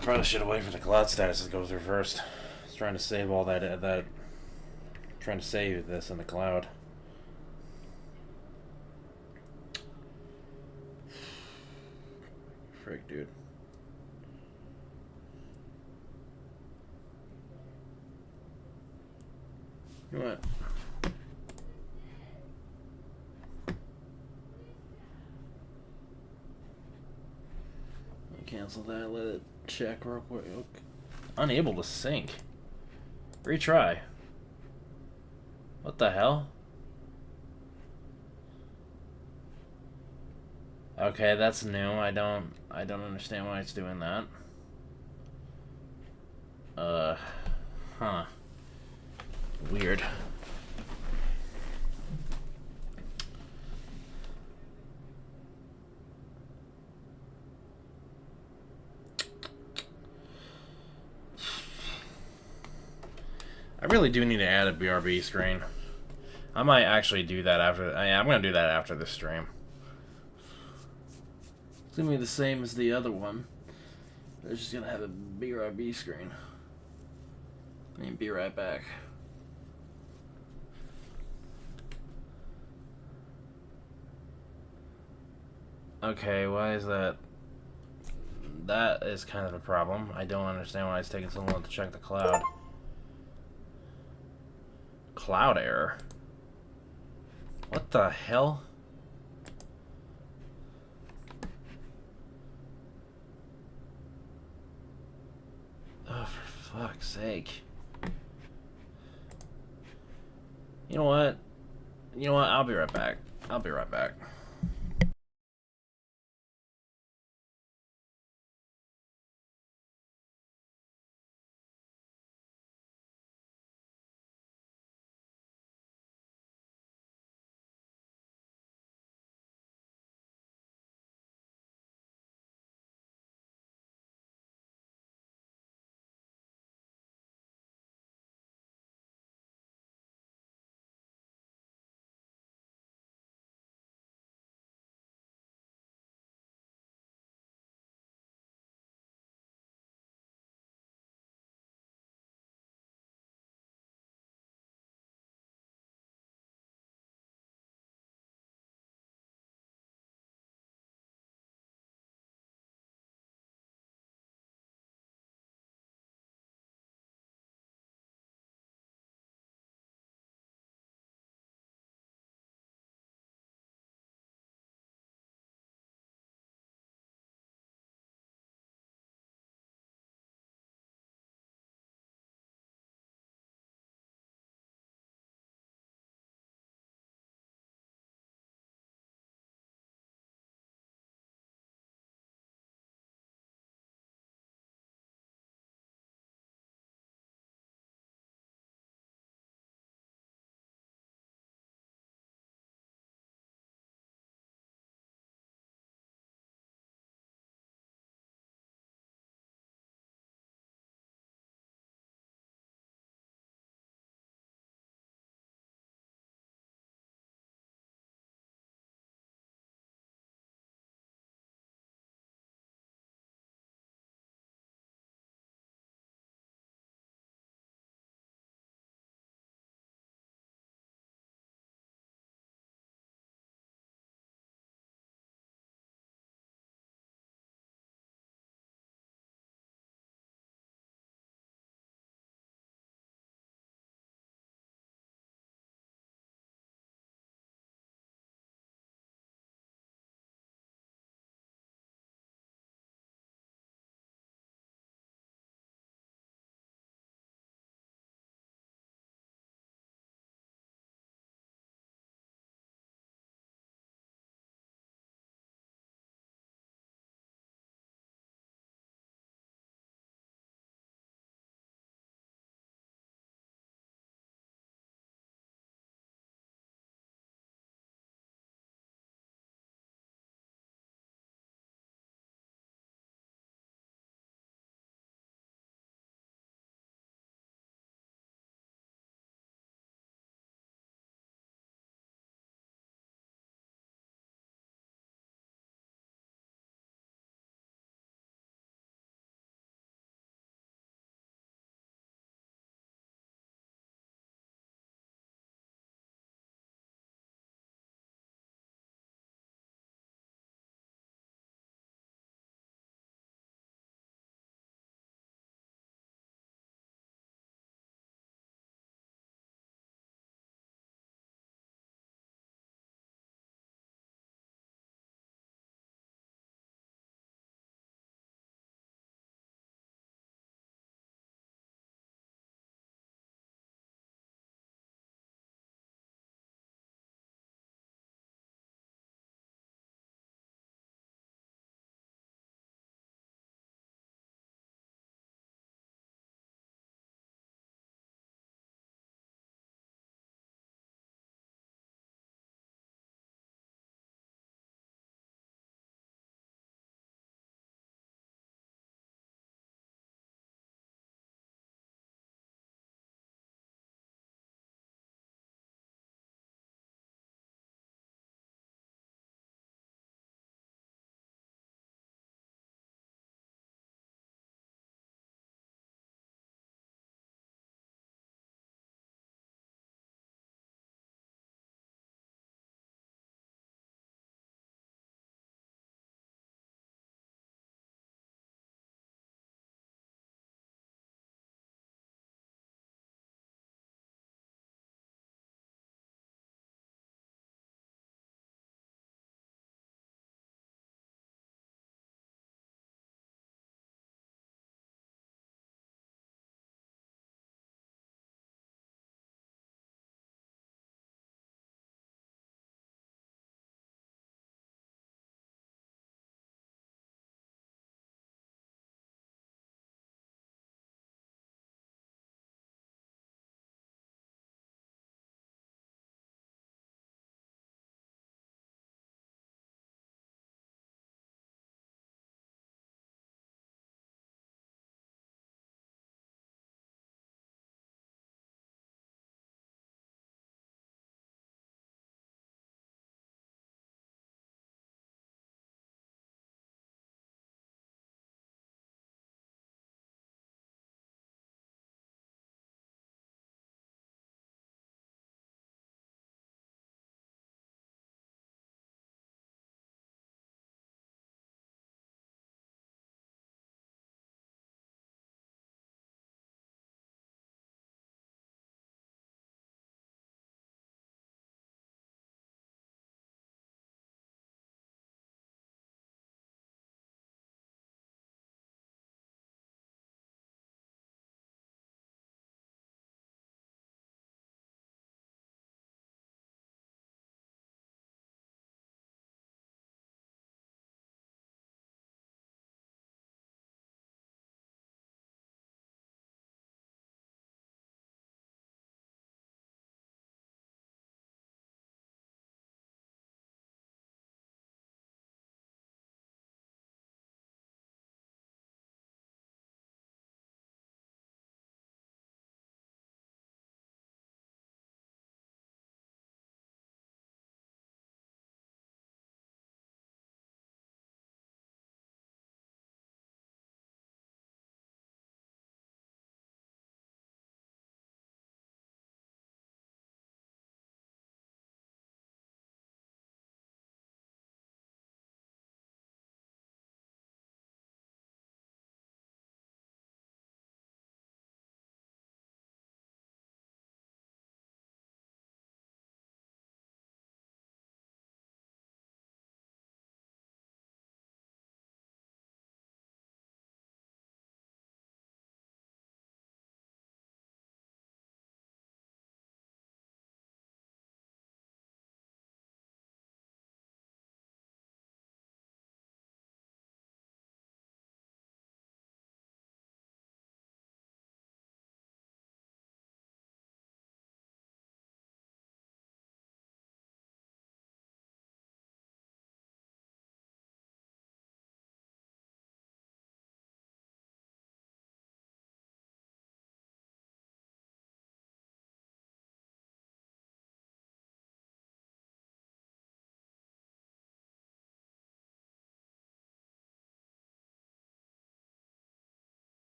I probably should have waited for the cloud status to go through first. I was trying to save all that, trying to save this in the cloud. Frick, dude. You know what? Cancel that, let it check real quick. Okay. Unable to sync. Retry. What the hell? Okay, that's new. I don't understand why it's doing that. Huh. Weird. I really do need to add a BRB screen. I might actually do that after... Yeah, I'm going to do that after this stream. It's going to be the same as the other one. It's just going to have a BRB screen. I mean, be right back. Okay, why is that? That is kind of a problem. I don't understand why it's taking so long to check the cloud. Cloud error. What the hell? for fuck's sake. You know what? I'll be right back. I'll be right back.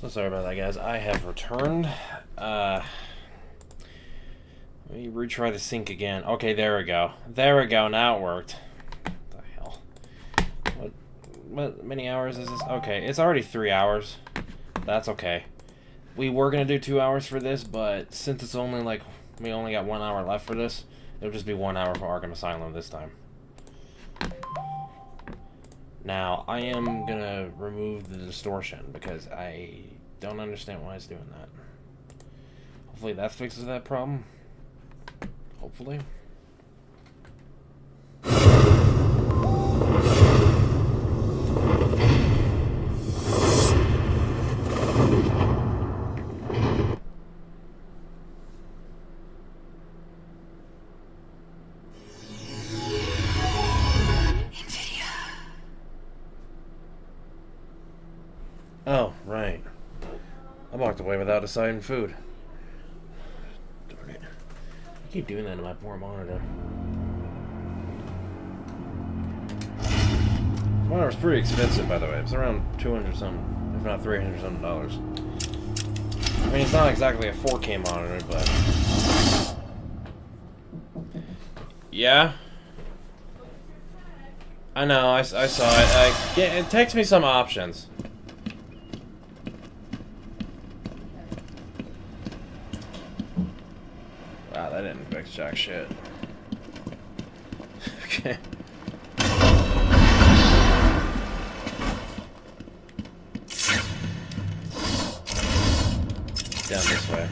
So sorry about that, guys. I have returned. Let me retry the sync again. Okay, there we go. There we go. Now it worked. What the hell? What many hours is this? Okay, it's already 3 hours. That's okay. We were gonna do 2 hours for this, but since it's only like we only got 1 hour left for this, it'll just be 1 hour for Arkham Asylum this time. Now, I am gonna remove the distortion because I don't understand why it's doing that. Hopefully that fixes that problem. Hopefully. Oh, right. I walked away without deciding food. Darn it. I keep doing that to my poor monitor. This monitor's pretty expensive, by the way. It's around 200 something, if not 300 something dollars. I mean, it's not exactly a 4K monitor, but... Yeah? I know, I saw it. It takes me some options. Wow, that didn't fix jack shit. Okay. Down this way.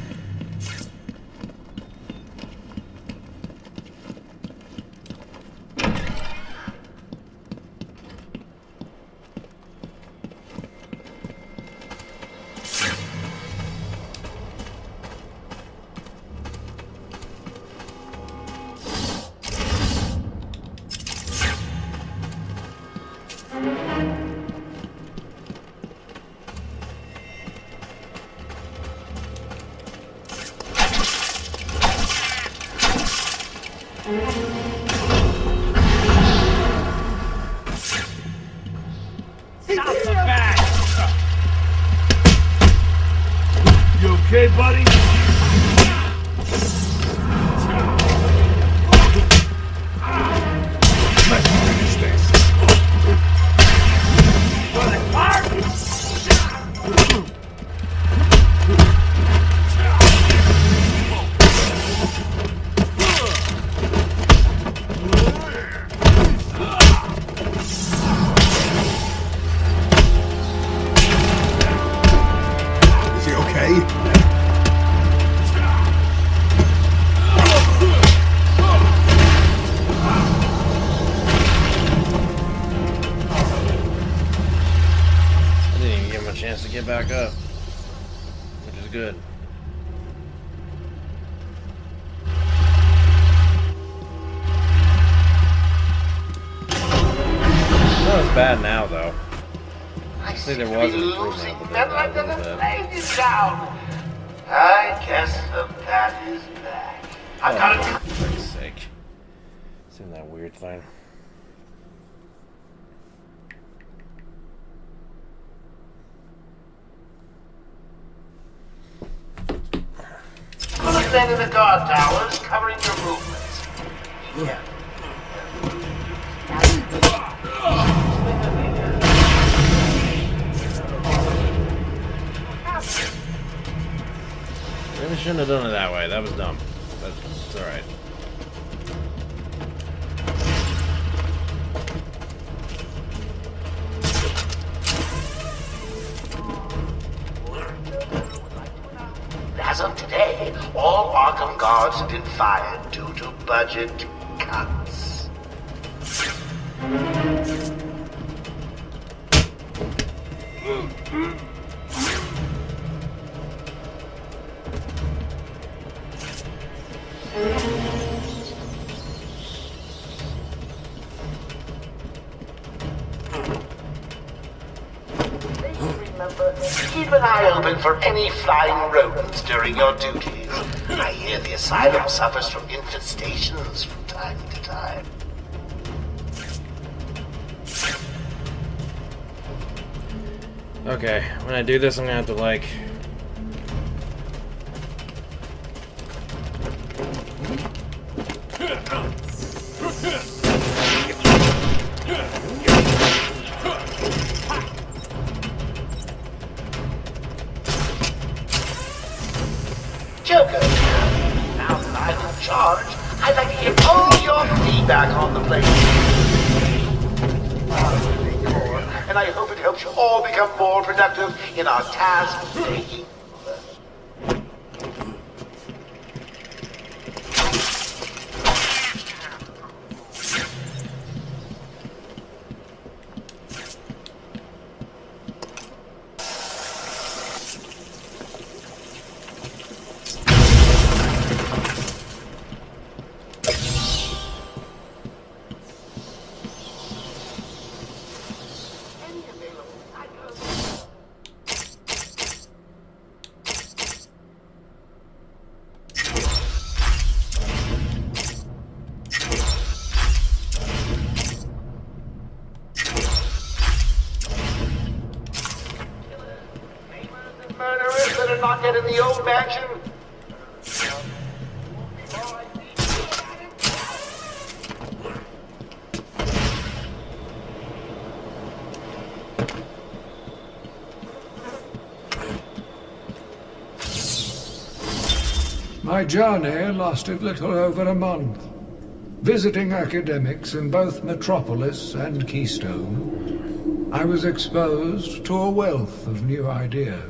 You okay, buddy? Let's finish this. Is he okay? I didn't even give him a chance to get back up, which is good. Not as bad now, though. I think there seem was to an be improvement losing with them that like a little the bit. ladies down. I guess the bat is back. I've got Oh, to for frick's sake. Seen that weird thing. put a men in the guard towers covering your movements. Yeah. Really shouldn't have done it that way. That was dumb. But it's alright. As of today, all Arkham guards have been fired due to budget cuts. Remember, keep an eye open for any flying rodents during your duties. I hear the asylum suffers from infestations from time to time. Okay, when I do this, I'm gonna have to, like... Joker, now that I'm in charge, I'd like to hear all your feedback on the place. And I hope it helps you all become more productive in our task of taking. Murderers that are not yet in the old mansion. My journey lasted little over a month. Visiting academics in both Metropolis and Keystone, I was exposed to a wealth of new ideas.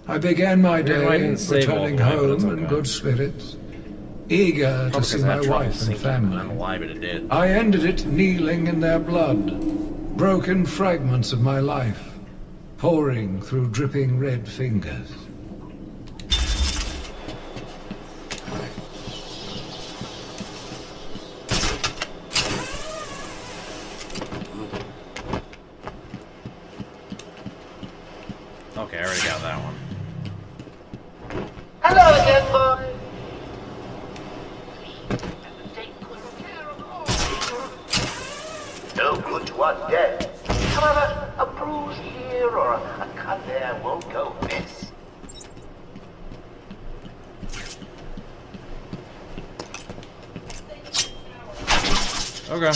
I began my day returning home in good spirits, eager to see my wife and family. I ended it kneeling in their blood, broken fragments of my life, pouring through dripping red fingers. Okay, I already got that one. Hello again, boy. No good to us dead. However, a bruise here or a cut there won't go amiss. Okay.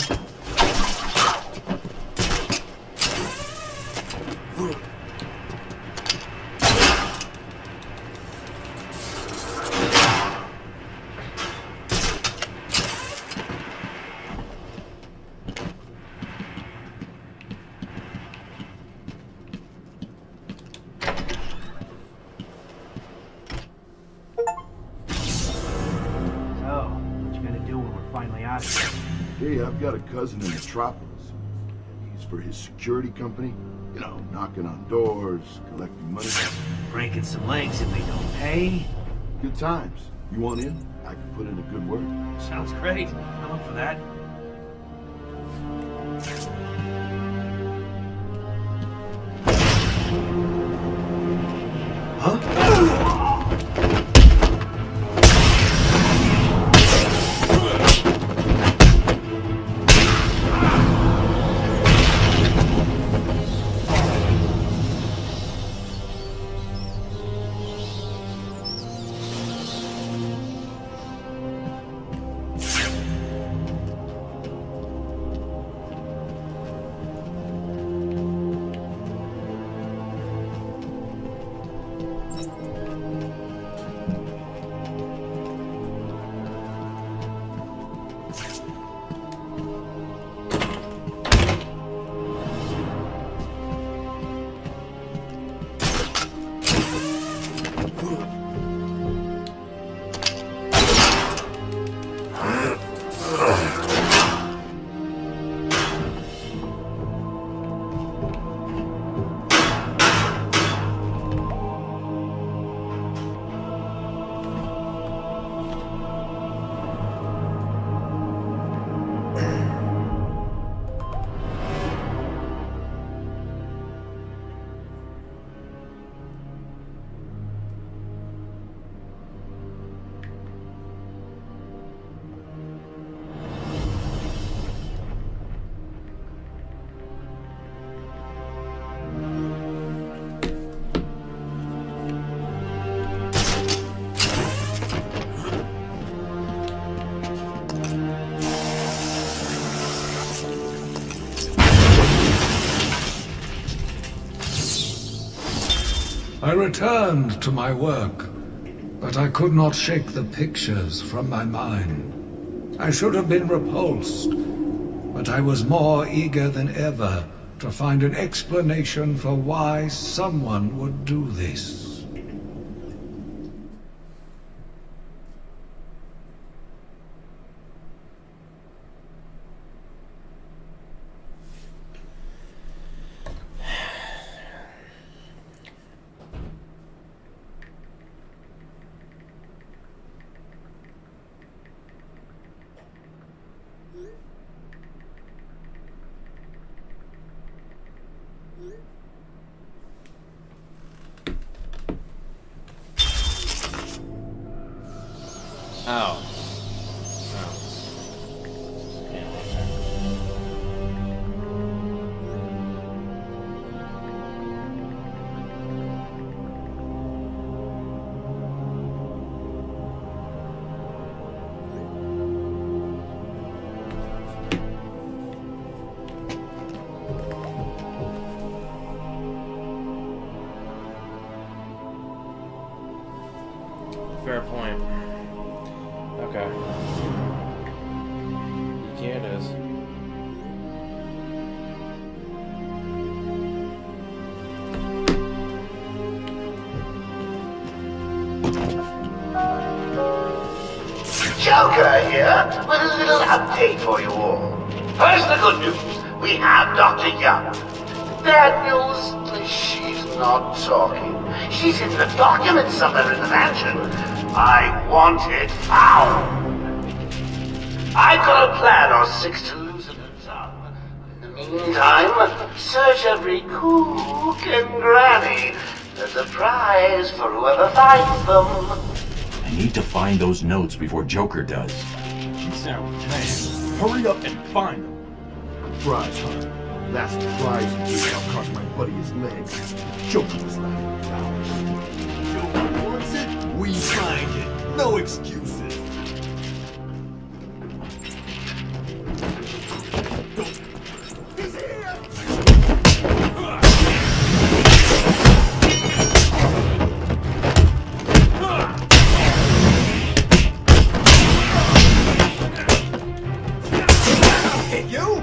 Hey, I've got a cousin in Metropolis. He's for his security company. You know, knocking on doors, collecting money. Breaking some legs if they don't pay. Good times. You want in? I can put in a good word. Sounds great. I'm up for that. I returned to my work, but I could not shake the pictures from my mind. I should have been repulsed, but I was more eager than ever to find an explanation for why someone would do this. Oh. Fair point. Okay. Yeah, it is. Joker here with a little update for you all. First, the good news. We have Dr. Young. Bad news, she's not talking. She's in the documents somewhere in the mansion. I want it found. I've got a plan or six to loosen her tongue. In the meantime, search every cook and granny. There's a prize for whoever finds them. I need to find those notes before Joker does. You sound mad. Hurry up and find them. Prize, huh? That's the prize I'll cost my buddy his legs. Joker was laughing at ours. Joker wants it, we find it. No excuses. He's here! Hey, you!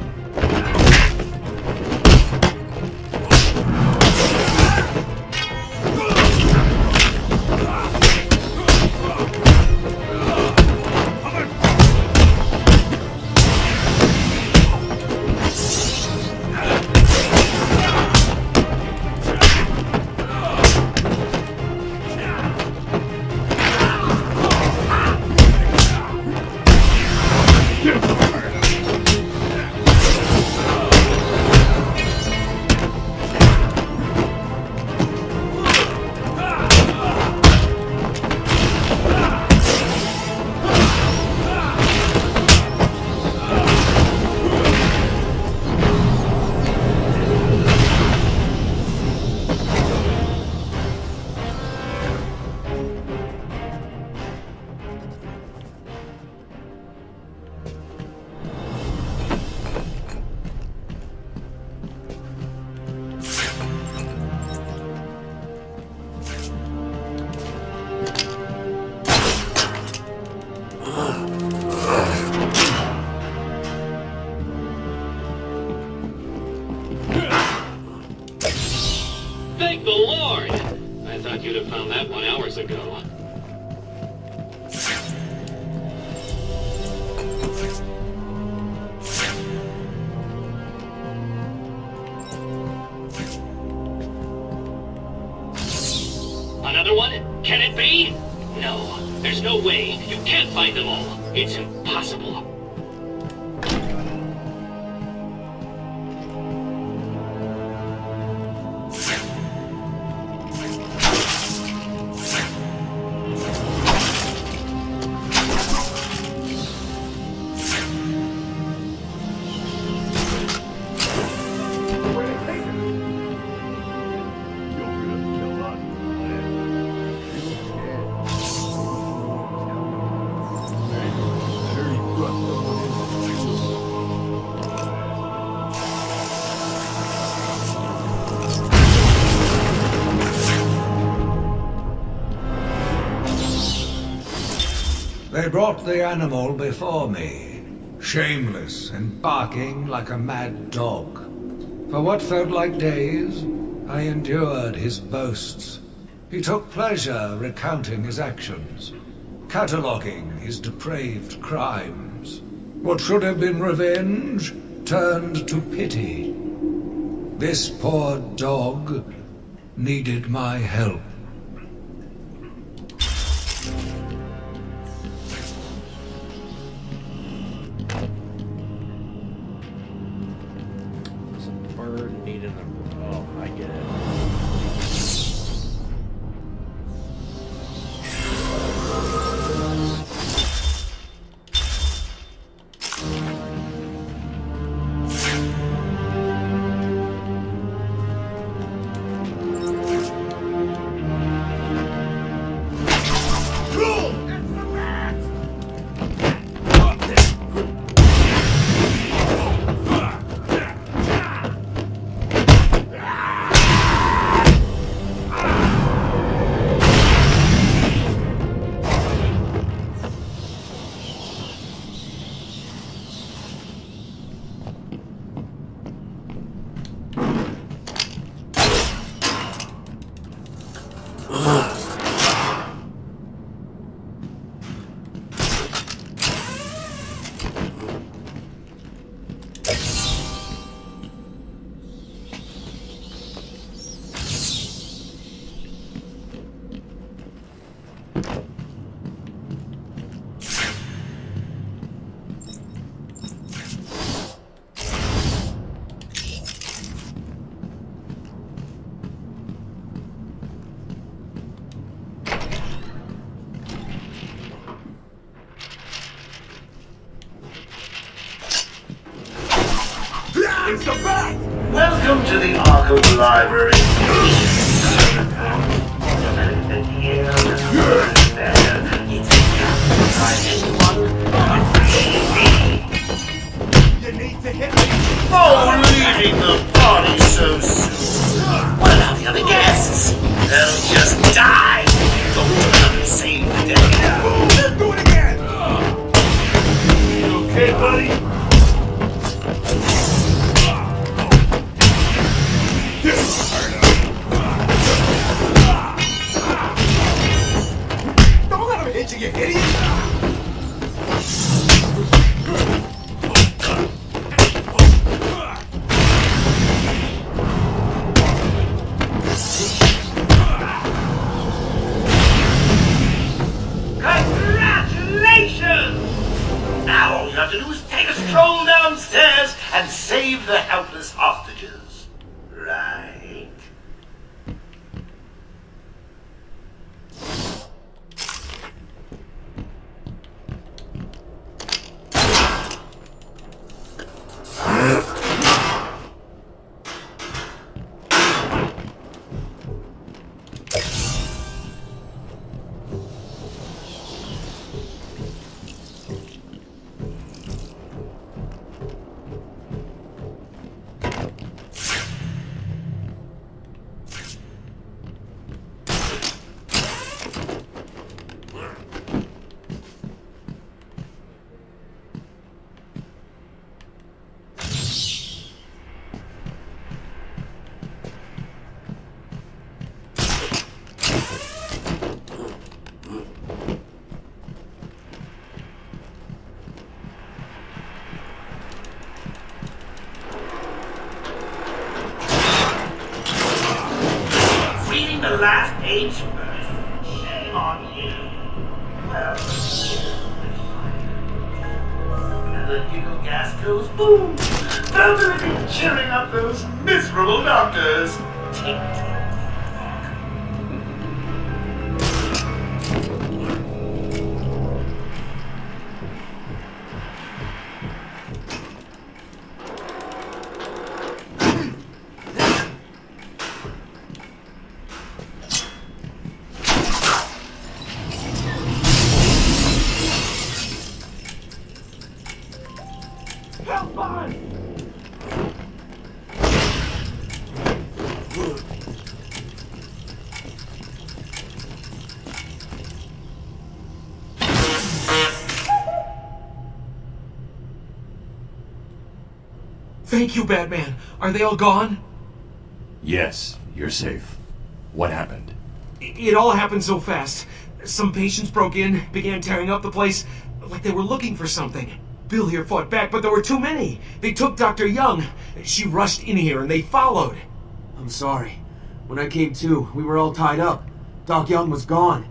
Thank the Lord! I thought you'd have found that 1 hour ago. Another one? Can it be? No, there's no way. You can't find them all. It's impossible. Dirty, rough They brought the animal before me, shameless and barking like a mad dog. For what felt like days, I endured his boasts. He took pleasure recounting his actions, cataloguing his depraved crimes. What should have been revenge turned to pity. This poor dog needed my help. Bird needed a... Oh, I get it. It's the bat! Welcome to the Arkham Library. You need to hit me. Oh, leaving the party so soon. What about the other guests? They'll just die. Don't come and save the day. Do it again. You okay, buddy? Don't let him hit you, you idiot! Congratulations! Now all you have to do is take a stroll downstairs and save the helpless hostages. Right. The last page first. Shame on you. Well, and the giggle gas goes boom, permanently cheering up those miserable doctors. Tick-tock. Thank you, Batman. Are they all gone? Yes, you're safe. What happened? It all happened so fast. Some patients broke in, began tearing up the place, like they were looking for something. Bill here fought back, but there were too many. They took Dr. Young. She rushed in here and they followed. I'm sorry. When I came to, we were all tied up. Doc Young was gone.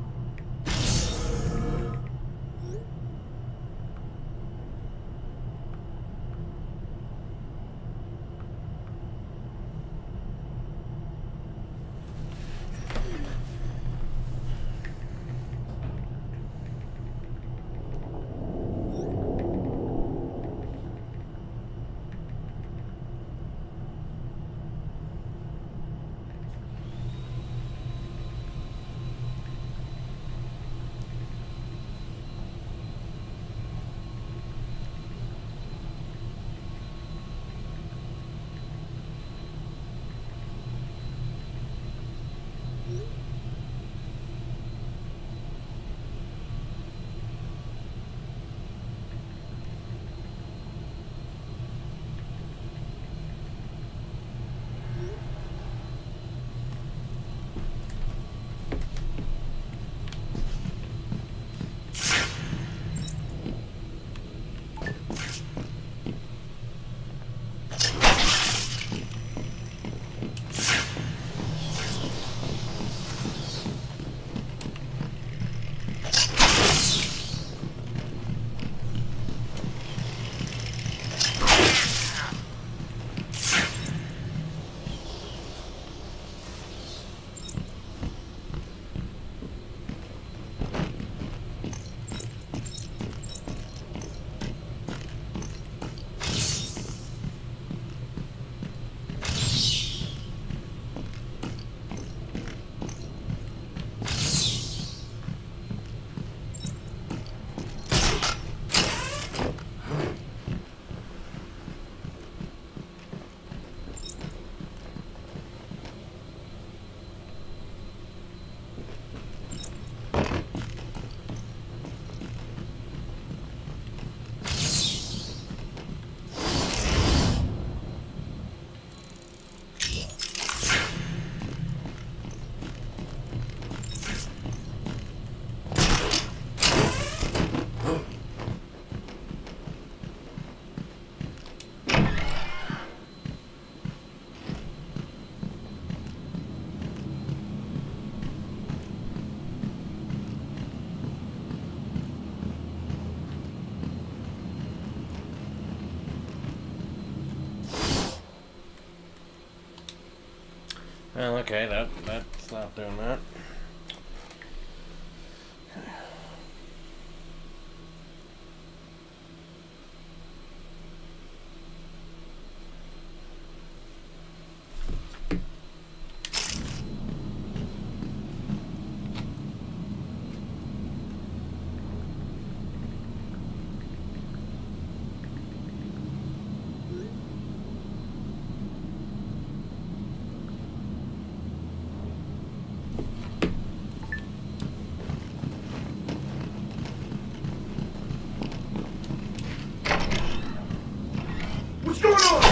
Well, okay, that's not doing that. What's going on?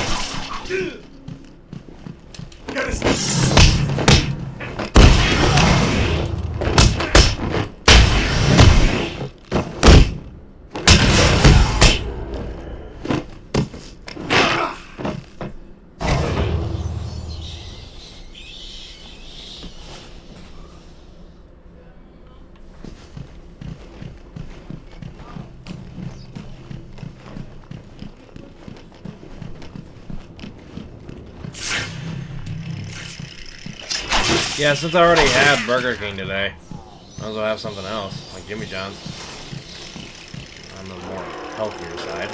Yeah, since I already had Burger King today, might as well have something else, like Jimmy John's. On the more healthier side.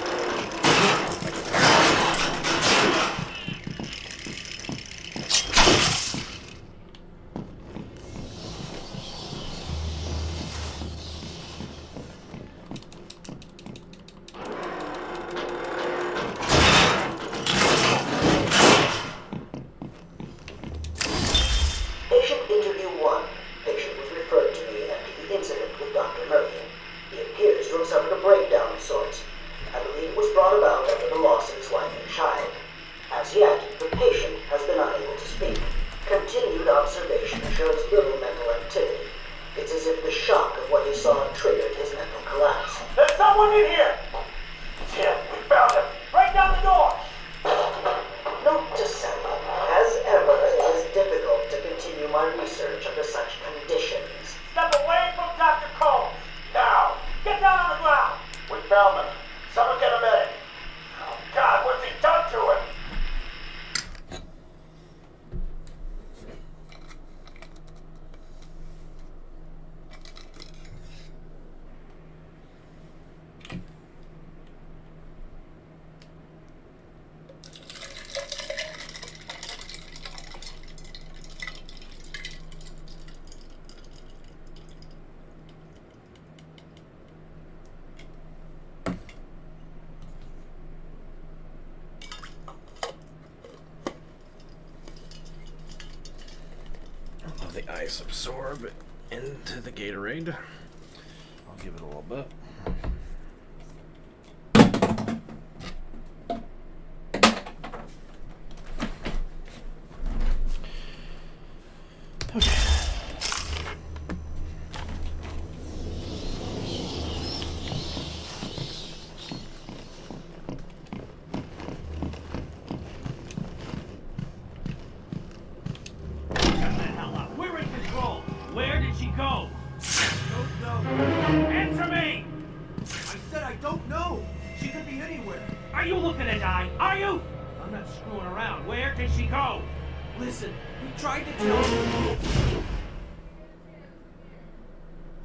Patient interview 1. Patient was referred to me after the incident with Dr. Murphy. He appears to have suffered a breakdown of sorts. I believe it was shows little mental activity. It's as if the shock of what he saw triggered his mental collapse. There's someone in here! Jim, we found him! Right down the door! Note to self, as ever, it is difficult to continue my research under such conditions. Step away from Dr. Combs! Now! Get down on the ground! We found him. Someone get a medic. Oh, God, what's he done to him? Let the ice absorb into the Gatorade. I'll give it a little bit. Okay. We're in control. Where did she go? Don't know. Answer me! I said I don't know. She could be anywhere. Are you looking to die? Are you? I'm not screwing around. Where did she go? Listen, we tried to tell you.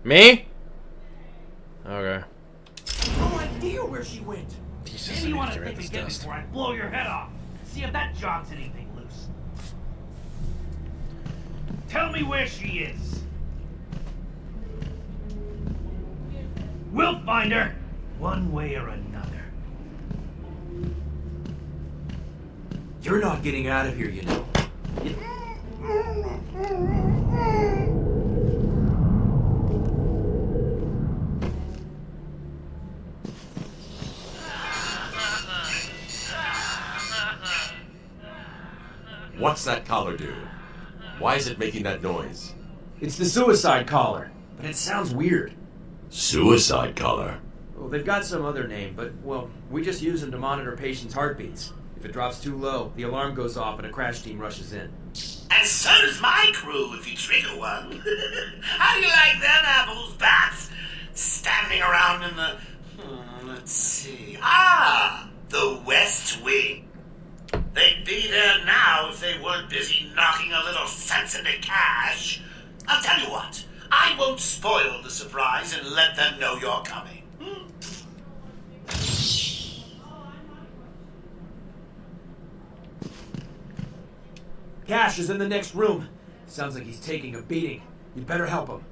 Me? Okay. No idea where she went. Maybe you want to think again before I blow your head off. See if that jogs anything loose. Tell me where she is. We'll find her, one way or another. You're not getting out of here, you know. What's that collar do? Why is it making that noise? It's the suicide collar, but it sounds weird. Suicide collar? Oh, they've got some other name, but, well, we just use them to monitor patients' heartbeats. If it drops too low, the alarm goes off and a crash team rushes in. And so does my crew if you trigger one. How do you like them apples, bats? Standing around in the... let's see... the West Wing. They'd be there now if they weren't busy knocking a little sense into cash. I'll tell you what, I won't spoil the surprise and let them know you're coming. Cash is in the next room. Sounds like he's taking a beating. You'd better help him.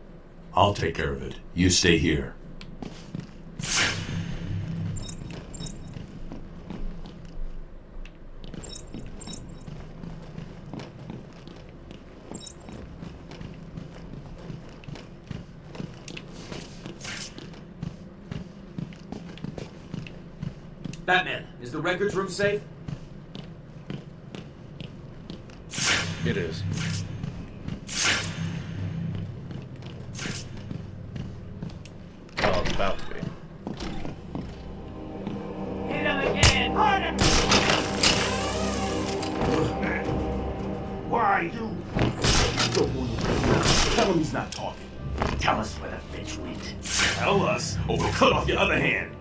I'll take care of it. You stay here. Batman, is the records room safe? It is. Well, it's about to be. Hit him again! Harder! Why you? Tell him he's not talking. Tell us where the bitch went. Tell us, or we'll cut off your other hand.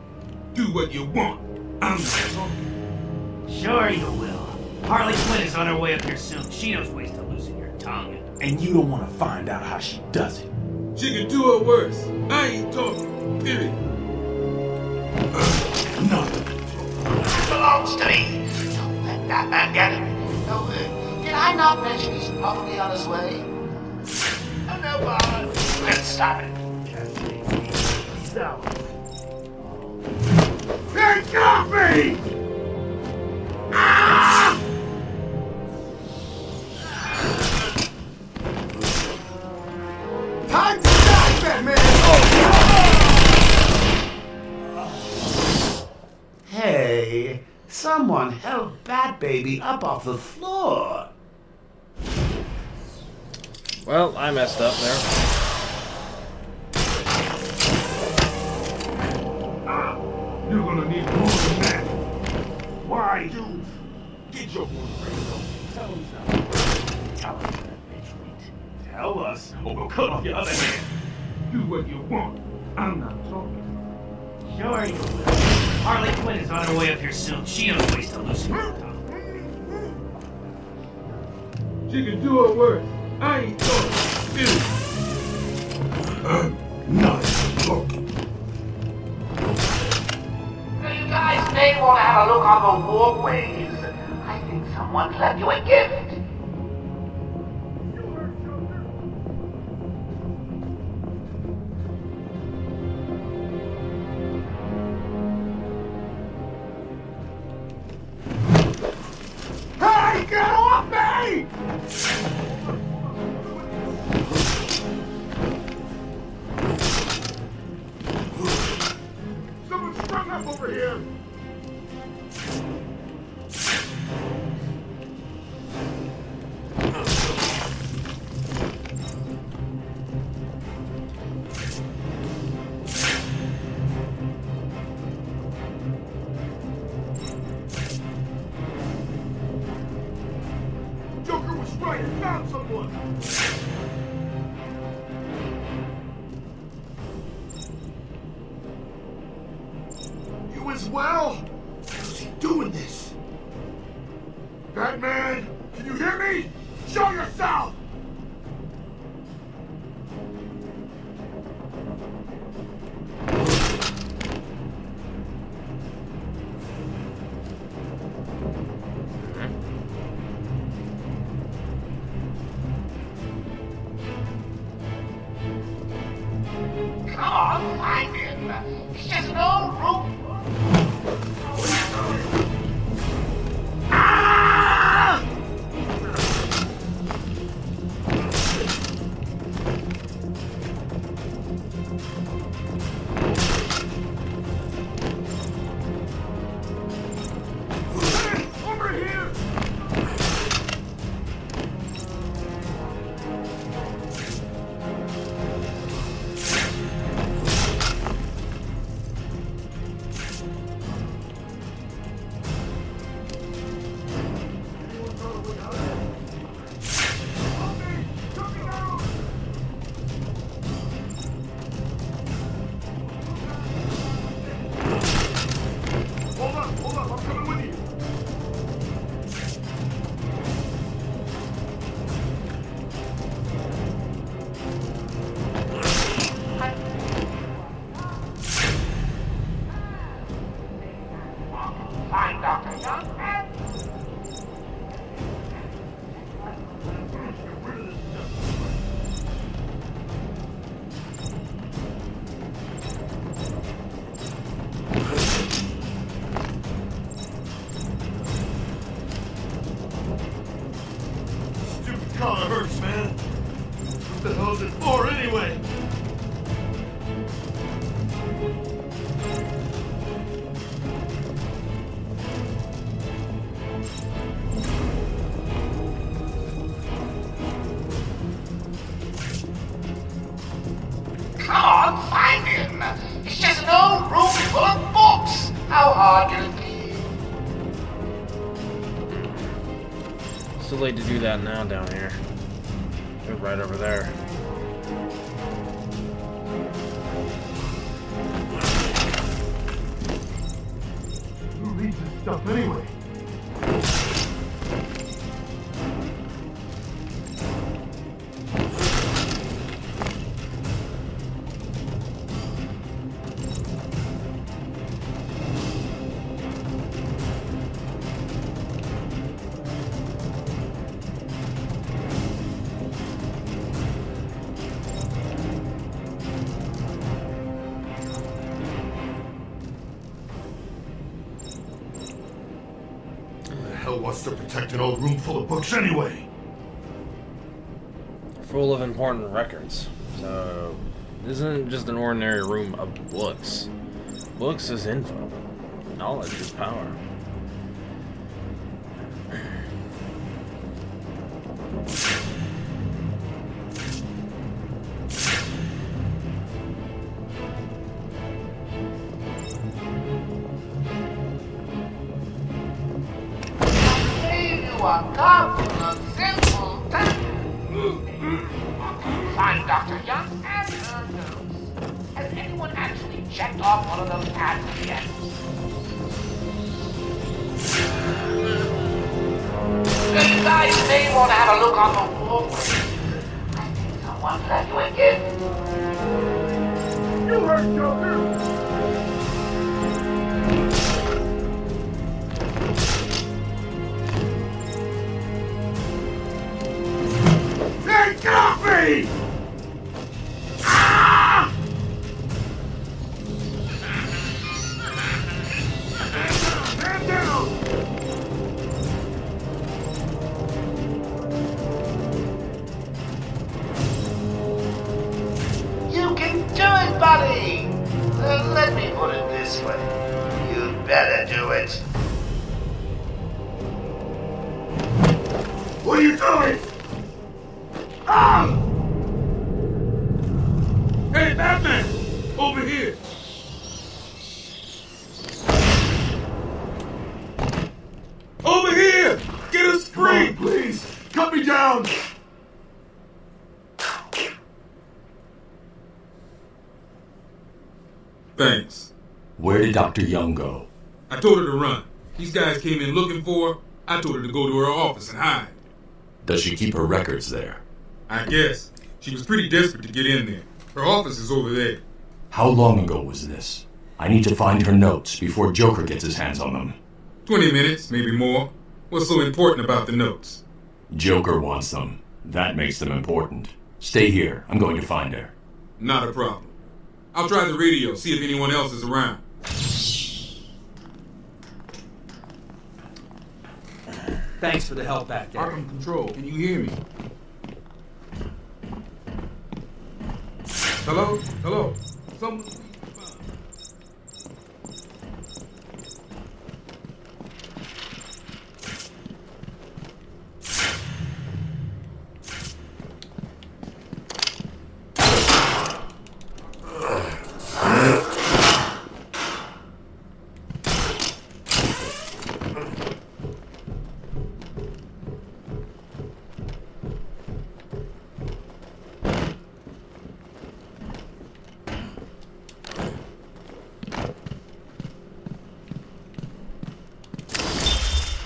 Do what you want. I'm not talking. Sure you will. Harley Quinn is on her way up here soon. She knows ways to loosen your tongue. And you don't want to find out how she does it. She can do it worse. I ain't talking. Period. Nothing. It belongs to me. Don't let that man get it. No, did I not mention he's probably on his way? Oh, no, Bob. Let's stop it. He's now. They got me! Ah! Time to die, Batman! Hey, someone help Bat Baby up off the floor. Well, I messed up there. You're gonna need more than that. Why? Dude, get your boyfriend. Tell him something. Tell us that bitch wait. Tell us, or we'll cut off your other hand. Do what you want. I'm not talking. Sure you will. Harley Quinn is on her way up here soon. She knows ways to loosen her tongue. She can do her work. I ain't talking. Not talking. You guys may want to have a look on the walkways. I think someone left you a gift. Hey, get off me! Someone's sprung up over here! Joker was right, I found someone! You as well? How's he doing this? Batman, can you hear me? Show yourself! Come on, find him. He's just an old rope. Ah! Over here! Hold up, I'm coming with you. Find Dr. Young and... Stupid collar hurts, man. What the hell is it for anyway? Come on, find him. It's just an old room full of books. How hard can it be? It's too late to do that now down here. They're right over there. Who reads this stuff anyway? Hell wants to protect an old room full of books anyway? Full of important records. So, this isn't just an ordinary room of books. Books is info. Knowledge is power. a couple of simple tasks. Find Dr. Young and her notes. Has anyone actually checked off one of those pads yet? You guys may want to have a look on the wall. I think someone let you in. You heard Joker! Hey, get off me! Ah! Stand down! You can do it, buddy! Let me put it this way. You'd better do it. What are you doing? Ah! Hey, Batman! Over here! Over here! Get a screen, please! Cut me down! Thanks. Where did Dr. Young go? I told her to run. These guys came in looking for her. I told her to go to her office and hide. Does she keep her records there? I guess. She was pretty desperate to get in there. Her office is over there. How long ago was this? I need to find her notes before Joker gets his hands on them. 20 minutes, maybe more. What's so important about the notes? Joker wants them. That makes them important. Stay here. I'm going to find her. Not a problem. I'll try the radio, see if anyone else is around. Thanks for the help back there. Arkham Control, can you hear me? Hello? Hello? Someone...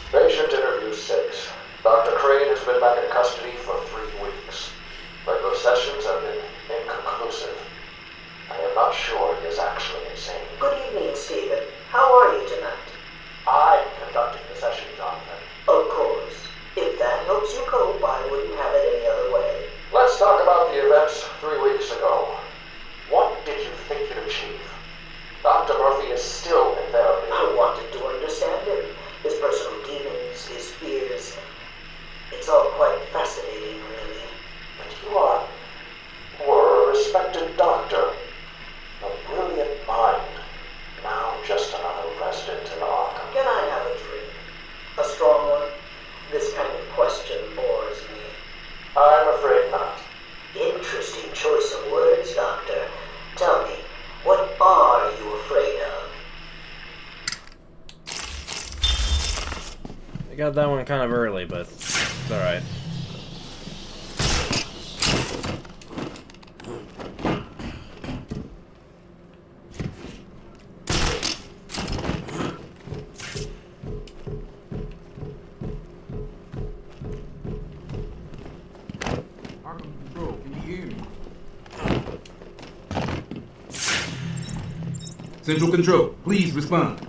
Patient interview 6. Dr. Crane has been back in custody for 3 weeks. Regular sessions have been inconclusive. I am not sure he is actually insane. Good evening, Stephen. How are you tonight? I conducted the session, Jonathan. Of course. If that helps you cope, I wouldn't have it any other way. Let's talk about the events 3 weeks ago. What did you think you'd achieve? Dr. Murphy is still in therapy. I wanted to understand him. His personal demons, his fears. It's all quite fascinating, really. But you were a respected doctor. A brilliant mind. Now just another resident in Arkham. Can I have a drink? A strong one? This kind of question bores me. I'm afraid not. Interesting choice of words, Doctor. Tell me, what are you afraid of? I got that one kind of early, but it's alright. Arkham Control, can you hear me? Central Control, please respond.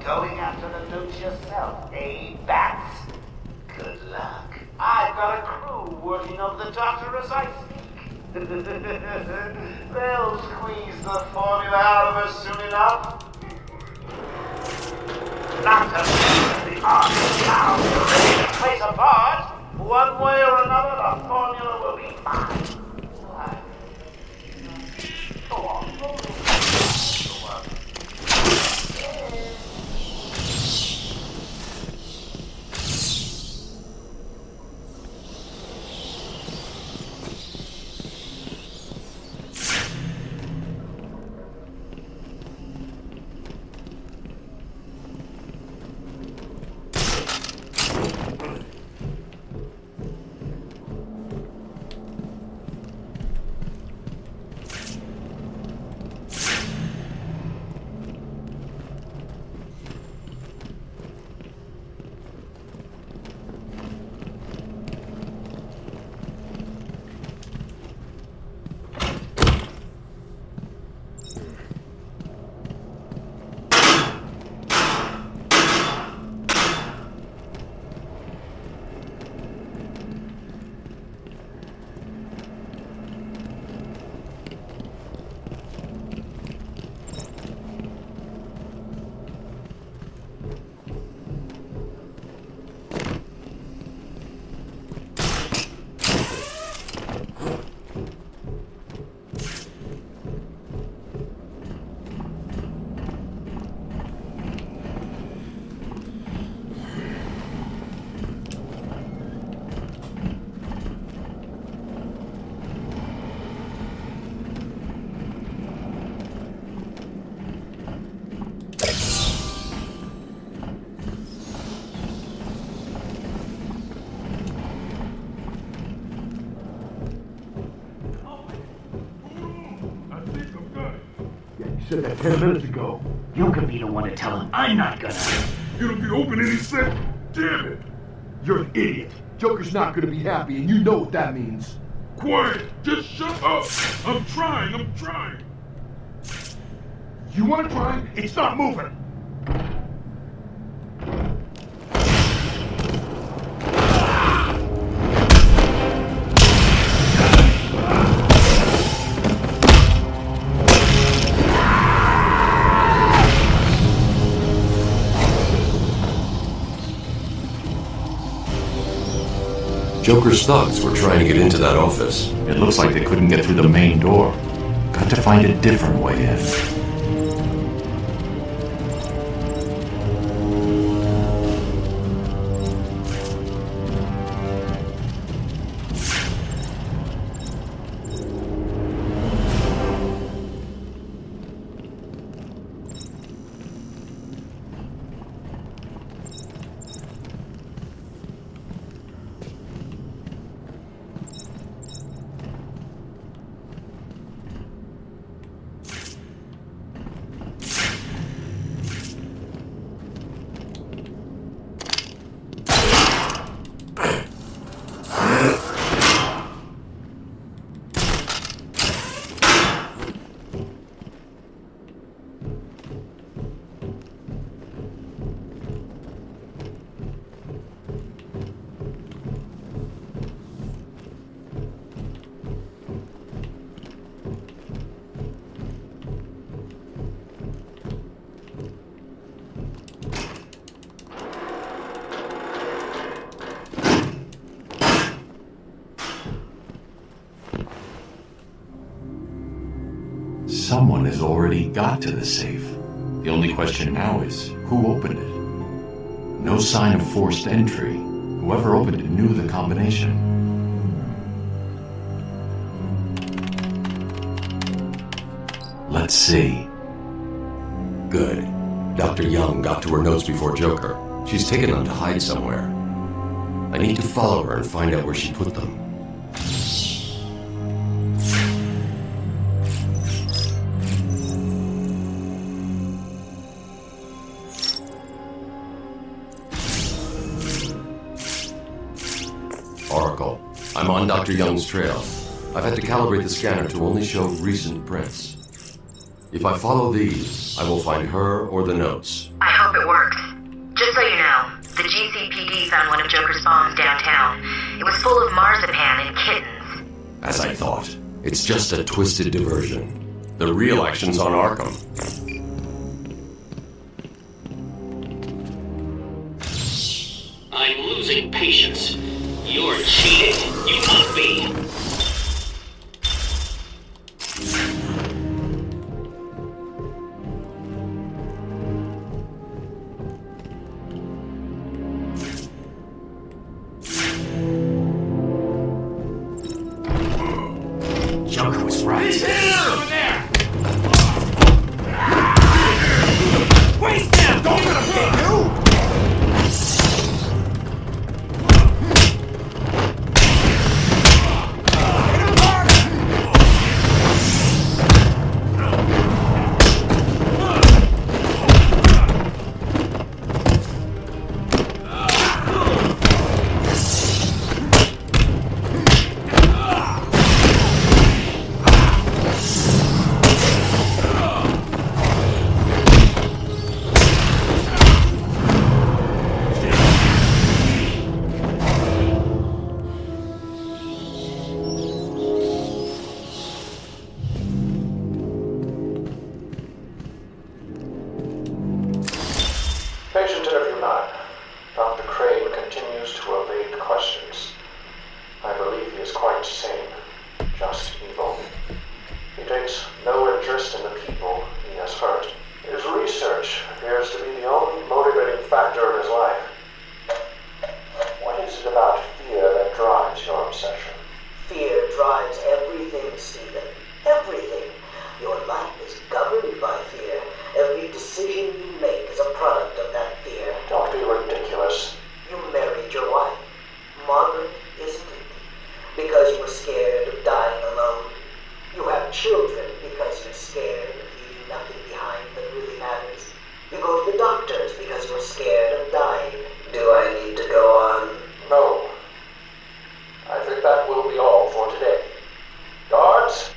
Going after the notes yourself, eh, Bats? Good luck. I've got a crew working on the doctor as I speak. They'll squeeze the formula out of us soon enough. Doctor, the art is now ready to place a part. One way or another, the formula will be mine. Go on, go on. said that 10 minutes ago. You could be the one to tell him. I'm not gonna. It'll be open any second. Damn it! You're an idiot. Joker's not gonna be happy, and you know what that means. Quiet! Just shut up! I'm trying! You wanna try? It's not moving! Joker's thugs were trying to get into that office. It looks like they couldn't get through the main door. Got to find a different way in. Someone has already got to the safe. The only question now is, who opened it? No sign of forced entry. Whoever opened it knew the combination. Let's see. Good. Dr. Young got to her notes before Joker. She's taken them to hide somewhere. I need to follow her and find out where she put them. Oracle, I'm on Dr. Young's trail. I've had to calibrate the scanner to only show recent prints. If I follow these, I will find her or the notes. I hope it works. Just so you know, the GCPD found one of Joker's bombs downtown. It was full of marzipan and kittens. As I thought, it's just a twisted diversion. The real action's on Arkham. I'm losing patience. You're cheating. You must be. Joker was right. He's here! Over there! Waste him! Don't let him get you! Patient interview 9. Dr. Crane continues to evade questions. I believe he is quite sane, just evil. He takes no interest in the people he has hurt. His research appears to be the only motivating factor in his life. What is it about fear that drives your obsession? Fear drives everything, Stephen. Everything. Your life is governed by fear. Every decision you make is a product of that fear. Don't be ridiculous. You married your wife. Margaret, isn't it? Because you were scared of dying alone. You have children because you're scared of leaving nothing afraid that will be all for today. Guards?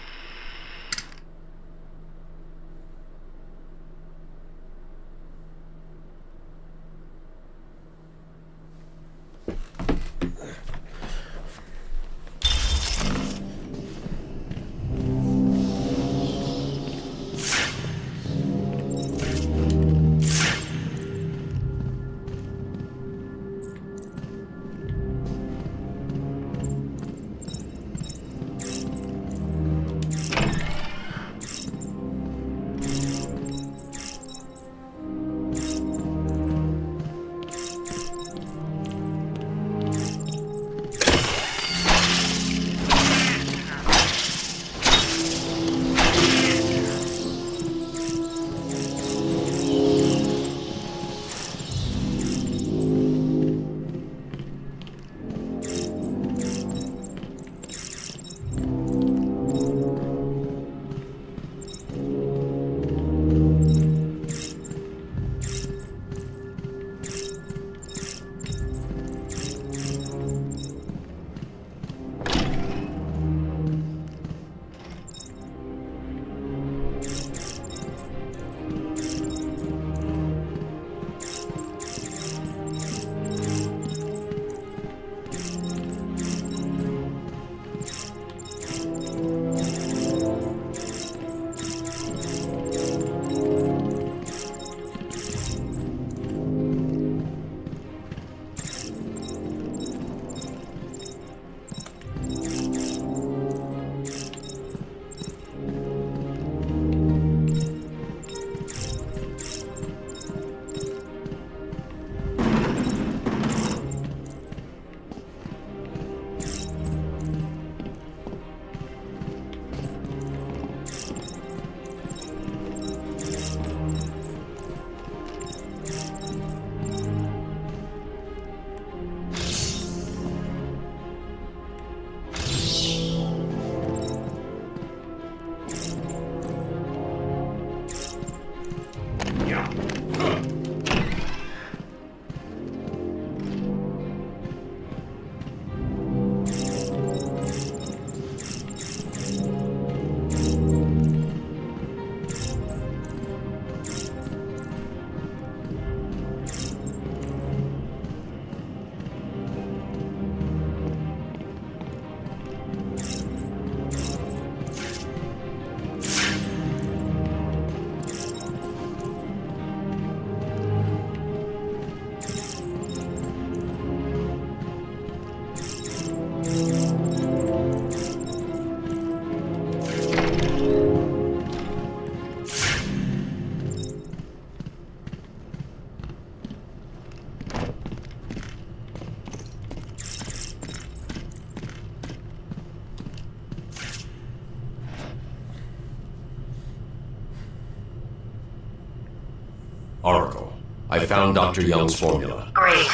Oracle, I found Dr. Young's formula. Great.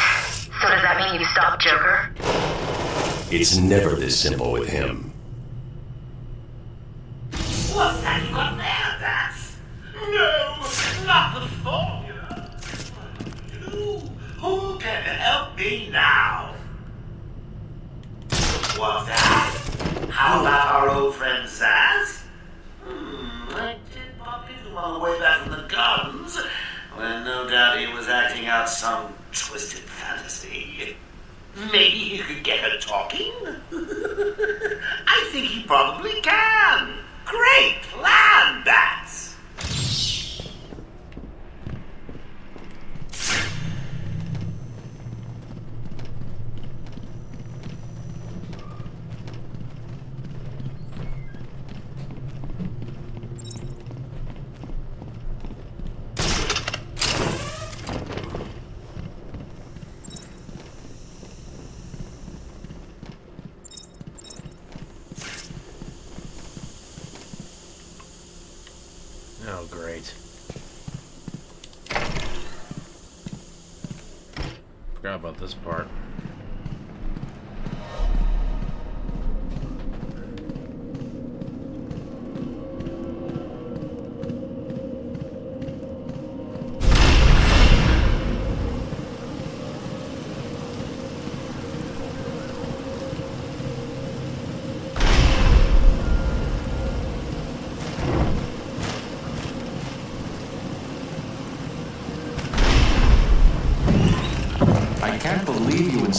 So does that mean you stopped Joker? It's never this simple with him. What's that you got there, Bats? No, not the formula. Who can help me now? What's that? How about our old friend Zaz? I did pop into him on the way back from the gardens, when no doubt he was acting out some twisted fantasy. Maybe he could get her talking? I think he probably can. Great plan, Bats! Oh, great. Forgot about this part.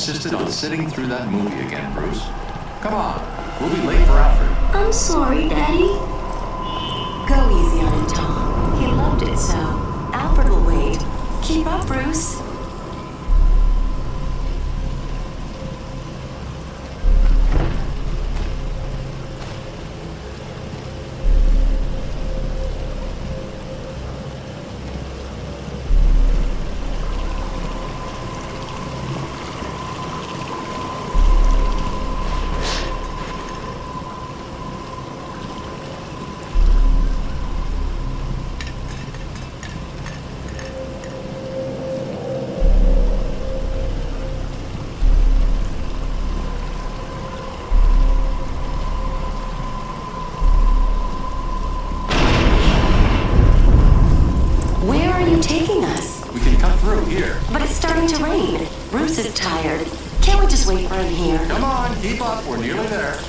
insisted on sitting through that movie again, Bruce. Come on, we'll be late for Alfred. I'm sorry, Daddy. Go easy on him, Tom. He loved it so. Alfred will wait. Keep up, Bruce. Taking us. We can cut through here. But it's starting to rain. Bruce is tired. Can't we just wait for him here? Come on, keep up. We're nearly there.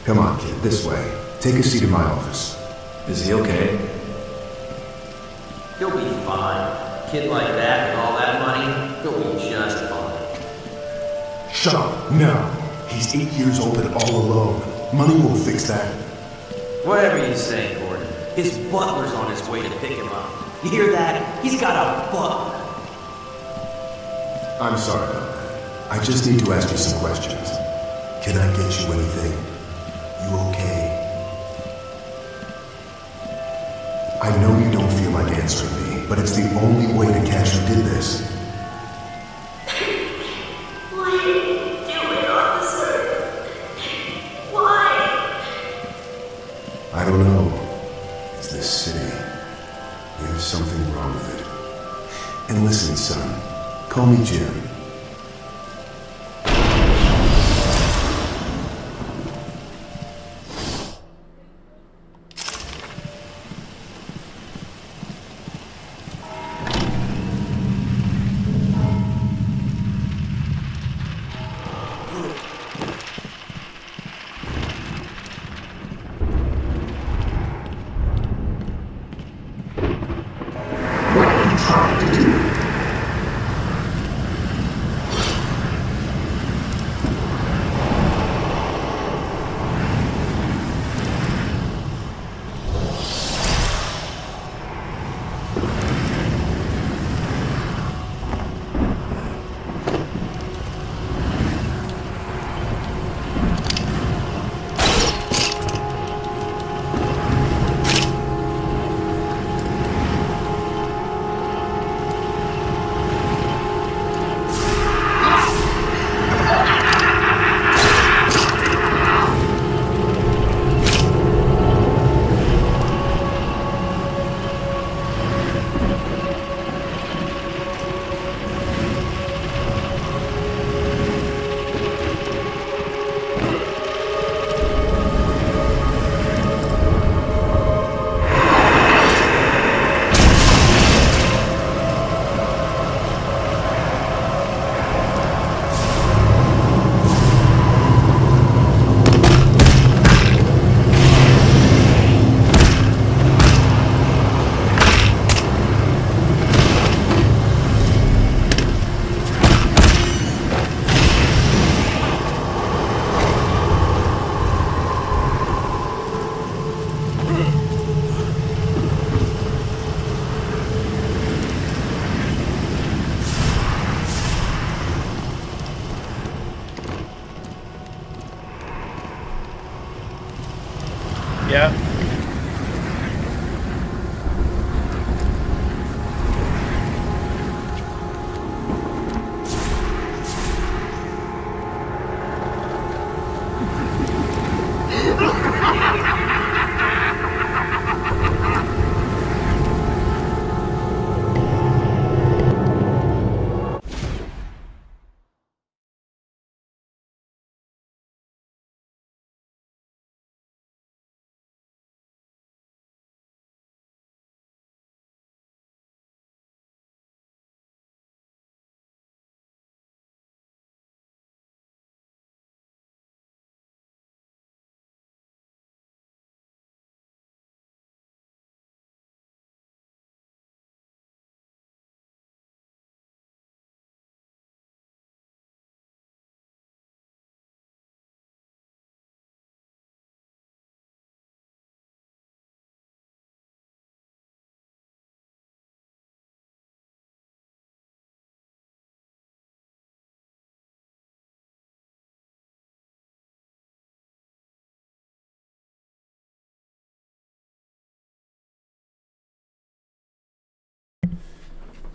Come on, kid, this way. Take a seat in my office. Is he okay? He'll be fine. Kid like that with all that money, he'll be just fine. Shut up. No. He's 8 years old and all alone. Money won't fix that. Whatever you say, Gordon. His butler's on his way to pick him up. You hear that? He's got a butler. I'm sorry about that. I just need to ask you some questions. Can I get you anything? You okay? I know you don't feel like answering me, but it's the only way to catch who did this. Why did you do it, officer? Why? I don't know. It's this city. There's something wrong with it. And listen, son, call me Jim. Yeah.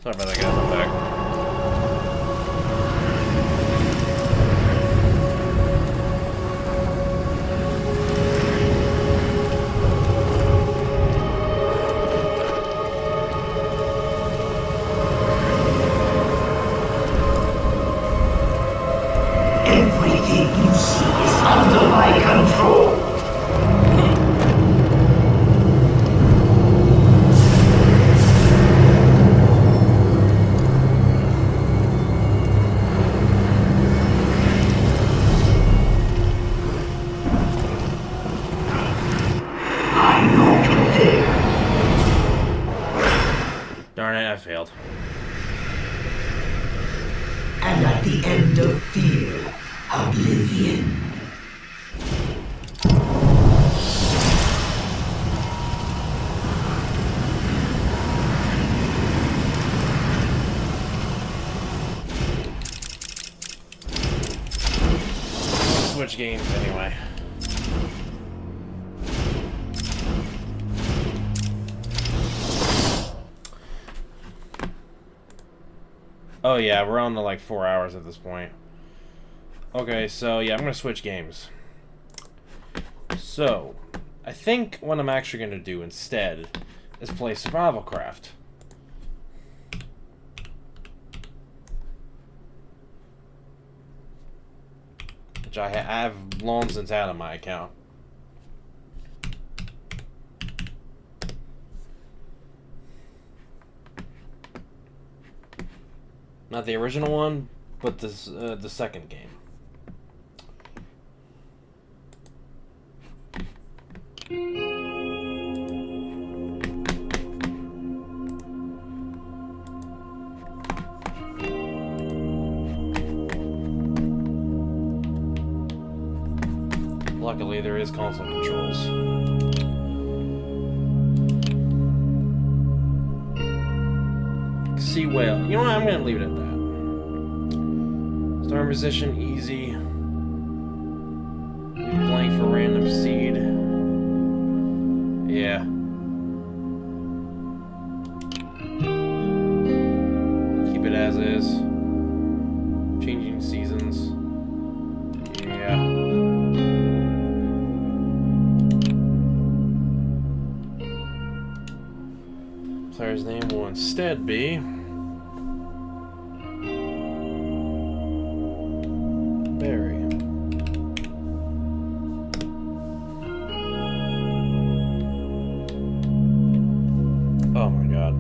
Sorry about that, guys. I'm back. Everything you see is under my control. I'm not there. Darn it, I failed. And at the end of fear, oblivion. Switch games anyway. Oh yeah, we're on to like 4 hours at this point. Okay, so yeah, I'm gonna switch games. So, I think what I'm actually gonna do instead is play Survival Craft. Which I have long since had on my account. Not the original one, but this the second game. Luckily, there is console controls. Sea whale. You know what? I'm gonna leave it at that. Star position easy. Leave blank for random seed. Yeah. Keep it as is. Changing seasons. Yeah. Player's name will instead be Barry. Oh my god.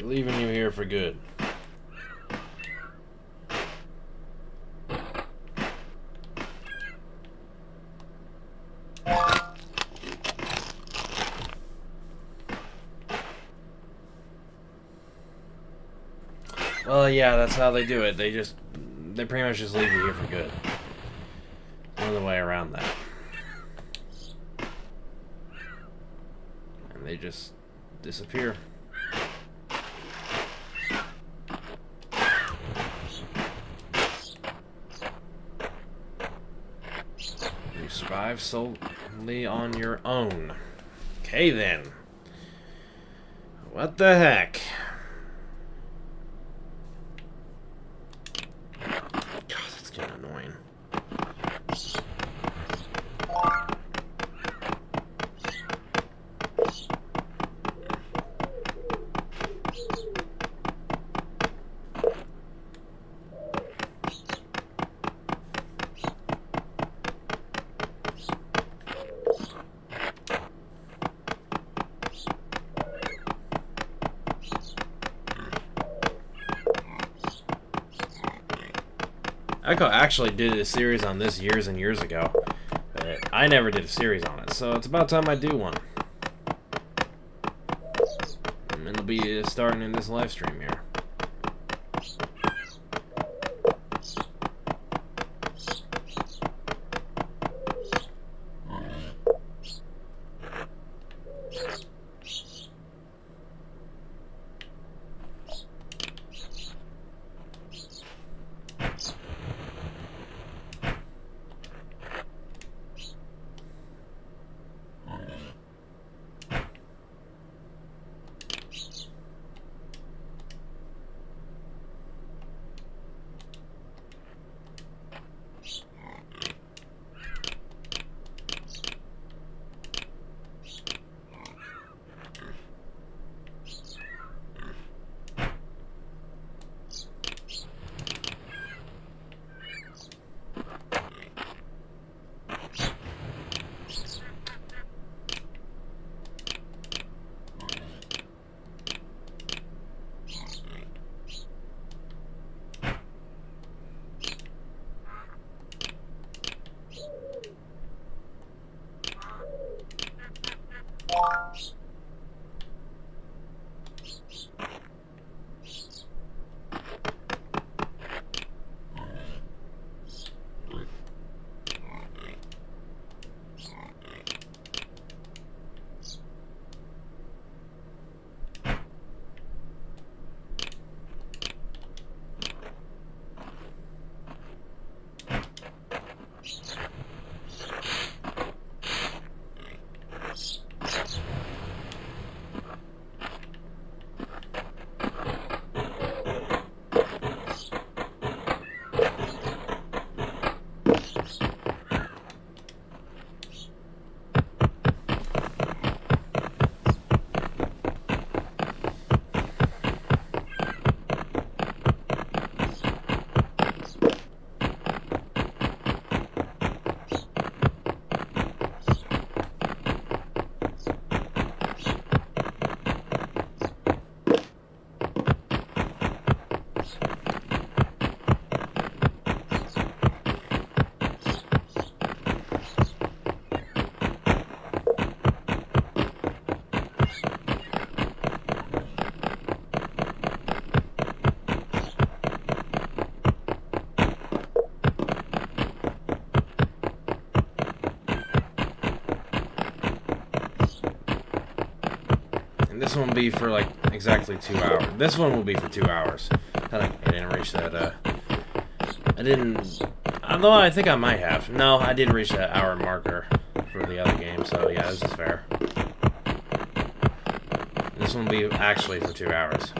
We're leaving you here for good. Well, yeah, that's how they do it. They pretty much just leave you here for good. No other way around that. And they just disappear. You survive solely on your own. Okay then. What the heck? God, that's getting annoying. Echo actually did a series on this years and years ago, but I never did a series on it, so it's about time I do one. And it'll be starting in this live stream here. And this one will be for like exactly 2 hours. This one will be for 2 hours. I didn't reach that. I didn't. Although I think I might have. No, I did reach that hour marker for the other game. So yeah, this is fair. This one will be actually for 2 hours.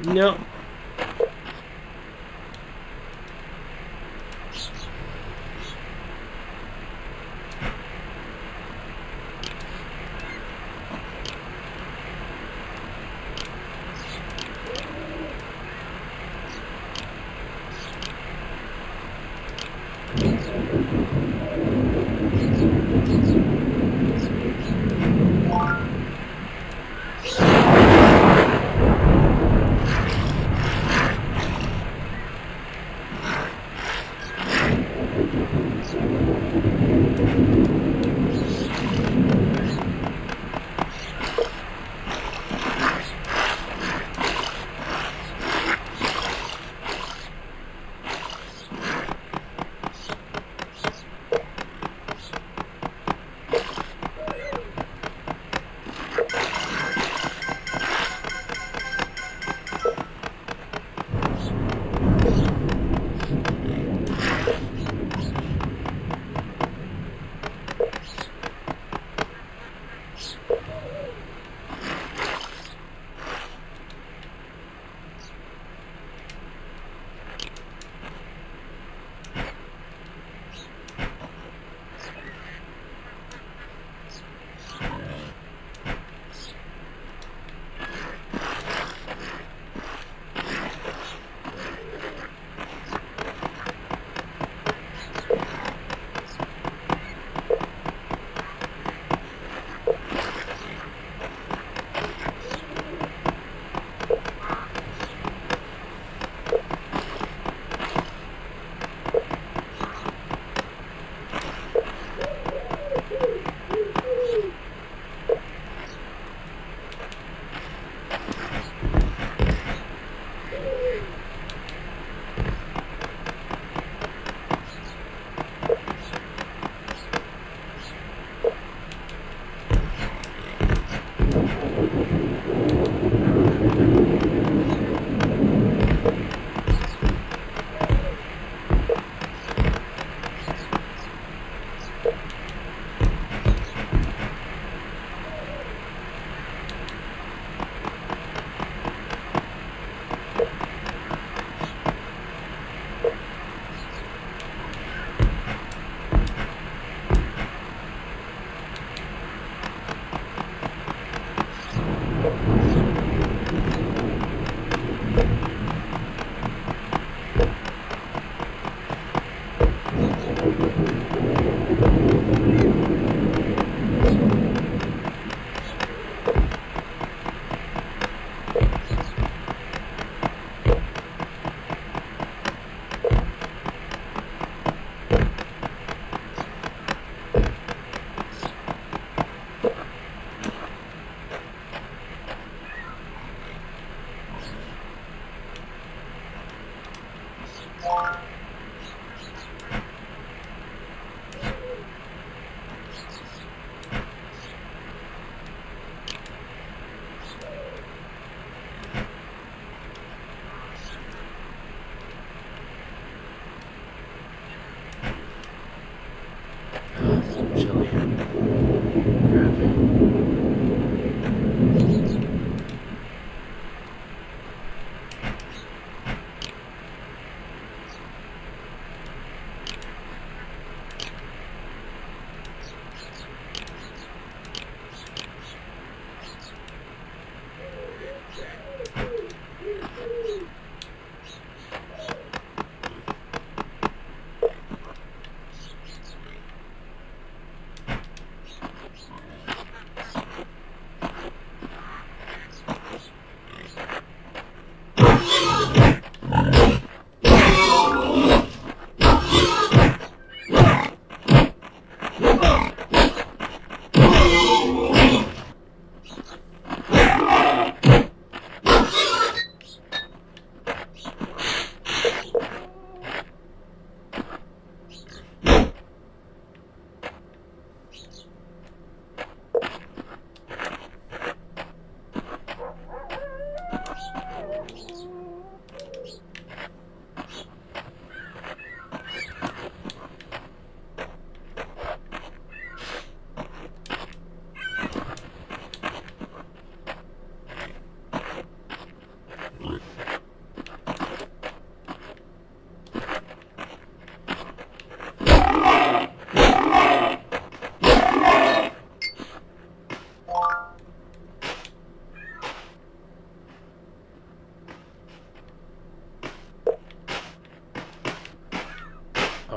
No.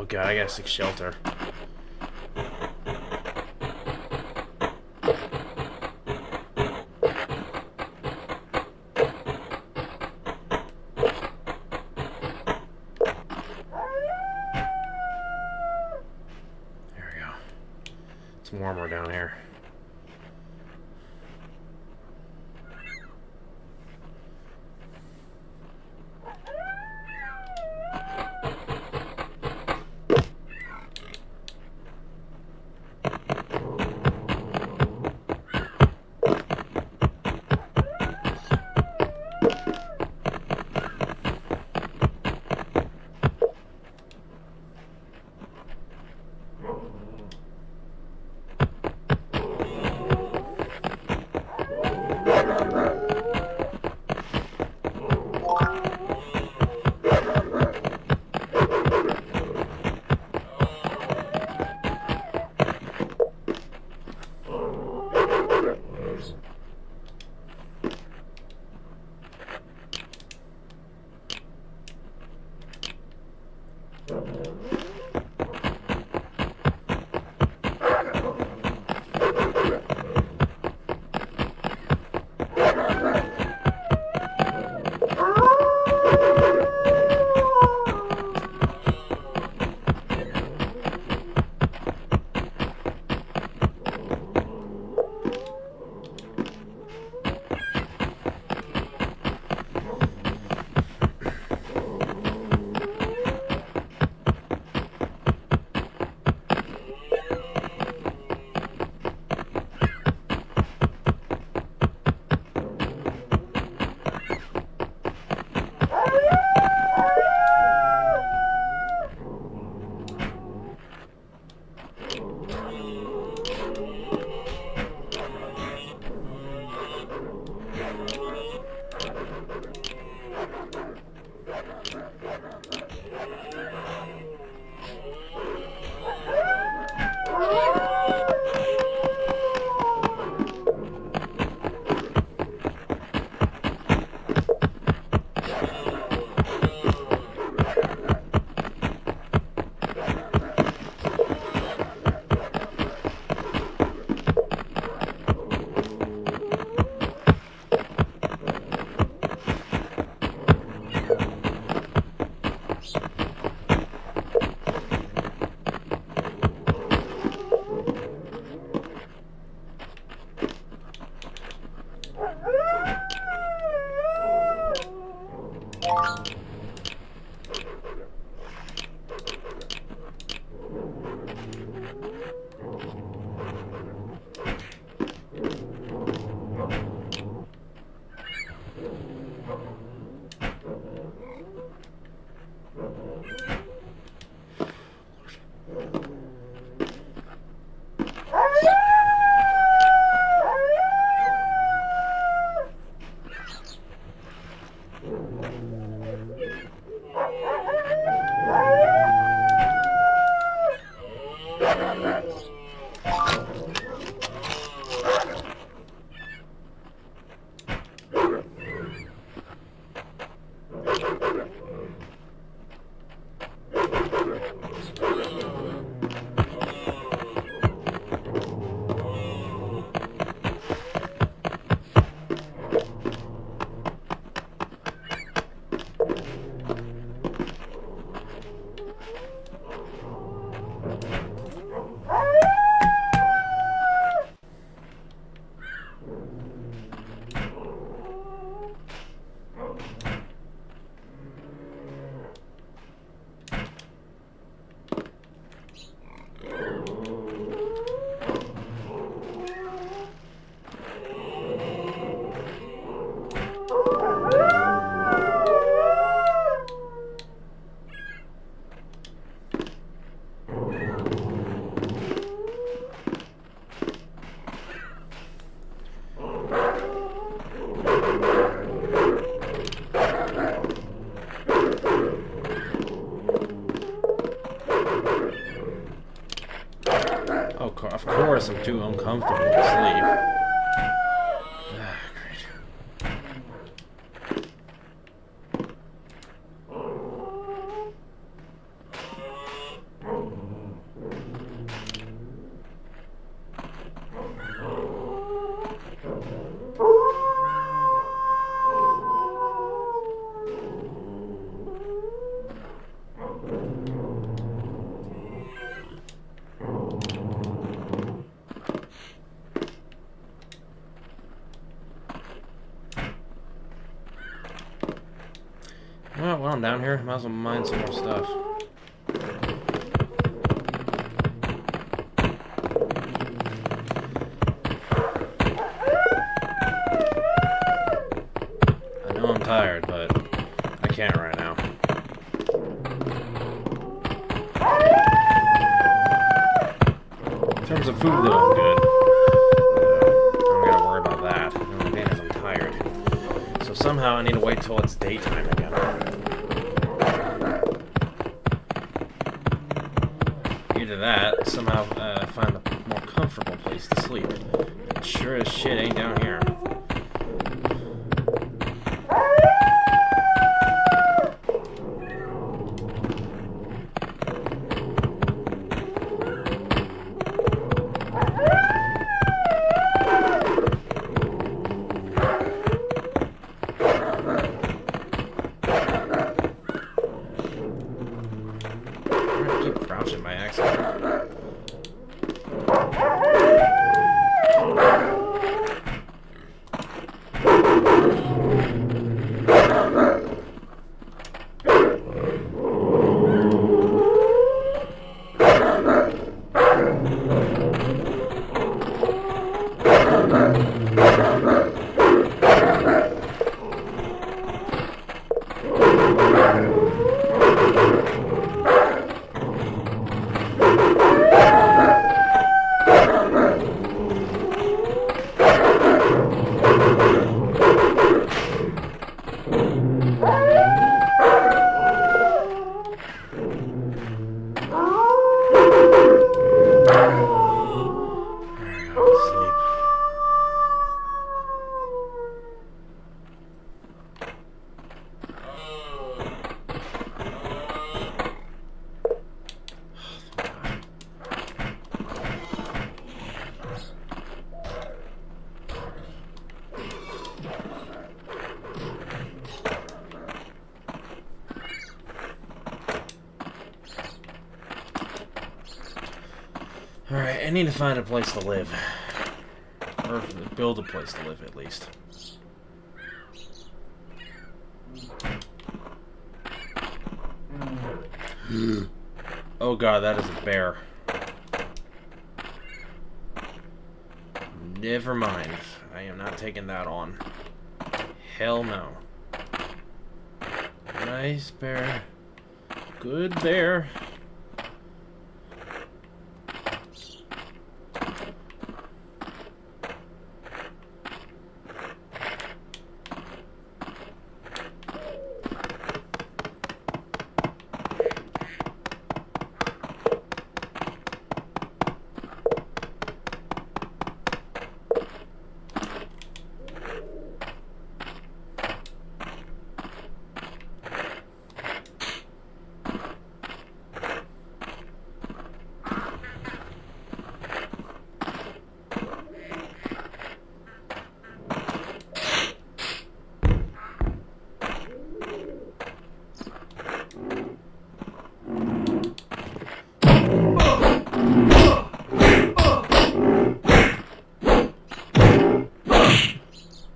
Oh god, I gotta seek shelter. There we go. It's warmer down here. Of course, I'm too uncomfortable to sleep. Well, while I'm down here, might as well mine some more stuff. I know I'm tired, but I can't right now. In terms of food, though, I'm good. I don't gotta worry about that. The only thing is I'm tired. So somehow I need to wait till it's daytime again. Either that, somehow find a more comfortable place to sleep. It sure as shit ain't down here. Alright, I need to find a place to live. Or build a place to live, at least. Oh god, that is a bear. Never mind. I am not taking that on. Hell no. Nice bear. Good bear.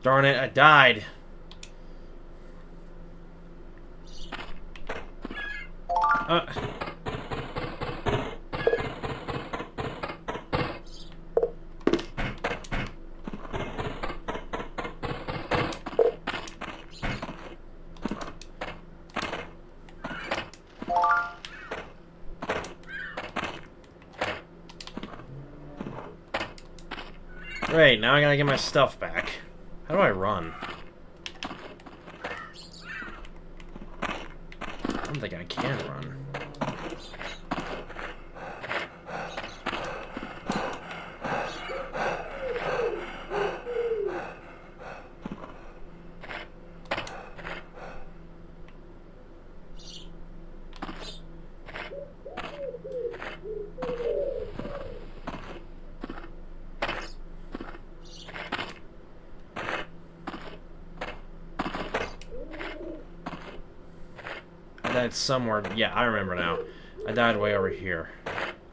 Darn it, I died. Great, now I gotta get my stuff back. How do I run? I don't think I can run. Died somewhere. Yeah, I remember now. I died way over here.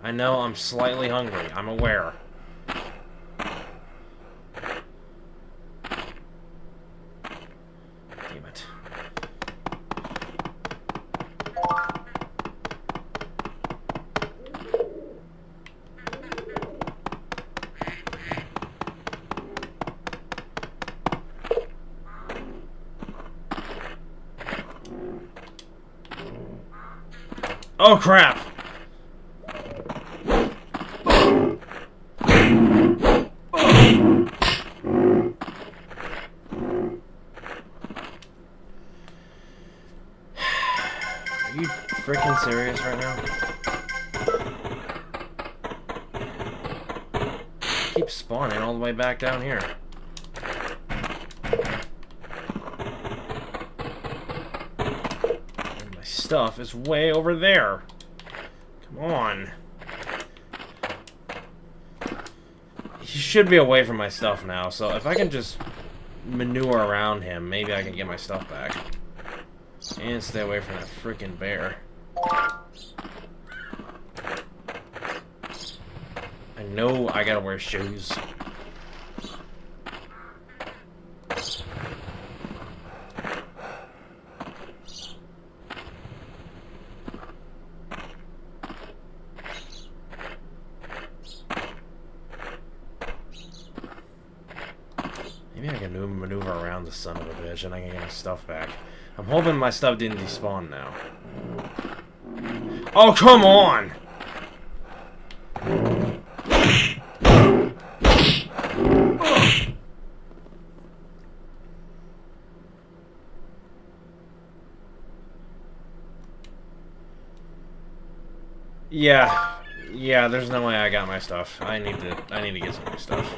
I know I'm slightly hungry. I'm aware. Damn it. Oh, crap! Are you freaking serious right now? Keep spawning all the way back down here. And my stuff is way over there. Come on. He should be away from my stuff now, so if I can just maneuver around him, maybe I can get my stuff back. And stay away from that freaking bear. I know I gotta wear shoes. Maybe I can maneuver around the son of a bitch and I can get my stuff back. I'm hoping my stuff didn't despawn now. Oh, come on! Yeah, there's no way I got my stuff. I need to get some new stuff.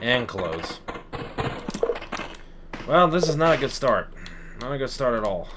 And clothes. Well, this is not a good start. Not a good start at all.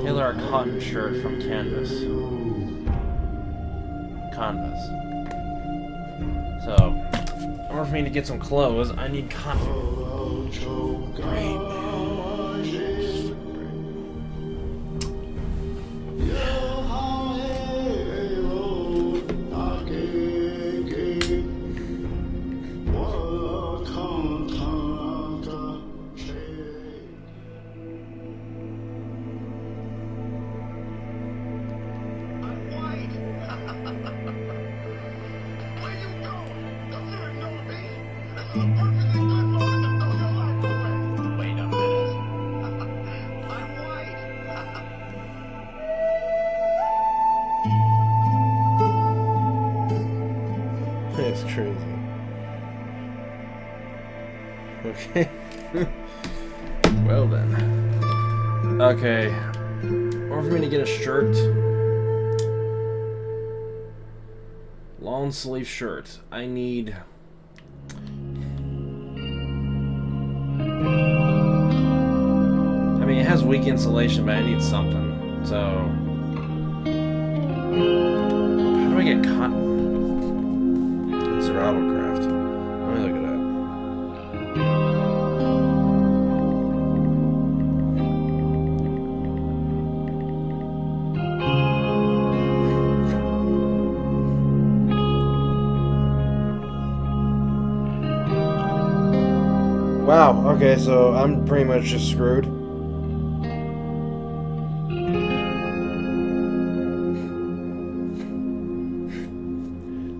Tailor a cotton shirt from canvas. So, in order for me to get some clothes, I need cotton. Great. That's crazy. Okay. Well then. Okay. Or for me to get a shirt. Long sleeve shirt. I need... I mean, it has weak insulation, but I need something. So... how do I get cotton? Survival craft. Let me look at that. Wow, okay, so I'm pretty much just screwed.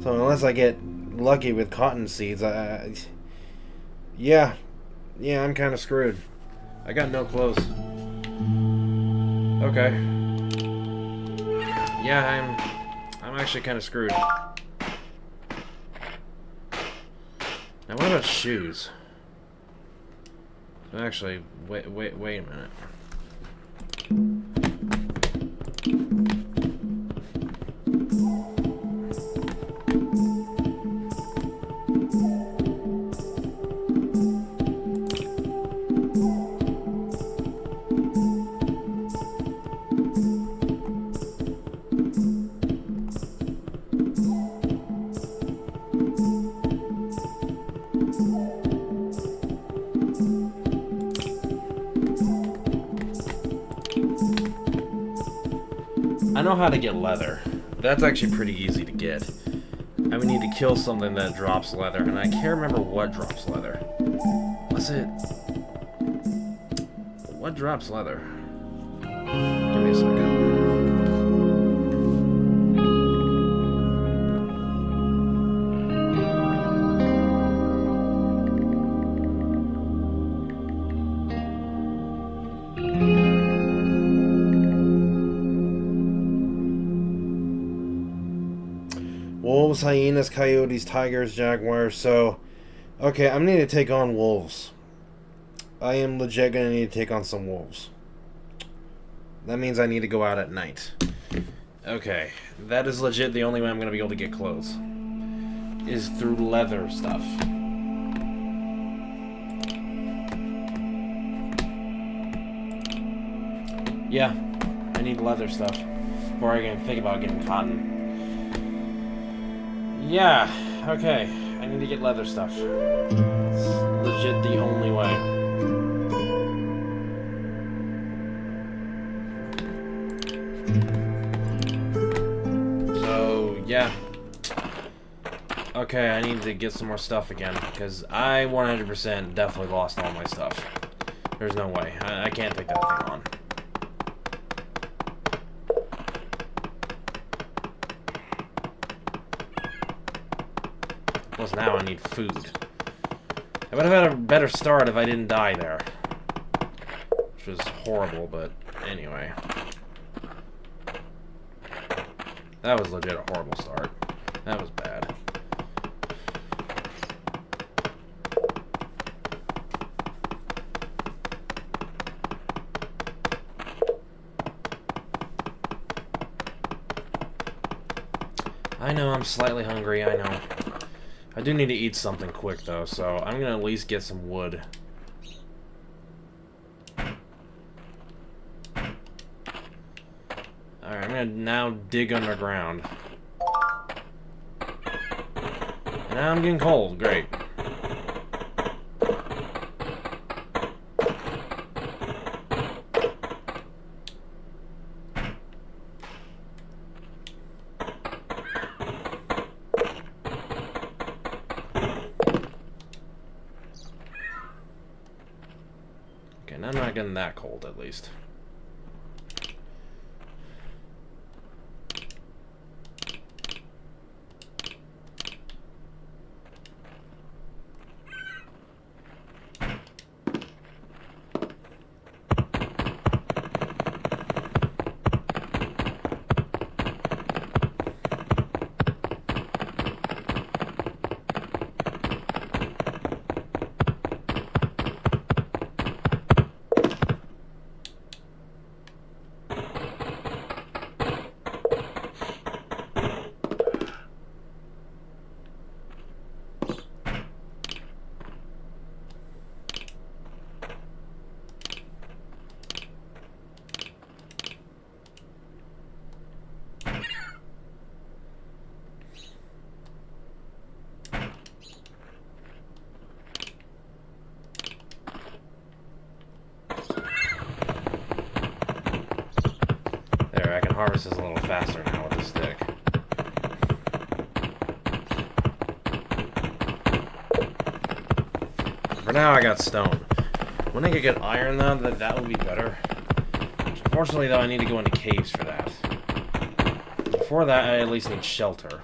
So unless I get lucky with cotton seeds, yeah, I'm kind of screwed. I got no clothes. Okay. Yeah, I'm actually kind of screwed. Now what about shoes? Actually, wait a minute. I know how to get leather. That's actually pretty easy to get. I would need to kill something that drops leather, and I can't remember what drops leather. Was it... What drops leather? Give me a second. Wolves, hyenas, coyotes, tigers, jaguars. So, okay, I'm gonna need to take on wolves. I am legit gonna need to take on some wolves. That means I need to go out at night. Okay, that is legit the only way I'm gonna be able to get clothes. Is through leather stuff. Yeah, I need leather stuff before I can think about getting cotton. Yeah, okay. I need to get leather stuff. It's legit the only way. So, yeah. Okay, I need to get some more stuff again, because I 100% definitely lost all my stuff. There's no way. I can't take that thing on. Plus now I need food. I would have had a better start if I didn't die there. Which was horrible, but anyway. That was legit a horrible start. That was bad. I know I'm slightly hungry, I know. I do need to eat something quick, though, so I'm gonna at least get some wood. Alright, I'm gonna now dig underground. And now I'm getting cold, great. I'm not getting that cold, at least. I can harvest this a little faster now with the stick. For now, I got stone. When I could get iron, though, that would be better. Unfortunately, though, I need to go into caves for that. Before that, I at least need shelter.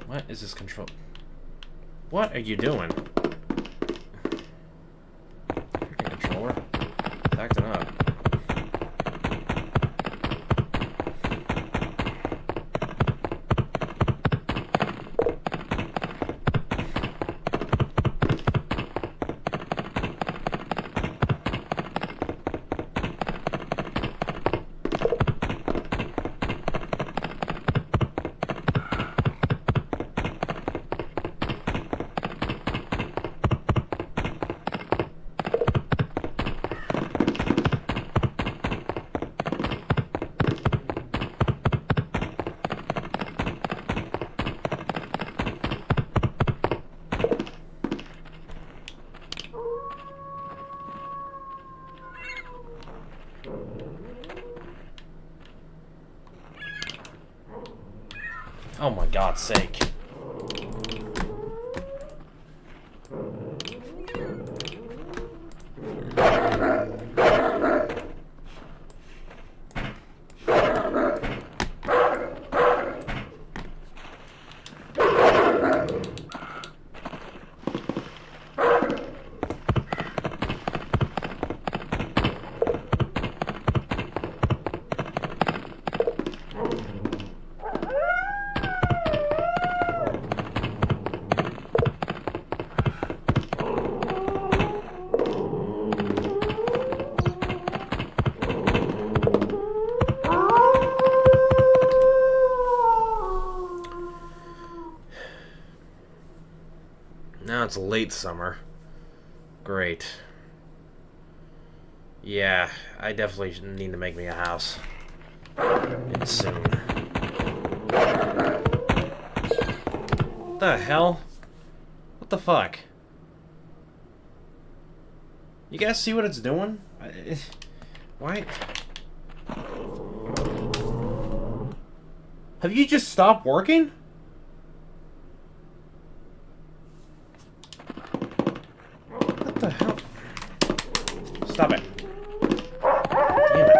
What is this control? What are you doing? Freaking controller. It's acting up. Oh my God's sake. Now it's late summer. Great. Yeah, I definitely need to make me a house. And soon. What the hell? What the fuck? You guys see what it's doing? Why? Have you just stopped working? What the hell? Stop it. Damn it.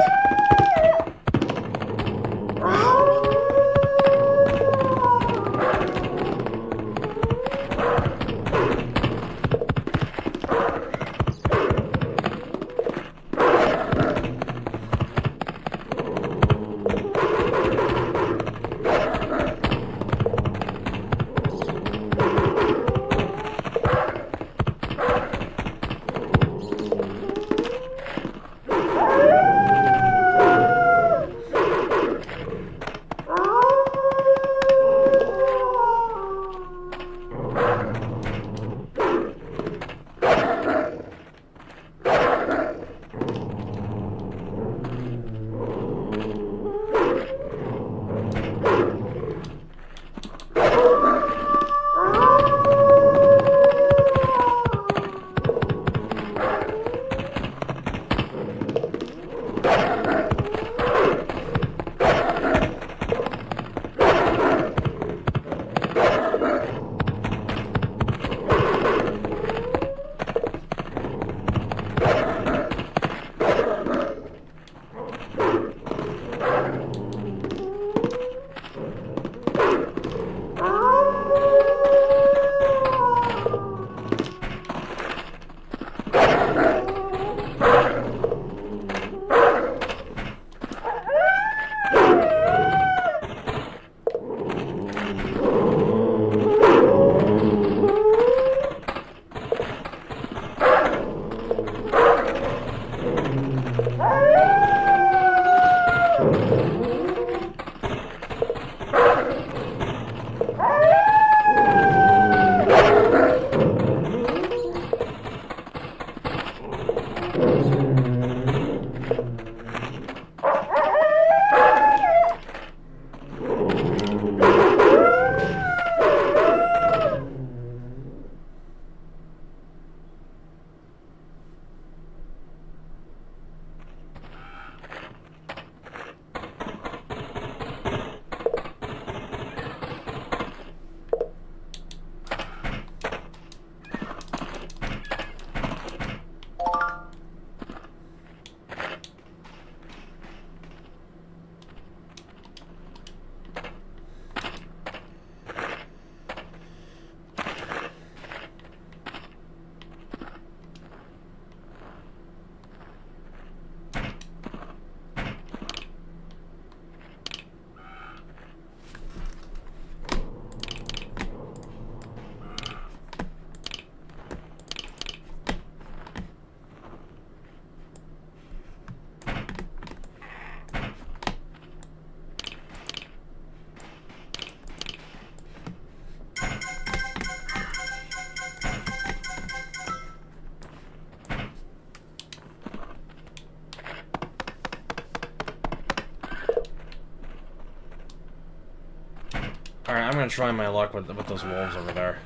Alright, I'm gonna try my luck with those wolves over there.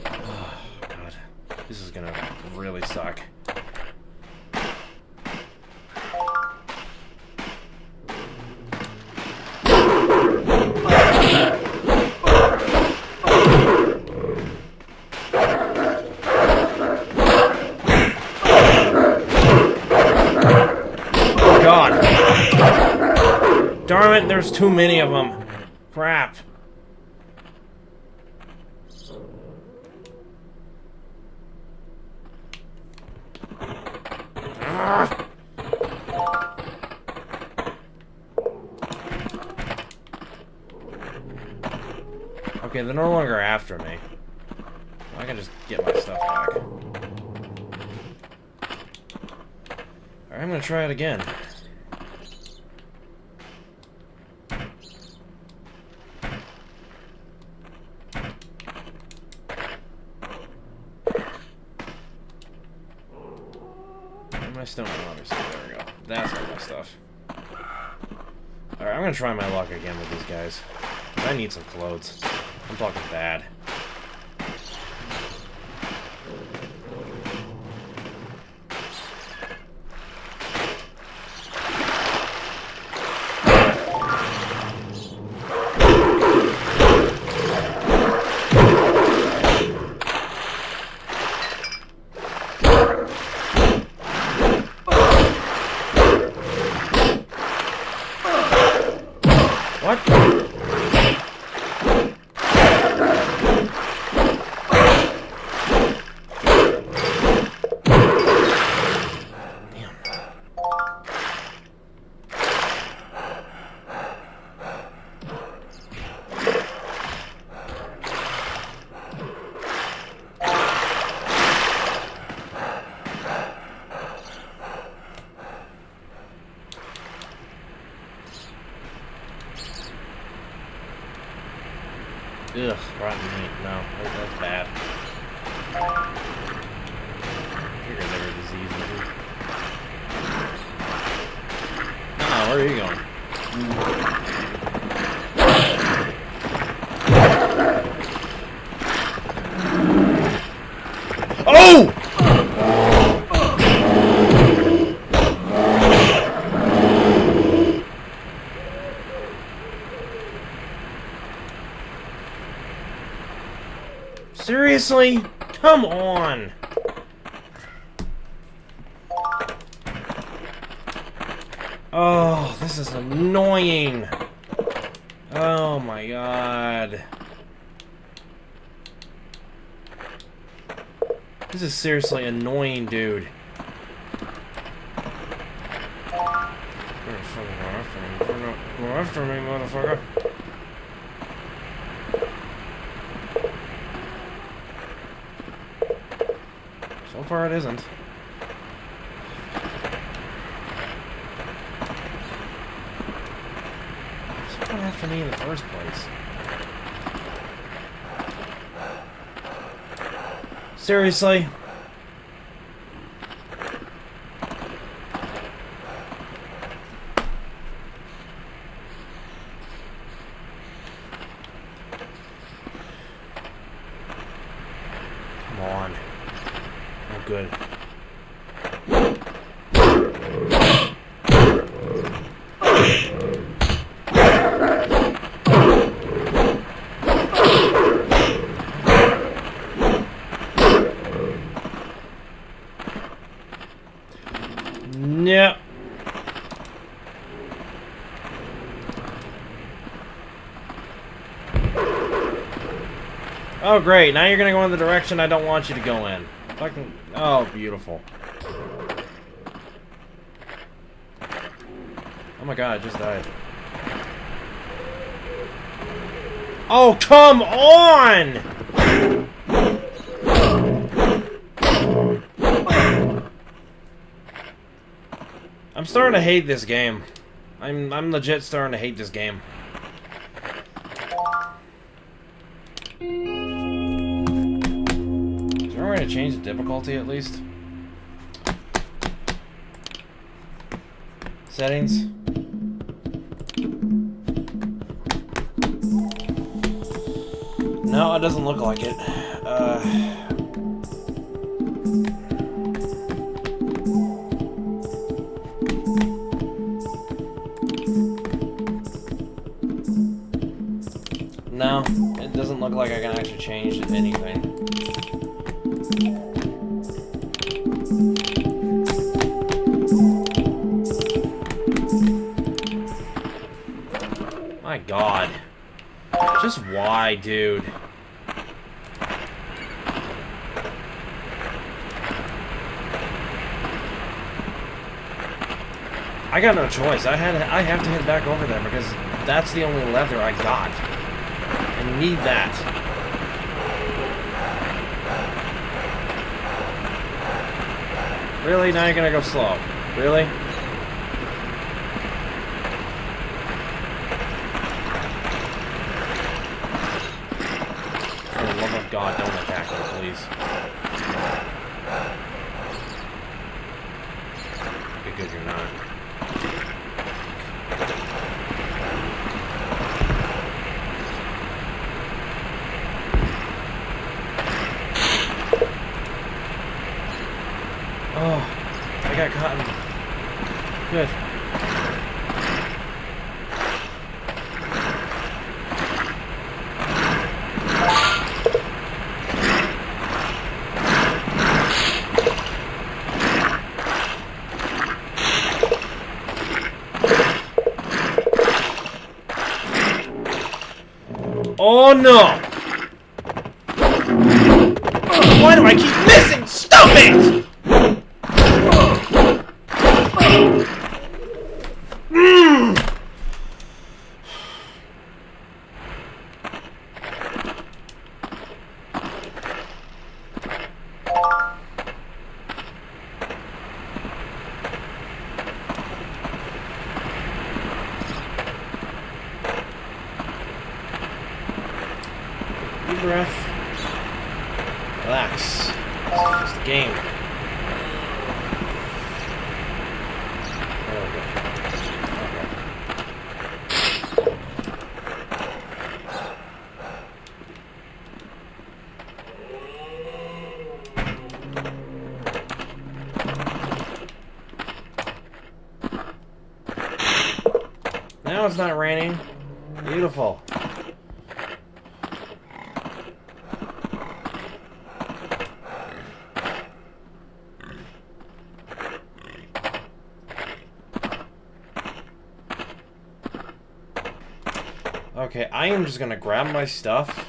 Oh, God. This is gonna really suck. Darn it, there's too many of them. Crap. Ah. Okay, they're no longer after me. I can just get my stuff back. Alright, I'm gonna try it again. My stone, obviously. There we go. That's all my stuff. Alright, I'm gonna try my luck again with these guys. I need some clothes. I'm talking bad. Ugh, rotten meat. No, that's bad. Figured they were diseased. Oh, where are you going? Oh! Seriously? Come on! Oh, this is annoying! Oh my god. This is seriously annoying, dude. Go after me, motherfucker. So far it isn't. What's going after me in the first place? Seriously? Come on. Oh, good. Yep. Oh, great. Now you're gonna go in the direction I don't want you to go in. Fucking... Oh, beautiful. Oh my god, I just died. Oh, come on! I'm starting to hate this game. I'm legit starting to hate this game. Is there a way to change the difficulty at least? Settings. No, it doesn't look like it. No, it doesn't look like I can actually change anything. My God. Just why, dude? I got no choice. I have to head back over there because that's the only leather I got. I need that. Really? Now you're gonna go slow? Really? For the love of God, don't attack me, please. Okay, good, you're not. Oh, I got cotton. Good. Oh no! Why do I keep missing? Stop it! Deep breath. Relax. It's just a game. There we go. Now it's not raining. Beautiful. Okay, I am just gonna grab my stuff.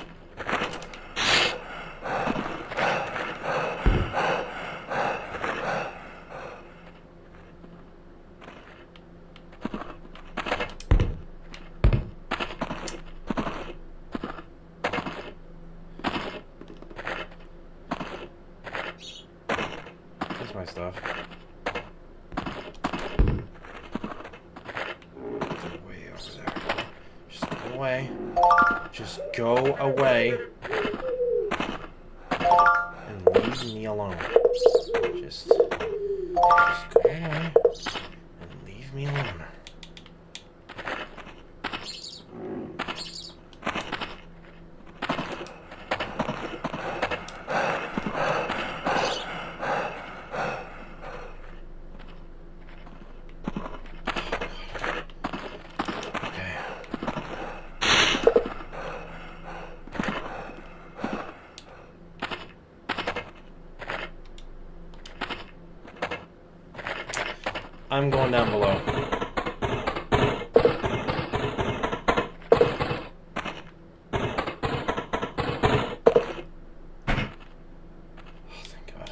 Here's my stuff. Away. Just go away and leave me alone. Just go away and leave me alone. I'm going down below. Oh, thank God.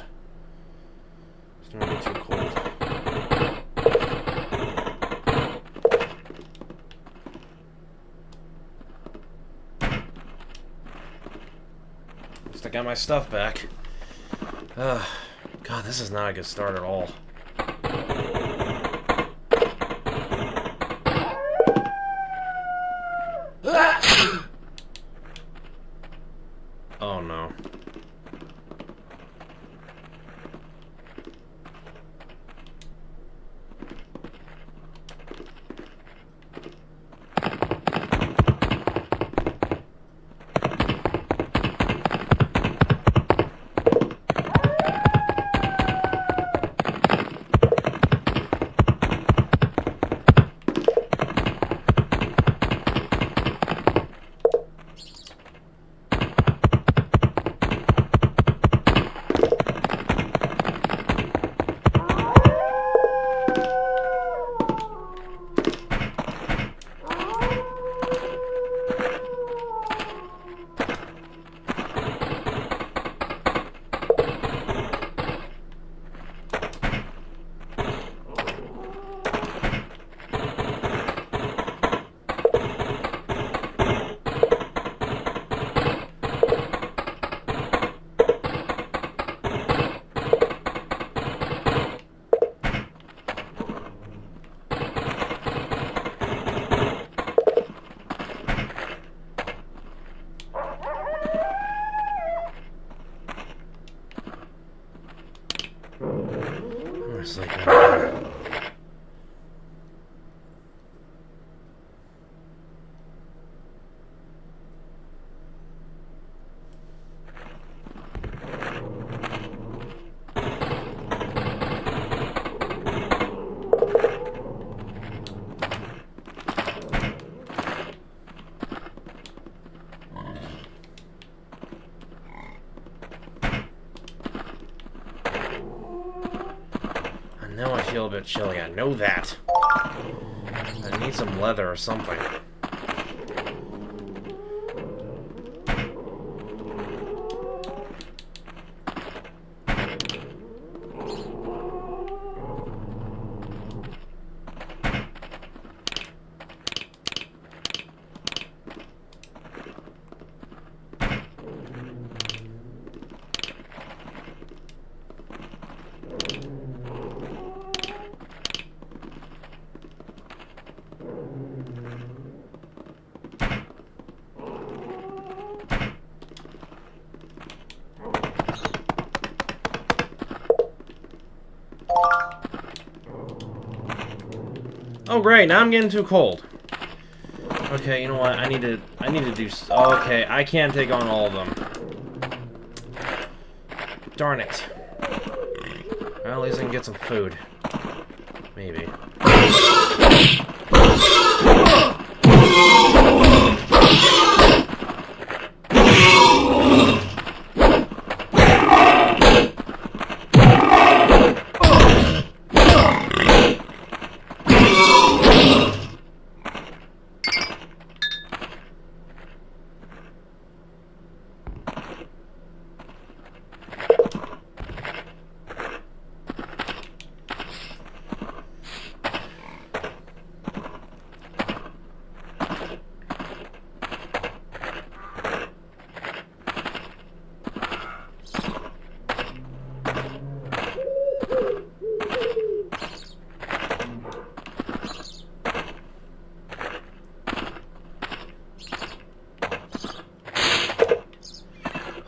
It's gonna be too cold. At least I got my stuff back. God, this is not a good start at all. Oh no. feel a bit chilly. I know that. I need some leather or something. Oh great, now I'm getting too cold. Okay, you know what? I need to do. Okay, I can't take on all of them. Darn it. Well, at least I can get some food. Maybe.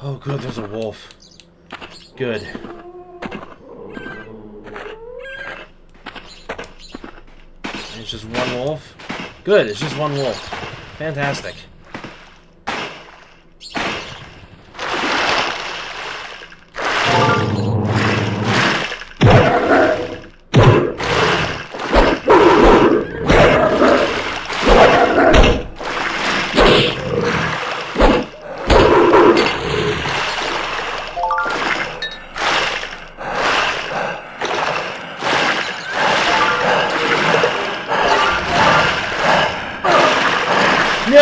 Oh, good, there's a wolf. Good. It's just one wolf? Good, it's just one wolf. Fantastic. No!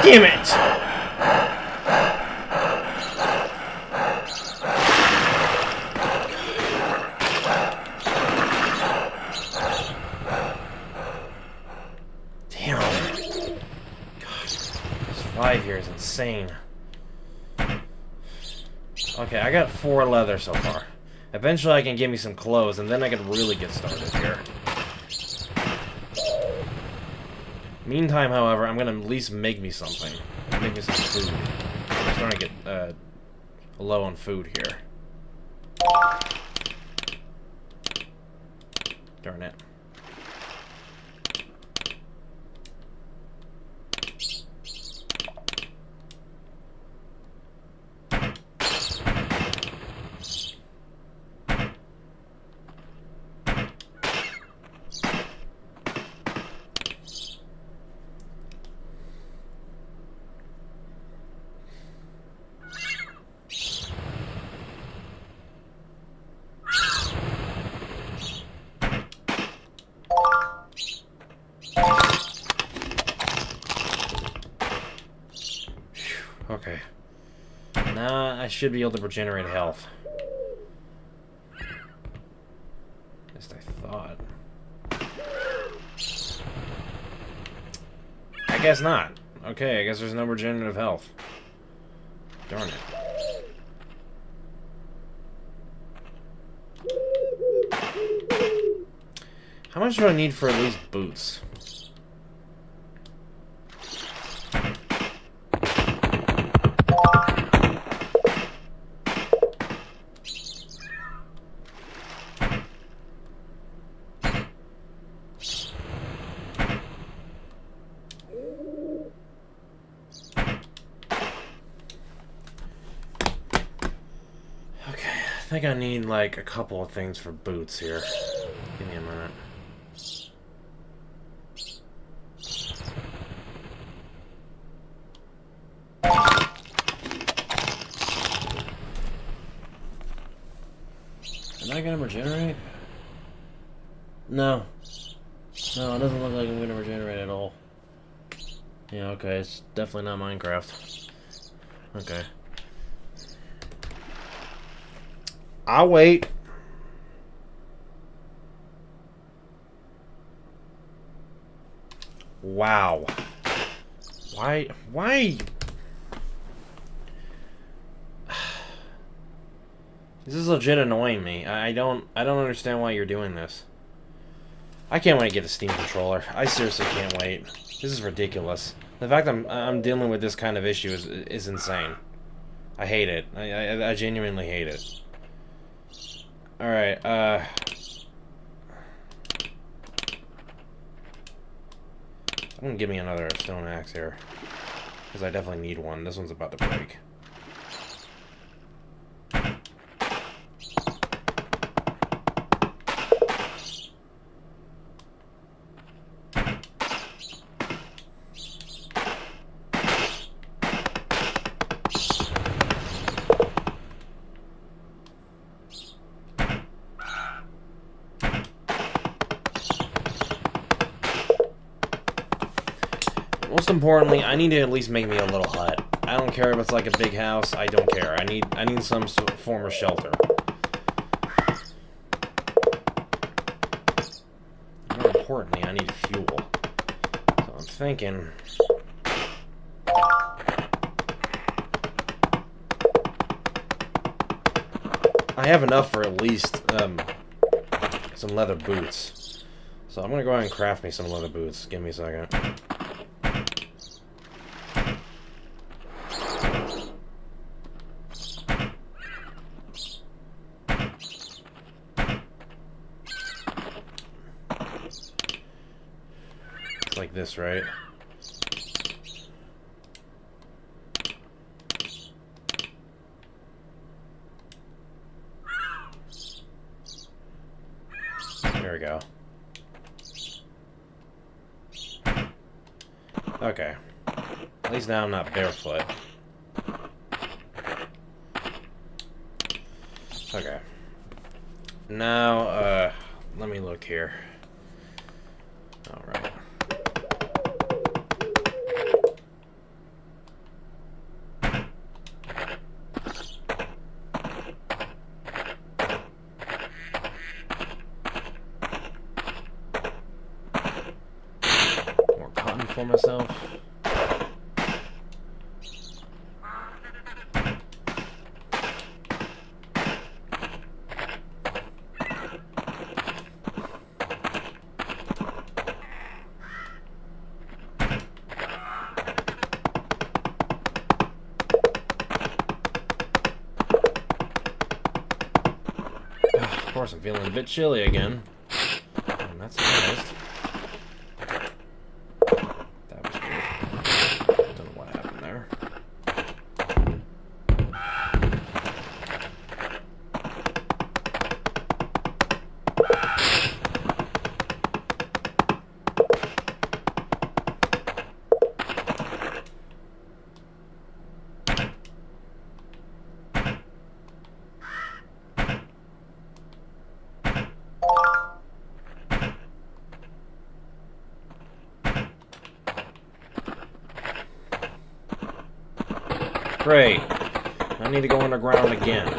Damn it! Damn. God, survive here is insane. Okay, I got 4 leather so far. Eventually I can get me some clothes, and then I can really get started here. Meantime, however, I'm gonna at least make me something. Make me some food. I'm starting to get low on food here. Darn it. Okay. Now I should be able to regenerate health. At least I thought. I guess not. Okay, I guess there's no regenerative health. Darn it. How much do I need for at least boots? I think I need, like, a couple of things for boots here. Give me a minute. regenerate? No. No, it doesn't look like I'm gonna regenerate at all. Yeah, okay, it's definitely not Minecraft. Okay. I'll wait. Wow. Why? This is legit annoying me. I don't understand why you're doing this. I can't wait to get a Steam controller. I seriously can't wait. This is ridiculous. The fact I'm dealing with this kind of issue is insane. I hate it. I genuinely hate it. Alright, I'm gonna give me another stone axe here. Because I definitely need one. This one's about to break. Most importantly, I need to at least make me a little hut. I don't care if it's like a big house. I don't care. I need some form of shelter. More importantly, I need fuel. So I'm thinking. I have enough for at least some leather boots. So I'm gonna go ahead and craft me some leather boots. Give me a second. Like this, right? There we go. Okay. At least now I'm not barefoot. Okay. Now, let me look here. Alright. For myself. Of course, I'm feeling a bit chilly again. And that's nice. Great. I need to go underground again.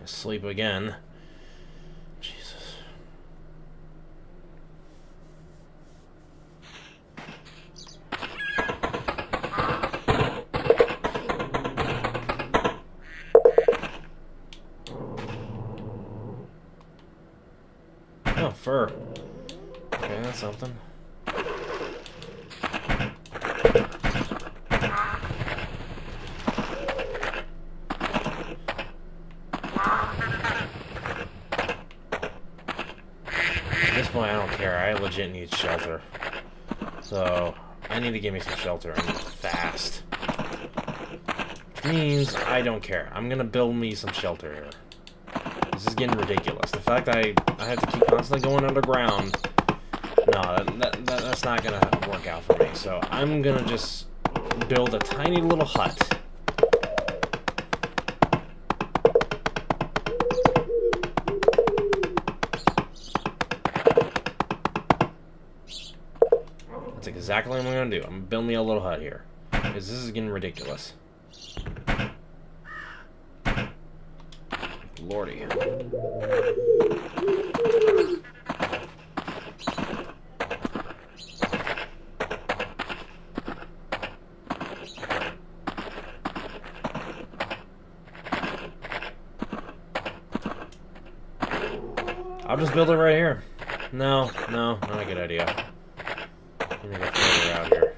Sleep again. Jesus. Oh, fur. Okay, that's something. At this point, I don't care. I legit need shelter. So, I need to give me some shelter, and fast. Which means I don't care. I'm gonna build me some shelter here. This is getting ridiculous. The fact that I have to keep constantly going underground, no, that's not gonna work out for me. So, I'm gonna just build a tiny little hut. That's exactly what I'm gonna do. I'm gonna build me a little hut here. Because this is getting ridiculous. Lordy. I'll just build it right here. No, not a good idea. I'm gonna go further out here.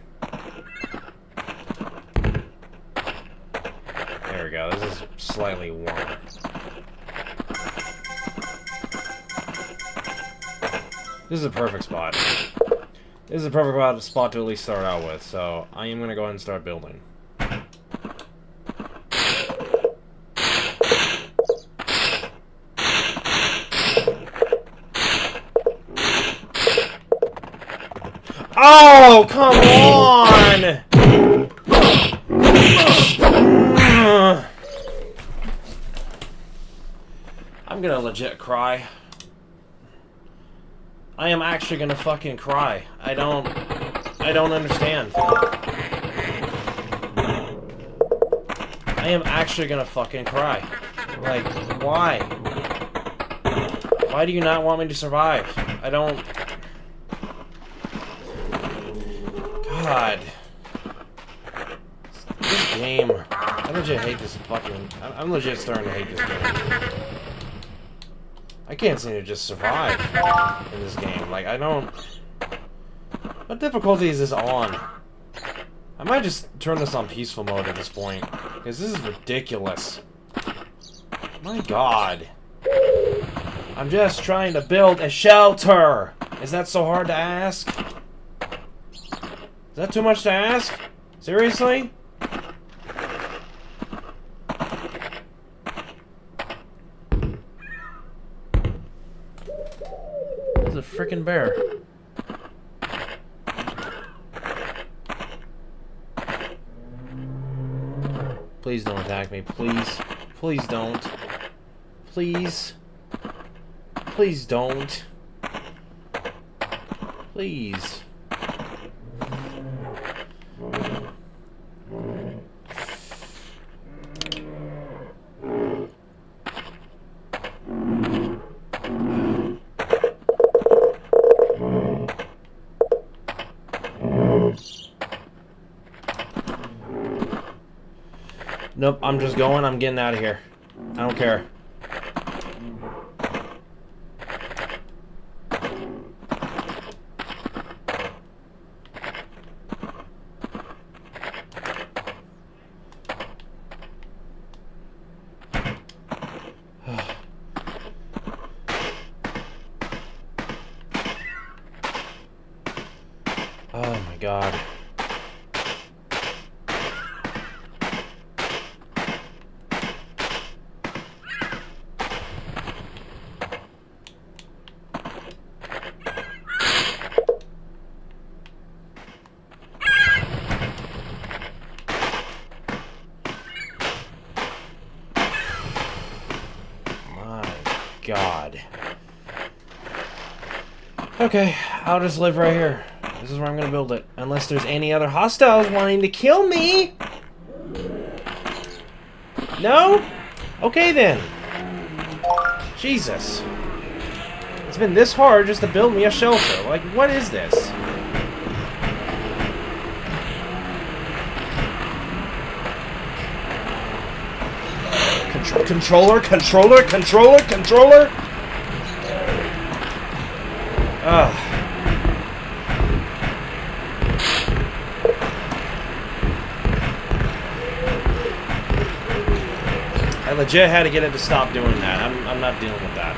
There we go. This is slightly warmer. This is a perfect spot. This is a perfect spot to at least start out with, so I am gonna go ahead and start building. Oh, come on! I'm gonna legit cry. I am actually gonna fucking cry. I don't understand. I am actually gonna fucking cry. Like, why? Why do you not want me to survive? I don't... God. This game. I legit hate this fucking... I'm legit starting to hate this game. I can't seem to just survive in this game. Like, I don't... What difficulty is this on? I might just turn this on peaceful mode at this point. Because this is ridiculous. My God. I'm just trying to build a shelter. Is that so hard to ask? Is that too much to ask? Seriously? There's a freaking bear. Please don't attack me. Please. Please don't. Please. Please don't. Please. Nope, I'm just going. I'm getting out of here. I don't care. Oh my God. God. Okay, I'll just live right here. This is where I'm gonna build it. Unless there's any other hostiles wanting to kill me! No? Okay then. Jesus. It's been this hard just to build me a shelter. Like, what is this? Controller? Ugh. I legit had to get it to stop doing that. I'm not dealing with that.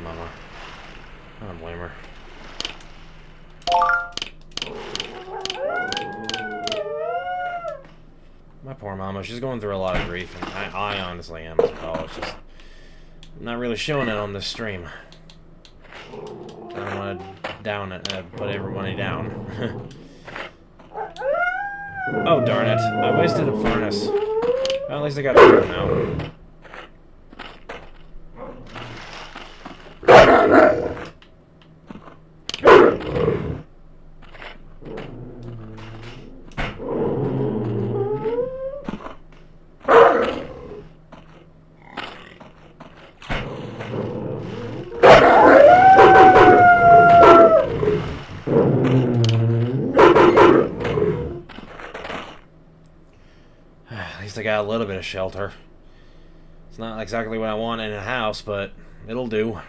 mama. I don't blame her. My poor mama. She's going through a lot of grief, and I honestly am as well. It's just I'm not really showing it on this stream. I don't want to put everybody down. Oh, darn it. I wasted a furnace. Well, at least I got two now. At least I got a little bit of shelter. It's not exactly what I want in a house, but it'll do.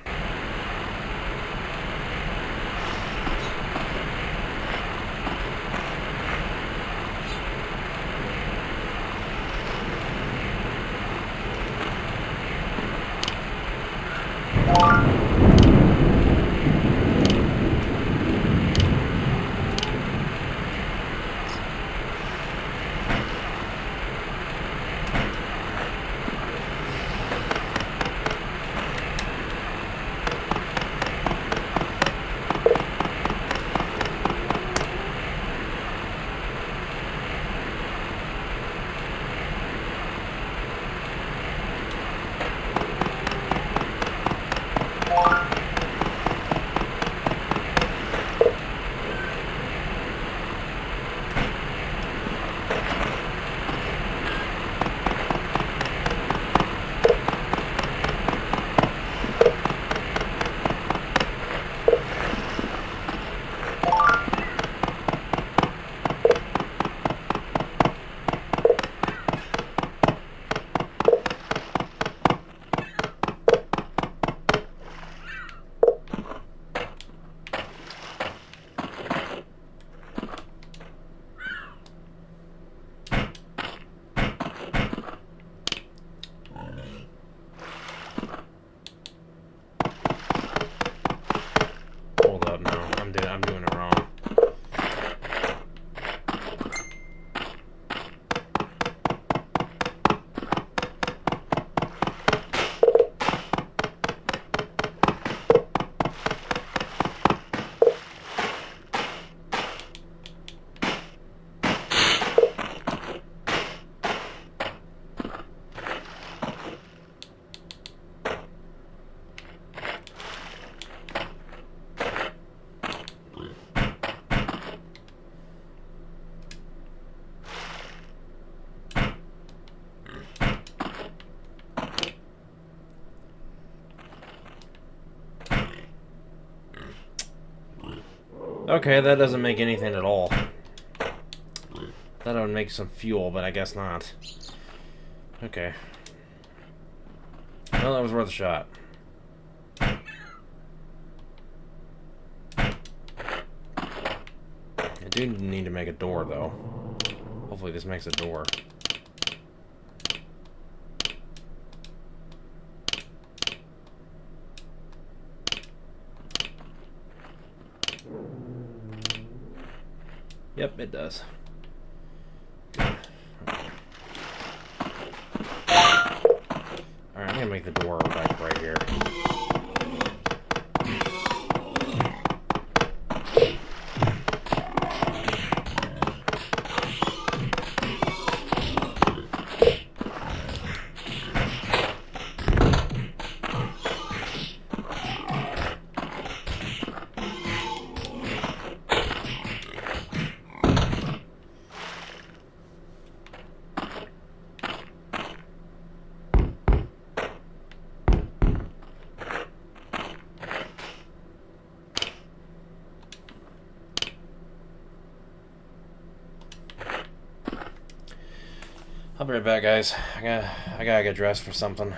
I'm doing it wrong. Okay, that doesn't make anything at all. Thought I would make some fuel, but I guess not. Okay. Well, that was worth a shot. I do need to make a door, though. Hopefully this makes a door. Yep, it does. Alright, I'm gonna make the door like right here. I'll be right back, guys. I gotta get dressed for something.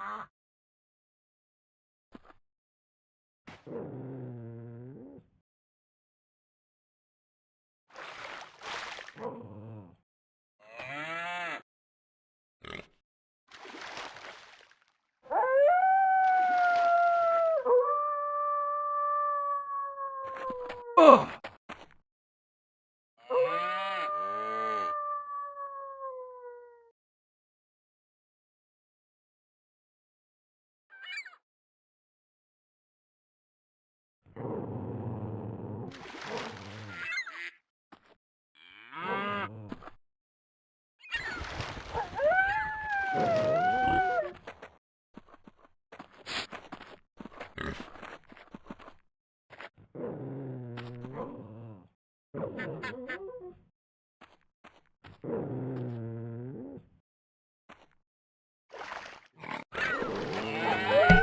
Oh!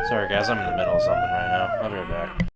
Sorry guys, I'm in the middle of something right now. I'll be right back.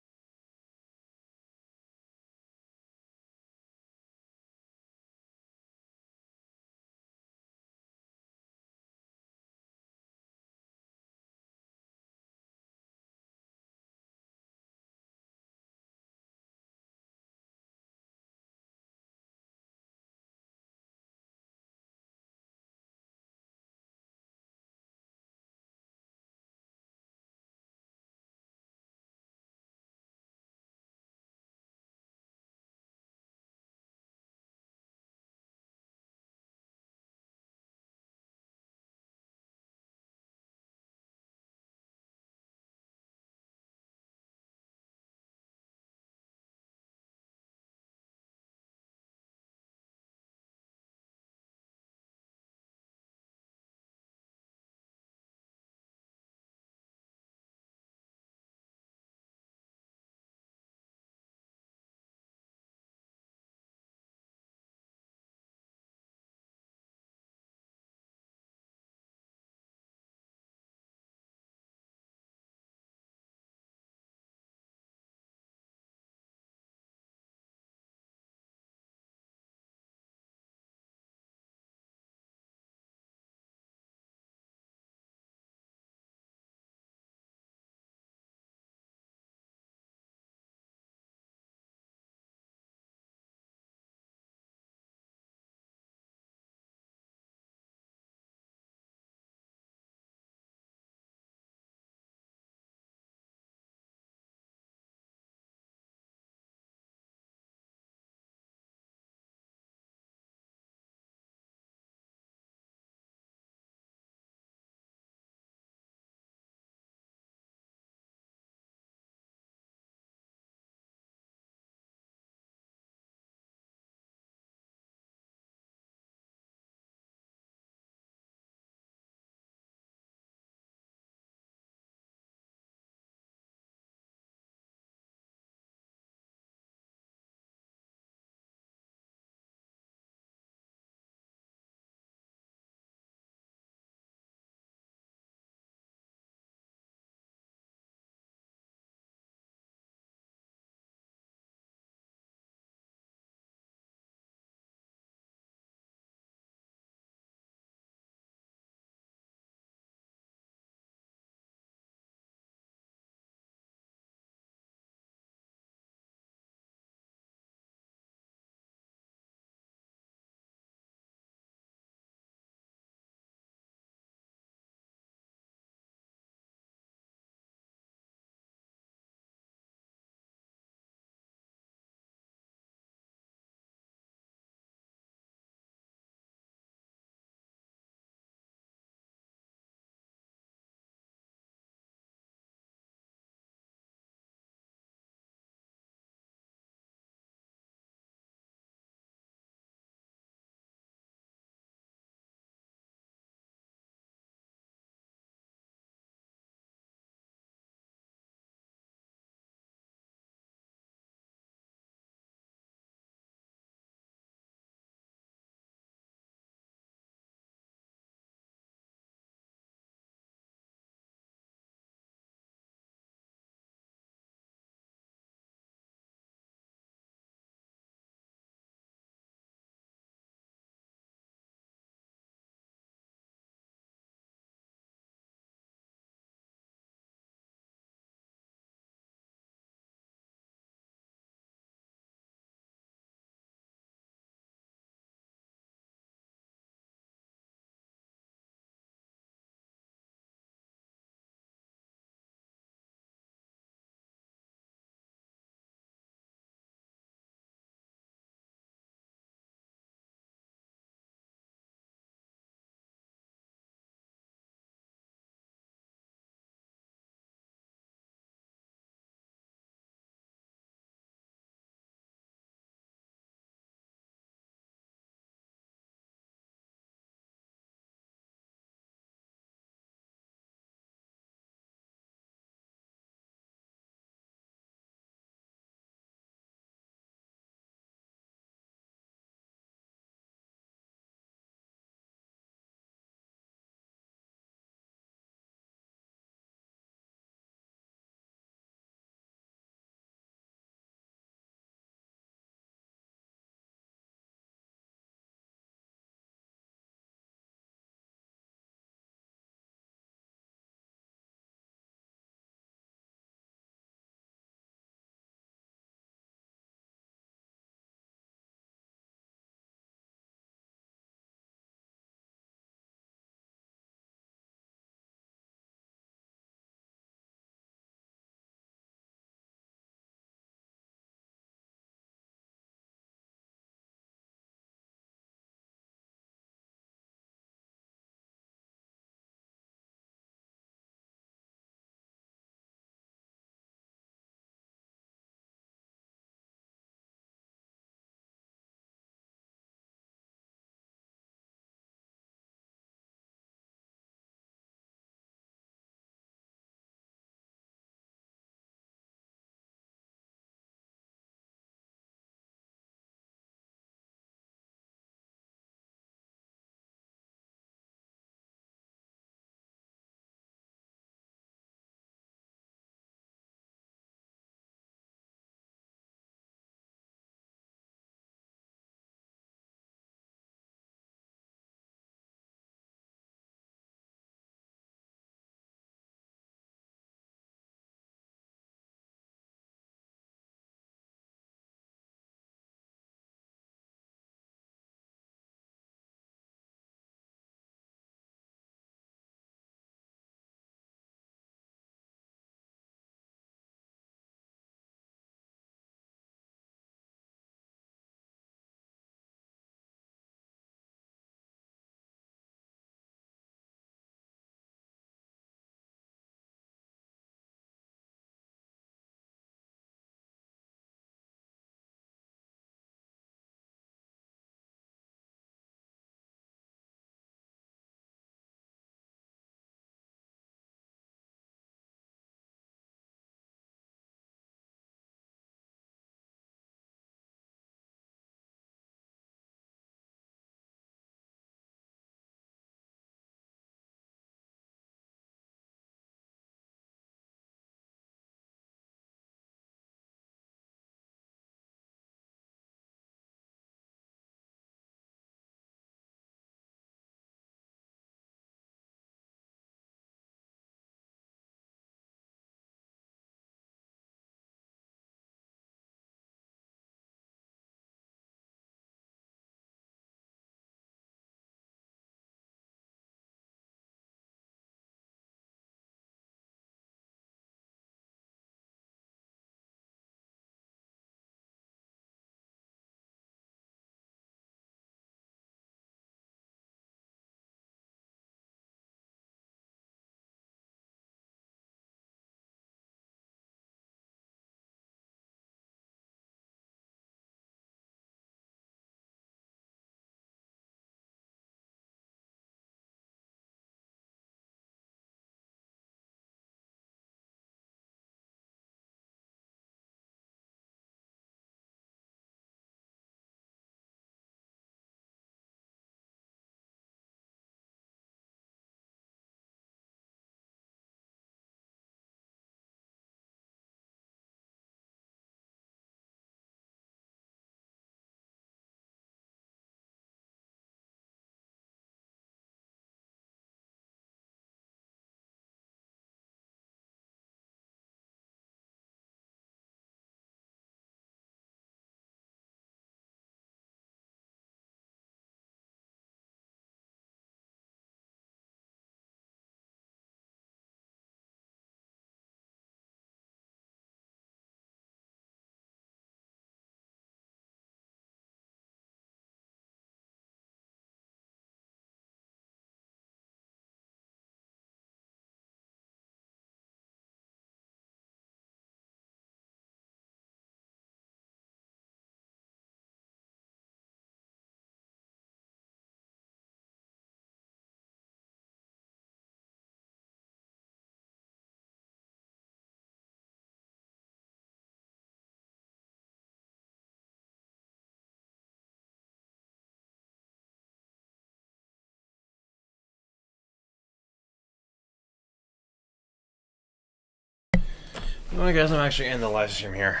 Alright guys, I'm actually in the live stream here.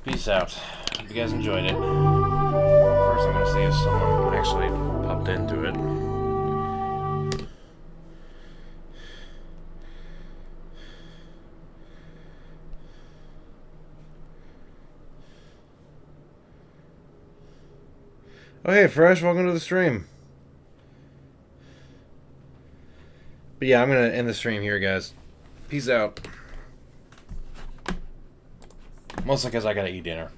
Peace out. Hope you guys enjoyed it. First I'm gonna see if someone actually popped into it. Oh hey Fresh, welcome to the stream. But yeah, I'm gonna end the stream here guys. Peace out. Mostly because I gotta eat dinner.